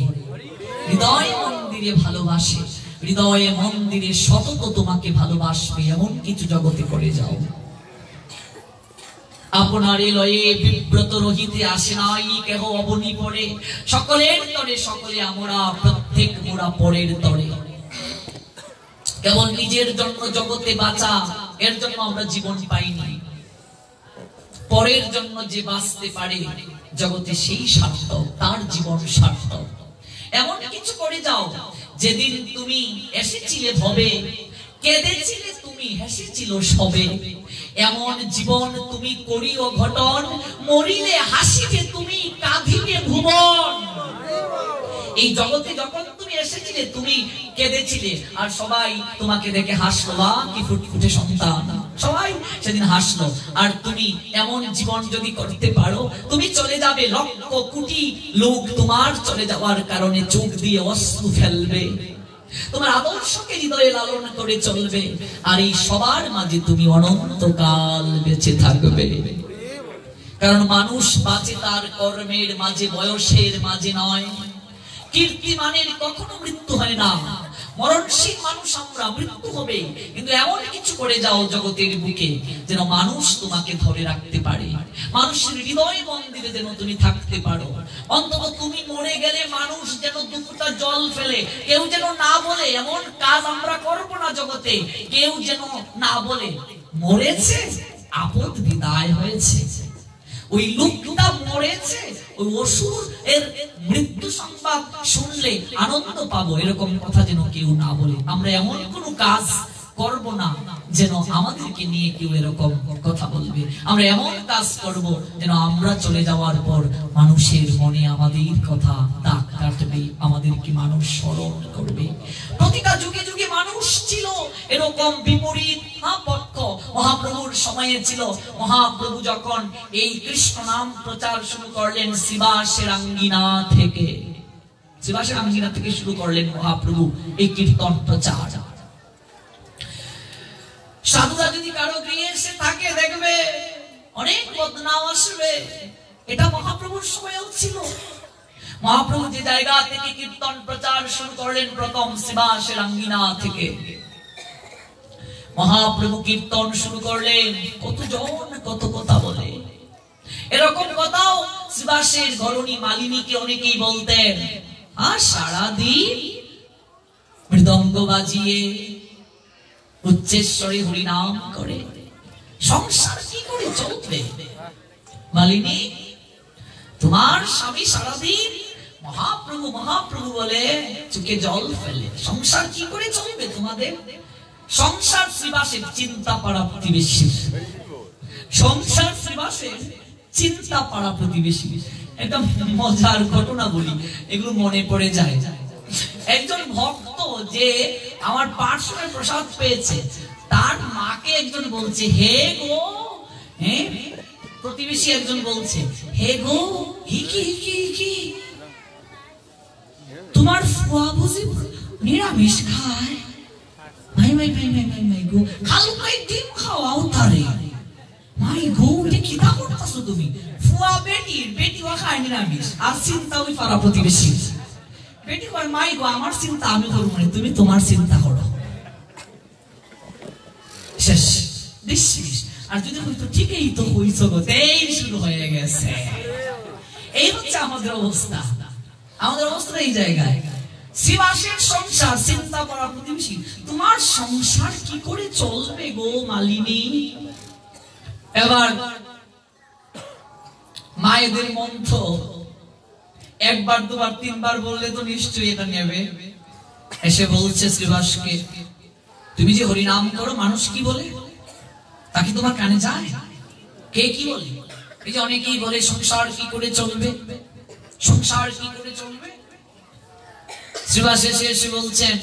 হৃদয় মন্দিরে ভালোবাসে, হৃদয়ে মন্দিরে সতত তোমাকে ভালোবাসবে, এমন কিছু জগতে করে যাও। আপনারে লয়ে বিব্রত রহিতে আসে নাই কেহ অবনি পড়ে, সকলের তরে সকলে আমরা, প্রত্যেক মোরা পরের তরে। কেবল নিজের জন্য জগতে বাঁচা, এর জন্য আমরা জীবন পাইনি। পরের জন্য যে বাঁচতে পারে জগতে, সেই সার্থক, তার জীবন সার্থক। এমন কিছু করে যাও, যেদিন তুমি এসেছিলে ভবে, কেঁদেছিলে তুমি, হেসেছিল সবে। এমন জীবন তুমি করিও ঘটন, মরিলে হাসিবে তুমি, কাঁদিবে ভুবন। এই জগতে যখন তুমি এসেছিলে, তুমি কেঁদেছিলে, আর সবাই তোমাকে দেখে হাসলো, বা কি ফুটফুটে সন্তান, সবাই সেদিন হাসলো। আর তুমি এমন জীবন যদি করতে পারো, তুমি চলে যাবে, লক্ষ কোটি লোক তোমার চলে যাওয়ার কারণে চোখ দিয়ে অশ্রু ফেলবে, তোমার আদর্শকে হৃদয়ে লালন করে চলবে, আর এই সবার মাঝে তুমি অনন্তকাল বেঁচে থাকবে। কারণ মানুষ বাঁচে তার কর্মের মাঝে, বয়সের মাঝে নয়। কীর্তিমানের কখনো মৃত্যু হয় না। মরণশীল মানুষ আমরা, মৃত্যু হবে, কিন্তু এমন কিছু করে যাও জগতের বুকে যেন মানুষ তোমাকে ধরে রাখতে পারে, মানুষের হৃদয় মন্দিরে যেন তুমি থাকতে পারো। অন্তত তুমি মরে গেলে মানুষ যেন দুপুরটা জল ফেলে, কেউ যেন না বলে এমন কাজ আমরা করবো না জগতে, কেউ যেন না বলে মরেছে, আপদ বিদায় হয়েছে, ওই লোকটা মরেছে, ওই অসুর এর মৃত্যু সংবাদ শুনলে আনন্দ পাবো, এরকম কথা যেন কেউ না বলে। আমরা এমন কোন কাজ করব না যেন আমাদেরকে নিয়ে কেউ এরকম কথা বলবে। আমরা এমন কাজ করব যেন আমরা চলে যাওয়ার পর মানুষের মনে আমাদের কথা দাগ কাটবে, আমাদেরকে মানুষ স্মরণ করবে। প্রতিটা যুগে যুগে মানুষ ছিল এরকম বিপরীত পক্ষ। মহাপ্রভুর সময়ে ছিল, মহাপ্রভু যখন এই কৃষ্ণ নাম প্রচার শুরু করলেন শিবাসের আঙ্গিনা থেকে, শিবাসের আঙ্গিনা থেকে শুরু করলেন মহাপ্রভু এই কীর্তন প্রচার। সাধুরা যদি কারো গৃহে এসে থাকে দেখবে অনেক বদনাম আসবে, এটা মহাপ্রভুর সময়ও ছিল। মহাপ্রভু যে জায়গা থেকে কীর্তন প্রচার শুরু করলেন প্রথম শিবাসের আঙ্গিনা থেকে, মহাপ্রভু কীর্তন শুরু করলেন, কতজন কত কথা বলে। এরকম কথাও শিবাসের ঘরণী মালিনীকে অনেকেই বলতেন, আর সারাদিন মৃদঙ্গ বাজিয়ে উচ্চেশ্বরে হরিনাম করে সংসার কি করে চলবে? মালিনী, তোমার স্বামী সারাদিন মহাপ্রভু মহাপ্রভু বলে চোখে জল ফেলে, সংসার কি করে চলবে তোমাদের? সংসার শ্রীবাসের চিন্তা পাড়া প্রতিবেশী, সংসার শ্রীবাসের চিন্তা পাড়া প্রতিবেশী। একটা মজার ঘটনা বলি, এগুলো মনে পড়ে যায়। একজন ভক্ত যে আমার পার্শ্বরে প্রসাদ পেয়েছে, তার মাকে একজন বলছে, হে গো, হ্যাঁ, প্রতিবেশী একজন বলছে, হে গো, হিকি হিকি হিকি, তোমার ফুয়া বুঝি নিরামিষ খায়? মাই মাই মাই মাই মাই মাই গো, খালু কাই ডিম খাওয়াও তারে। মাই গো, এটা কি তা করতেছো তুমি? ফুয়া বেটিও খায় নিরামিষ, আর চিন্তা ওই পাড়া প্রতিবেশী। বেটি কর, মাই গো, আমার চিন্তা আমি করবো না, তুমি তোমার চিন্তা করো। শেষ দিস। আর যদি হয়তো ঠিকই তো হইছ গো, এই শুরু হয়ে গেছে। এই হচ্ছে আমাদের অবস্থা, আমাদের অবস্থা এই জায়গায়। শিবাসের সংসার চিন্তা করা প্রতিবেশী, তোমার সংসার কি করে চলবে গো মালিনী? এবার মায়েদের মন্ত্র একবার দুবার তিনবার বললে তো নিশ্চয়ই এটা নেবে। এসে বলছে শ্রীবাসকে, তুমি যে হরিনাম করো, মানুষ কি বলে তা কি তোমার কানে যায়? কে কি বলে? এই যে অনেকেই বলে সংসার কি করে চলবে, সংসার কি করে চলবে। শ্রীবাস এসে বলছেন,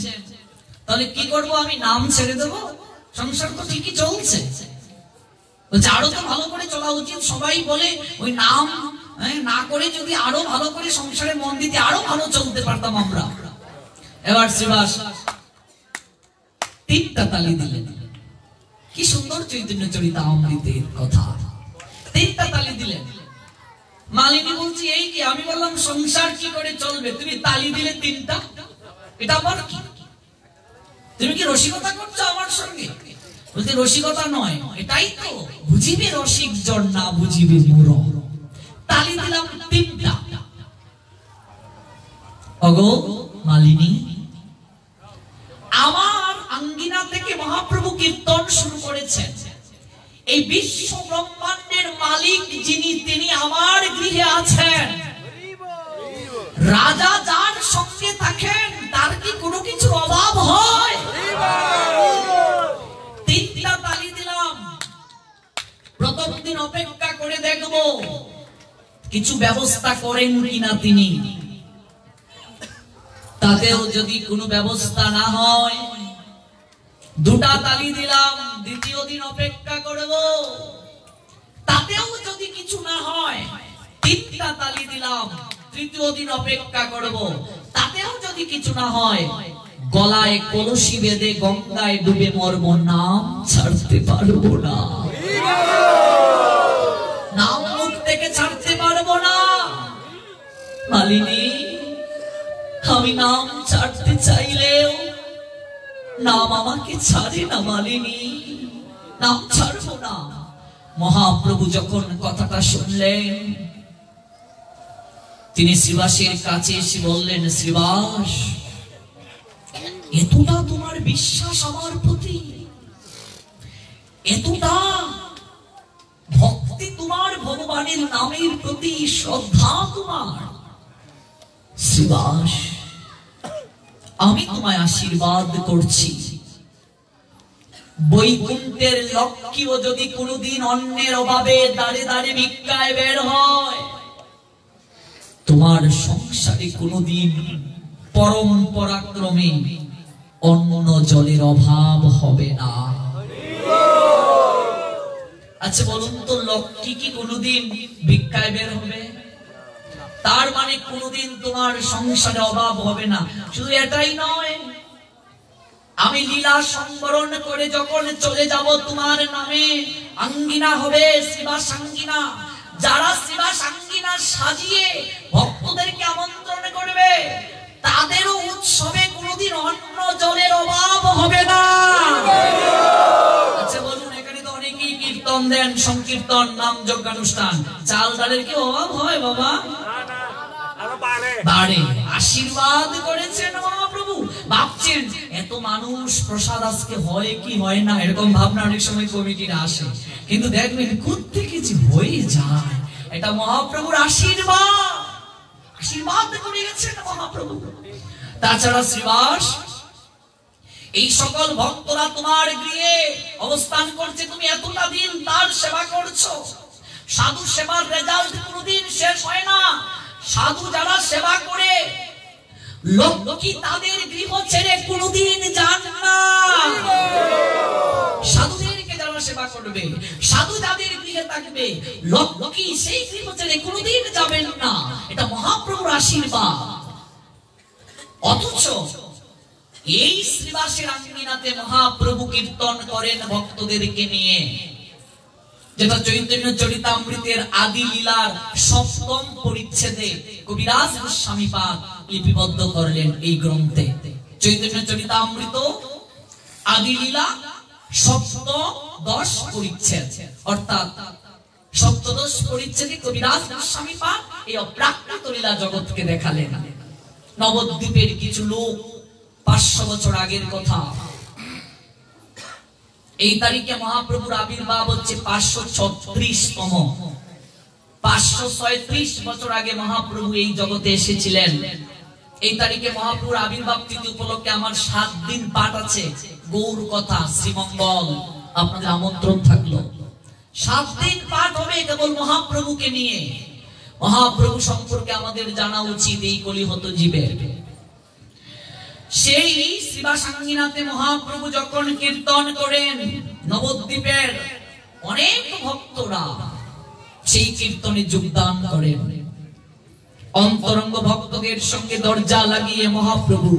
তাহলে কি করব আমি? নাম ছেড়ে দেবো? সংসার তো ঠিকই চলছে। বলছে আরো তো ভালো করে চলা উচিত। সবাই বলে ওই নাম না করে যদি আরো ভালো করে সংসারে মন দিতে, আরো ভালো চলতে পারতাম আমরা। এবার শ্রীবাস তিনটা তালি দিলেন। কি সুন্দর চৈতন্য চরিতামৃতের কথা। তিনটা তালি দিলেন। মালিনী বলছি, এই কি? আমি বললাম সংসার কি করে চলবে, তুমি তালি দিলে তিনটা, এটা আবার কি? তুমি কি রসিকতা করছো আমার সঙ্গে? বলতে রসিকতা নয়, এটাই তো বুঝিবে রসিক জন, না বুঝিবে মূঢ়। তালি দিলাম তিনটা। ওগো মালিনী, আমার আঙ্গিনা থেকে মহাপ্রভু কীর্তন শুরু করেছেন। এই বিশ্ব ব্রহ্মাণ্ডের মালিক যিনি, তিনি আমার গৃহে আছেন। রাজা যার সঙ্গে থাকেন তার কি কোনো কিছুর অভাব হয়? তিনটা তালি দিলাম। প্রথম দিন অপেক্ষা করে দেখব কিছু ব্যবস্থা করেন কিনা তিনি। তাতেও যদি কোনো ব্যবস্থা না হয়, দুটা তালি দিলাম, দ্বিতীয় দিন অপেক্ষা করব, তাতেও যদি কিছু না হয় তিনটা তালি দিলাম, তৃতীয় দিন অপেক্ষা করব, তাতেও যদি কিছু না হয় গলায় কলসি বেঁধে গঙ্গায় ডুবে মরব, নাম ছাড়তে পারবো না, নাম মুখ থেকে ছাড়তে পারবো না। মালিনী, আমি নাম ছাড়তে চাইলেও নাম আমাকে ছাড়ে না মালিনী, নাম ছাড়বো না। মহাপ্রভু যখন কথাটা শুনলেন, তিনি শ্রীবাসের কাছে এসে বললেন, শ্রীবাস, এতটা তোমার বিশ্বাস আমার প্রতি, এতটা ভক্তি তোমার ভগবানের নামের প্রতি, শ্রদ্ধা তোমার, শ্রীবাস, আমি তোমায় আশীর্বাদ করছি, বৈকুণ্ঠের লক্ষ্মীও যদি কোনোদিন অন্যের অভাবে দাঁড়ে দাঁড়ে ভিক্ষায় বের হয়, তোমার সংসারে কোনোদিন পরম্পরাক্রমে অন্ন জলের অভাব হবে না। আচ্ছা বলুন তো, লক্ষ্মী কি কোনোদিন ভিক্ষায় বের হবে? তার মানে কোনোদিন তোমার সংসারে অভাব হবে না। শুধু এটাই নয়, আমি লীলা সংবরণ করে যখন চলে যাব, তোমার নামে আঙ্গিনা হবে, শ্রীবাসাঙ্গিনা। যারা শ্রীবাসাঙ্গিনা সাজিয়ে ভক্তদেরকে আমন্ত্রণ করবে, তাদেরও উৎসবে কোনোদিন অন্ন জলের অভাব হবে না। আচ্ছা বলুন, এখানে তো অনেকেই কীর্তন দেন, সংকীর্তন, নাম যজ্ঞানুষ্ঠান, চাল ডালের কি অভাব হয় বাবা? বাড়ে। আশীর্বাদ করেছেন মহাপ্রভু, ভাবছেন এত মানুষ, প্রসাদ আজকে হয় কি হয় না, এরকম ভাবনা অনেক সময় কমিটিরা আসে, কিন্তু দেখবেন কোত্থেকে যে হয়ে যায়, এটা মহাপ্রভুর আশীর্বাদ, আশীর্বাদ করে গেছেন মহাপ্রভু। তাছাড়া শ্রীবাস, এই সকল ভক্তরা তোমার গৃহে অবস্থান করছে, তুমি এতটা দিন তার সেবা করছো, সাধু সেবার রেজাল্ট কোনোদিন শেষ হয় না। সাধু যারা সেবা করে, লক্ষ্মী তাদের গৃহ ছেড়ে কোনোদিন যান না। সাধুদেরকে যারা সেবা করবে, সাধু যাদের গৃহে থাকবে, লক্ষ্মী সেই গৃহ ছেড়ে কোনোদিন যাবেন না, এটা মহাপ্রভুর আশীর্বাদ। অথচ এই শ্রীবাসের আঙ্গিনাতে মহাপ্রভু কীর্তন করেন ভক্তদেরকে নিয়ে, যেটা চৈতন্য চরিতামৃতের আদি লীলার ৭ম পরিচ্ছেদে কবিরাজ গোস্বামী পাদ লিপিবদ্ধ করলেন এই গ্রন্থে। চৈতন্য চরিতামৃত আদি লীলা সপ্তদশ পরিচ্ছেদ, অর্থাৎ সপ্তদশ পরিচ্ছেদে কবিরাজ গোস্বামী পাদ এই অপ্রাকৃত লীলা জগৎকে দেখালেন। নবদ্বীপের কিছু লোক ৫০০ বছর আগের কথা, এই তারিখে মহাপ্রভুর আবির্ভাব হচ্ছে ৫৩৬তম, ৫৩৬ বছর আগে মহাপ্রভু এই জগতে এসেছিলেন। এই তারিখে মহাপ্রভুর আবির্ভাব তিথি উপলক্ষে আমার ৭ দিন পাঠ আছে, গৌর কথা, শ্রীমঙ্গল, আপনাদের আমন্ত্রণ থাকলো। ৭ দিন পাঠ হবে কেবল মহাপ্রভুকে নিয়ে। মহাপ্রভু সম্পর্কে আমাদের জানা উচিত এই কলিহত জীবের। সেই শ্রীবাসাঙ্গিনাতে মহাপ্রভু যখন কীর্তন করেন, নবদ্বীপের অনেক ভক্তরা সেই কীর্তনে যোগদান করেন। অন্তরঙ্গ ভক্তদের সঙ্গে দরজা লাগিয়ে মহাপ্রভু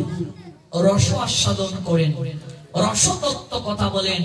রস আস্বাদন করেন, রসতত্ত্ব কথা বলেন।